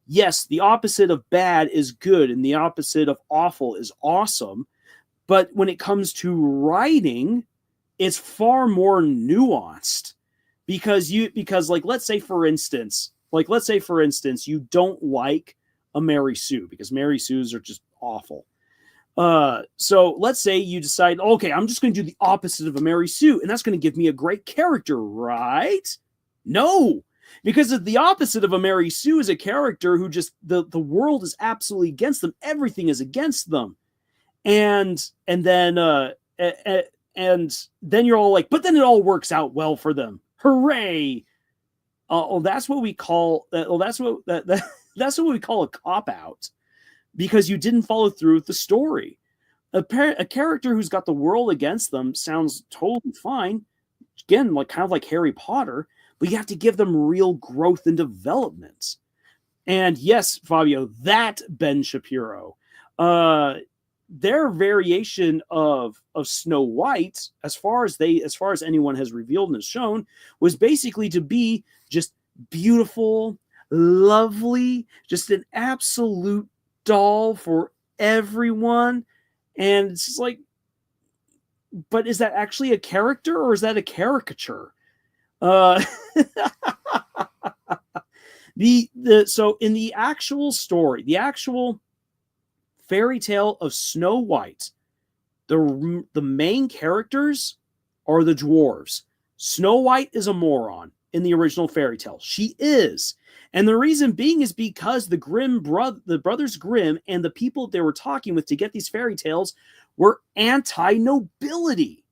yes, the opposite of bad is good, and the opposite of awful is awesome. But when it comes to writing, it's far more nuanced because let's say for instance you don't like a Mary Sue because Mary Sues are just awful. So let's say you decide, okay, I'm just going to do the opposite of a Mary Sue, and that's going to give me a great character, right? No, because the opposite of a Mary Sue is a character who just the world is absolutely against them. Everything is against them, and then you're all like, but then it all works out well for them. Hooray! That's what we call that's what we call a cop out. Because you didn't follow through with the story. A character who's got the world against them sounds totally fine. Again, kind of like Harry Potter, but you have to give them real growth and development. And yes, Fabio, that Ben Shapiro, their variation of Snow White, as far as anyone has revealed and has shown, was basically to be just beautiful, lovely, just an absolute doll for everyone. And it's just like, but is that actually a character or is that a caricature? So in the actual story, the actual fairy tale of Snow White, the main characters are the dwarves. Snow White is a moron in the original fairy tale. She is. And the reason being is because the brothers Grimm and the people they were talking with to get these fairy tales were anti-nobility.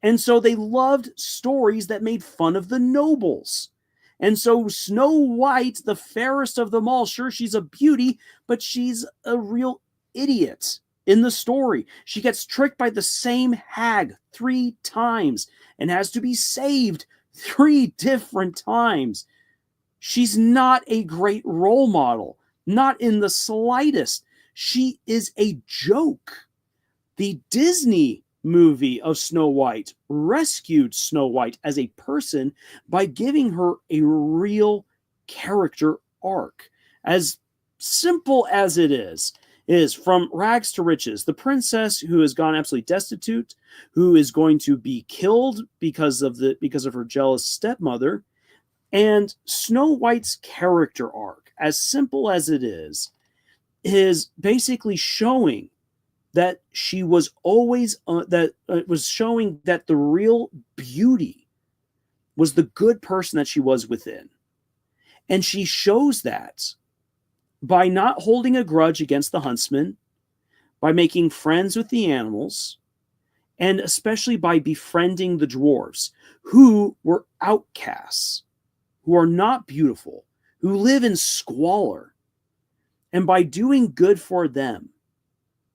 And so they loved stories that made fun of the nobles. And so Snow White, the fairest of them all, sure, she's a beauty, but she's a real idiot in the story. She gets tricked by the same hag 3 times and has to be saved 3 different times. She's not a great role model, not in the slightest. She is a joke. The Disney movie of Snow White rescued Snow White as a person by giving her a real character arc. As simple as it is from rags to riches. The princess who has gone absolutely destitute, who is going to be killed because of her jealous stepmother. And Snow White's character arc, as simple as it is basically showing that she was always showing that the real beauty was the good person that she was within. And she shows that by not holding a grudge against the huntsman, by making friends with the animals, and especially by befriending the dwarves, who were outcasts, who are not beautiful, who live in squalor. And by doing good for them,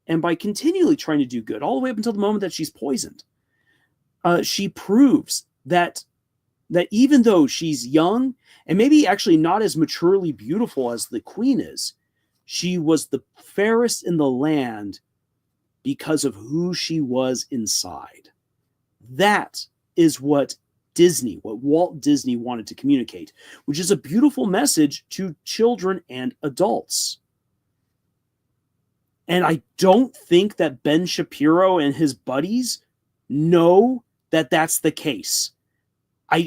and by continually trying to do good, all the way up until the moment that she's poisoned, she proves that even though she's young, and maybe actually not as maturely beautiful as the queen is, she was the fairest in the land because of who she was inside. That is what Walt Disney wanted to communicate, which is a beautiful message to children and adults. And I don't think that Ben Shapiro and his buddies know that that's the case. I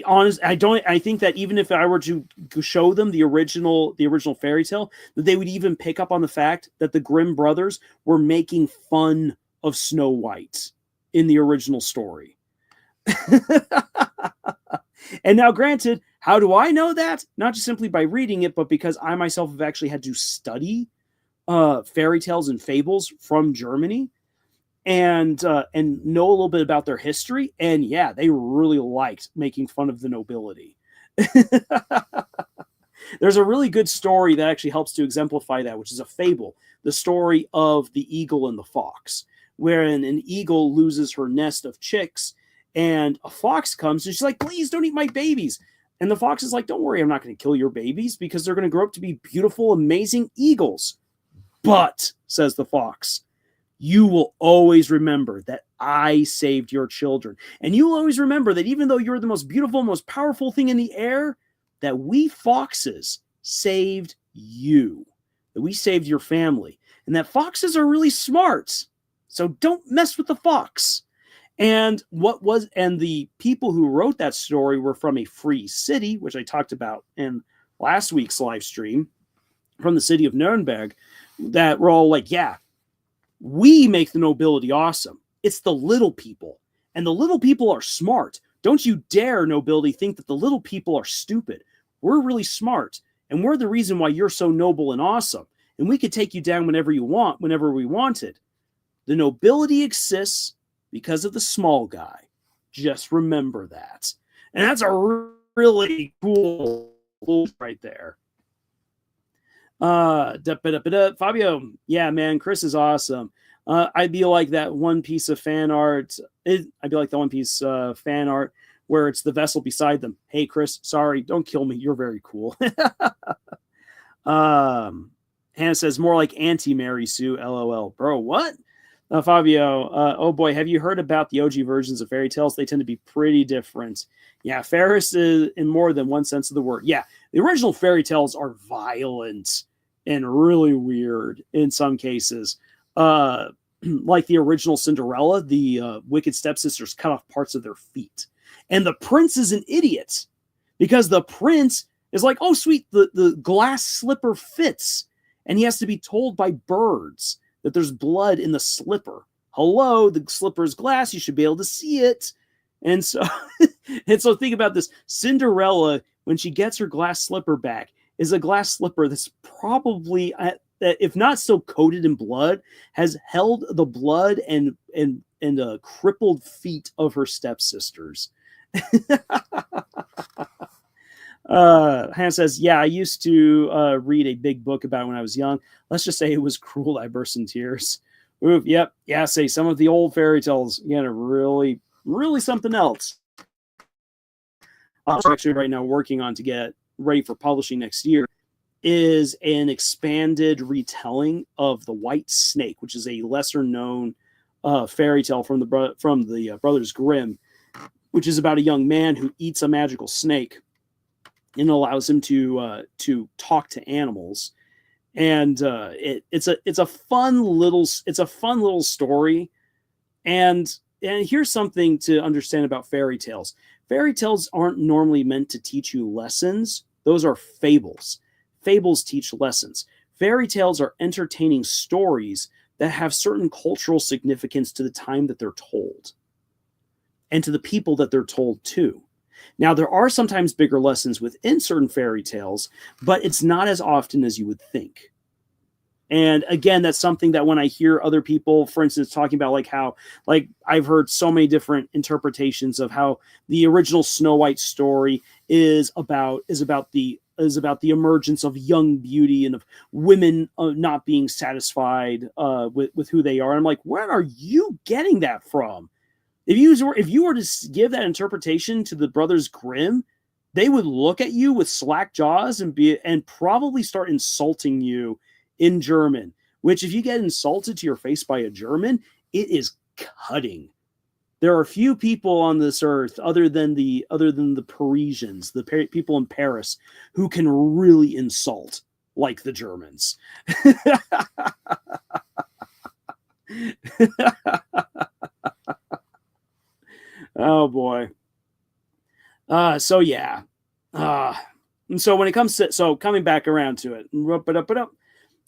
think that even if I were to show them the original fairy tale, that they would even pick up on the fact that the Grimm brothers were making fun of Snow White in the original story. And now, granted, how do I know that? Not just simply by reading it, but because I myself have actually had to study fairy tales and fables from Germany and know a little bit about their history. And yeah, they really liked making fun of the nobility. There's a really good story that actually helps to exemplify that, which is a fable, the story of the eagle and the fox, wherein an eagle loses her nest of chicks and a fox comes and she's like, please don't eat my babies. And the fox is like, don't worry, I'm not going to kill your babies because they're going to grow up to be beautiful, amazing eagles. But, says the fox, you will always remember that I saved your children. And you'll always remember that even though you're the most beautiful, most powerful thing in the air, that we foxes saved you, that we saved your family, and that foxes are really smart. So don't mess with the fox. And the people who wrote that story were from a free city, which I talked about in last week's live stream, from the city of Nuremberg, that were all like, yeah, we make the nobility awesome. It's the little people. And the little people are smart. Don't you dare, nobility, think that the little people are stupid. We're really smart. And we're the reason why you're so noble and awesome. And we could take you down whenever you want, whenever we wanted. The nobility exists because of the small guy. Just remember that. And that's a really cool right there. Fabio, yeah, man, Chris is awesome. I'd be like that one piece of fan art. I'd be like the one piece fan art where it's the vessel beside them. Hey, Chris, sorry, don't kill me. You're very cool. Hannah says, more like anti-Mary Sue, LOL. Bro, what? Fabio, oh boy, have you heard about the OG versions of fairy tales? They tend to be pretty different. Yeah, Ferris is in more than one sense of the word. Yeah, the original fairy tales are violent and really weird in some cases. Like the original Cinderella, the wicked stepsisters cut off parts of their feet. And the prince is an idiot because the prince is like, oh, sweet, the glass slipper fits. And he has to be told by birds that there's blood in the slipper. Hello, the slipper is glass. You should be able to see it. And so, think about this. Cinderella, when she gets her glass slipper back, is a glass slipper that's probably, if not still coated in blood, has held the blood and crippled feet of her stepsisters. Hannah says, yeah, I used to read a big book about it when I was young. Let's just say it was cruel. I burst in tears. Oof, yep. Yeah, say some of the old fairy tales, really, really something else. I'm actually right now working on to get ready for publishing next year is an expanded retelling of The White Snake, which is a lesser known fairy tale from the Brothers Grimm, which is about a young man who eats a magical snake and allows him to talk to animals. And it's a fun little story. And here's something to understand about fairy tales. Fairy tales aren't normally meant to teach you lessons. Those are fables. Fables teach lessons. Fairy tales are entertaining stories that have certain cultural significance to the time that they're told and to the people that they're told to. Now, there are sometimes bigger lessons within certain fairy tales, but it's not as often as you would think. And again, that's something that when I hear other people, for instance, talking about how I've heard so many different interpretations of how the original Snow White story is about the emergence of young beauty and of women not being satisfied with who they are. And I'm like, where are you getting that from? If you were to give that interpretation to the Brothers Grimm, they would look at you with slack jaws and probably start insulting you in German, which if you get insulted to your face by a German, it is cutting. There are few people on this earth other than the Parisians, the people in Paris, who can really insult like the Germans. Oh boy. So yeah. And so when it comes to coming back around to it,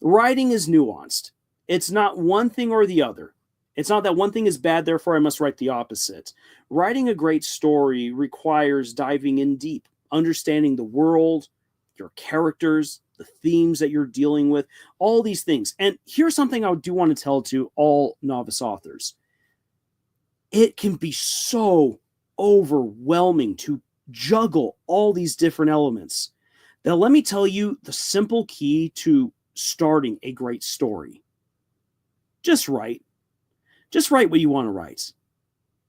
writing is nuanced. It's not one thing or the other. It's not that one thing is bad, therefore I must write the opposite. Writing a great story requires diving in deep, understanding the world, your characters, the themes that you're dealing with, all these things. And here's something I do want to tell to all novice authors. It can be so overwhelming to juggle all these different elements. Now, let me tell you the simple key to starting a great story. Just write. Just write what you want to write.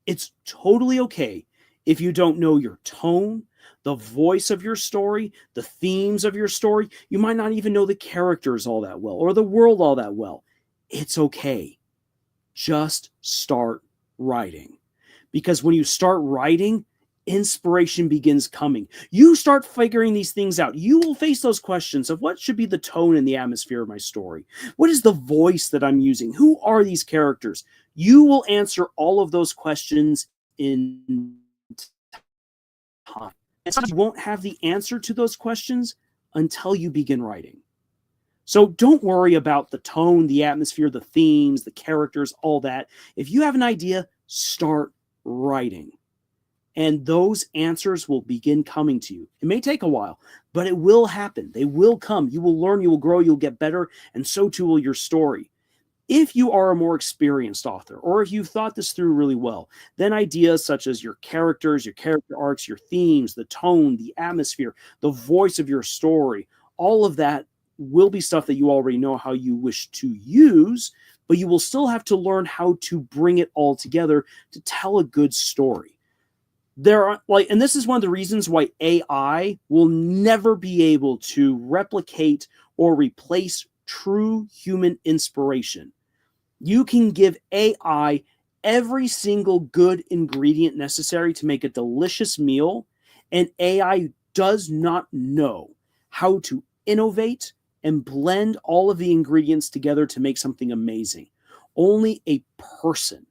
It's totally okay if you don't know your tone, the voice of your story, the themes of your story. You might not even know the characters all that well or the world all that well. It's okay. Just start writing. Because when you start writing, inspiration begins coming. You start figuring these things out. You will face those questions of what should be the tone and the atmosphere of my story? What is the voice that I'm using? Who are these characters? You will answer all of those questions in time. And sometimes you won't have the answer to those questions until you begin writing. So don't worry about the tone, the atmosphere, the themes, the characters, all that. If you have an idea, start writing. And those answers will begin coming to you. It may take a while, but it will happen. They will come. You will learn, you will grow, you'll get better, and so too will your story. If you are a more experienced author, or if you've thought this through really well, then ideas such as your characters, your character arcs, your themes, the tone, the atmosphere, the voice of your story, all of that will be stuff that you already know how you wish to use, but you will still have to learn how to bring it all together to tell a good story. There are and this is one of the reasons why AI will never be able to replicate or replace true human inspiration. You can give AI every single good ingredient necessary to make a delicious meal, and AI does not know how to innovate and blend all of the ingredients together to make something amazing. Only a person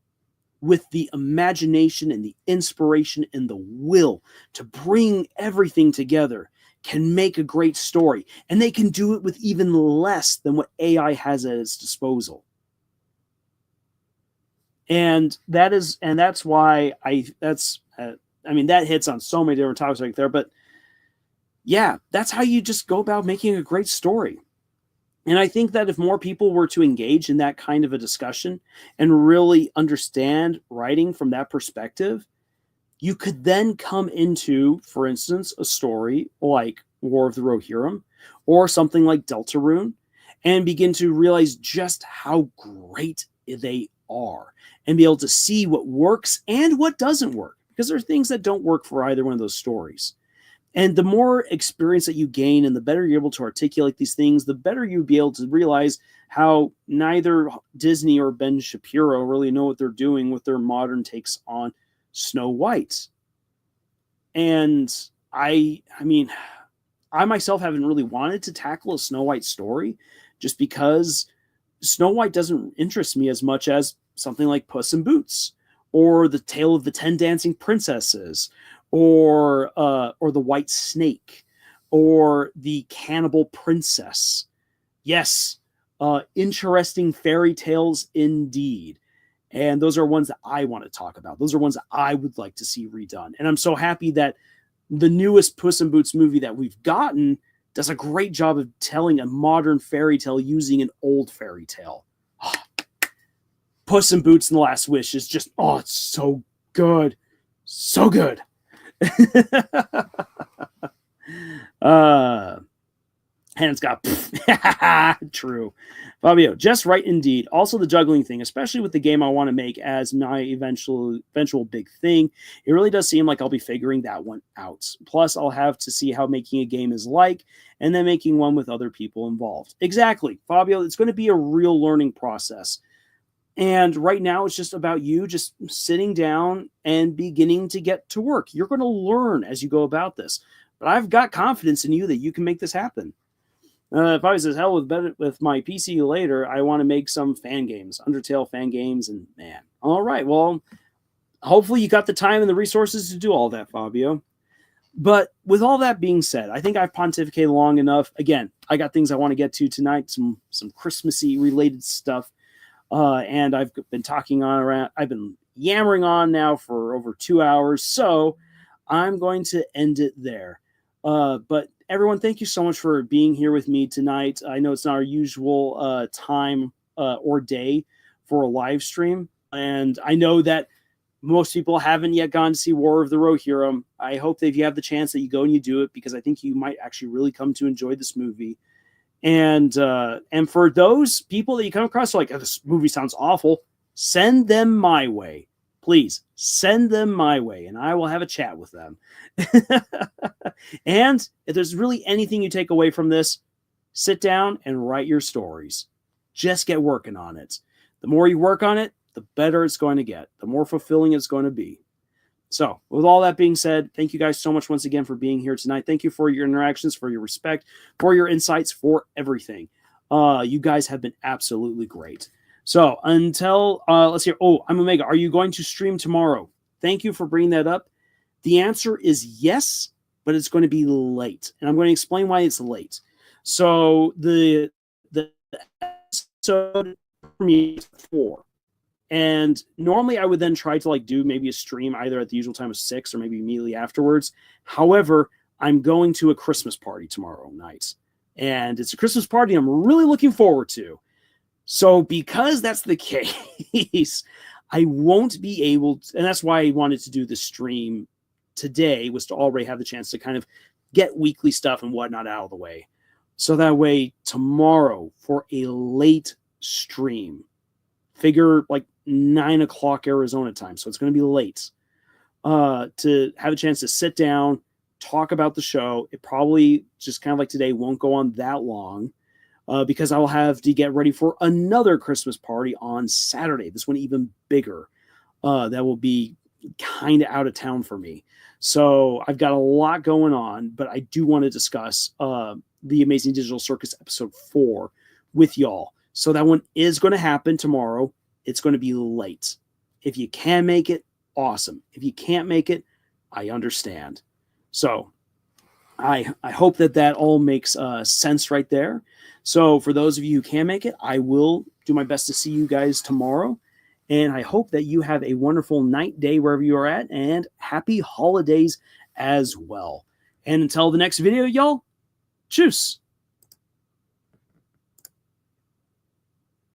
with the imagination and the inspiration and the will to bring everything together can make a great story. And they can do it with even less than what AI has at its disposal. And that's why that hits on so many different topics right there. But yeah, that's how you just go about making a great story. And I think that if more people were to engage in that kind of a discussion and really understand writing from that perspective, you could then come into, for instance, a story like War of the Rohirrim or something like Deltarune and begin to realize just how great they are and be able to see what works and what doesn't work, because there are things that don't work for either one of those stories. And the more experience that you gain and the better you're able to articulate these things, the better you'll be able to realize how neither Disney or Ben Shapiro really know what they're doing with their modern takes on Snow White. And I myself haven't really wanted to tackle a Snow White story just because Snow White doesn't interest me as much as something like Puss in Boots or the Tale of the 10 Dancing Princesses or the White Snake or the Cannibal Princess. Yes, interesting fairy tales indeed. And those are ones that I want to talk about. Those are ones that I would like to see redone. And I'm so happy that the newest Puss in Boots movie that we've gotten does a great job of telling a modern fairy tale using an old fairy tale. Oh, Puss in Boots and the Last Wish is just, it's so good. So good. Hands got true. Fabio, just right indeed. Also the juggling thing, especially with the game I want to make as my eventual big thing. It really does seem like I'll be figuring that one out. Plus, I'll have to see how making a game is like, and then making one with other people involved. Exactly, Fabio. It's going to be a real learning process. And right now, it's just about you just sitting down and beginning to get to work. You're going to learn as you go about this. But I've got confidence in you that you can make this happen. If I was as hell with my PC later, I want to make some fan games, Undertale fan games, and man. All right, well, hopefully you got the time and the resources to do all that, Fabio. But with all that being said, I think I've pontificated long enough. Again, I got things I want to get to tonight, some Christmassy related stuff. And I've been I've been yammering on now for over 2 hours, so I'm going to end it there. But everyone, thank you so much for being here with me tonight. I know it's not our usual time or day for a live stream, and I know that most people haven't yet gone to see War of the Rohirrim. I hope that if you have the chance that you go and you do it, because I think you might actually really come to enjoy this movie. And for those people that you come across, like, this movie sounds awful, send them my way. Please send them my way, and I will have a chat with them. And if there's really anything you take away from this, sit down and write your stories. Just get working on it. The more you work on it, the better it's going to get. The more fulfilling it's going to be. So with all that being said, thank you guys so much once again for being here tonight. Thank you for your interactions, for your respect, for your insights, for everything. You guys have been absolutely great. So until, let's hear, oh, I'm Omega. Are you going to stream tomorrow? Thank you for bringing that up. The answer is yes, but it's going to be late. And I'm going to explain why it's late. So the episode for me is 4. And normally I would then try to like do maybe a stream either at the usual time of 6 or maybe immediately afterwards. However, I'm going to a Christmas party tomorrow night. And it's a Christmas party I'm really looking forward to. So because that's the case, I won't be able to, and that's why I wanted to do the stream today, was to already have the chance to kind of get weekly stuff and whatnot out of the way. So that way tomorrow for a late stream, figure like 9 o'clock Arizona time. So it's going to be late to have a chance to sit down, talk about the show. It probably just kind of like today won't go on that long because I'll have to get ready for another Christmas party on Saturday. This one even bigger. That will be kind of out of town for me. So I've got a lot going on, but I do want to discuss the Amazing Digital Circus episode 4 with y'all. So that one is going to happen tomorrow. It's going to be late. If you can make it, awesome. If you can't make it, I understand. So I hope that all makes sense right there. So for those of you who can make it, I will do my best to see you guys tomorrow. And I hope that you have a wonderful night, day, wherever you are at, and happy holidays as well. And until the next video, y'all, tschüss.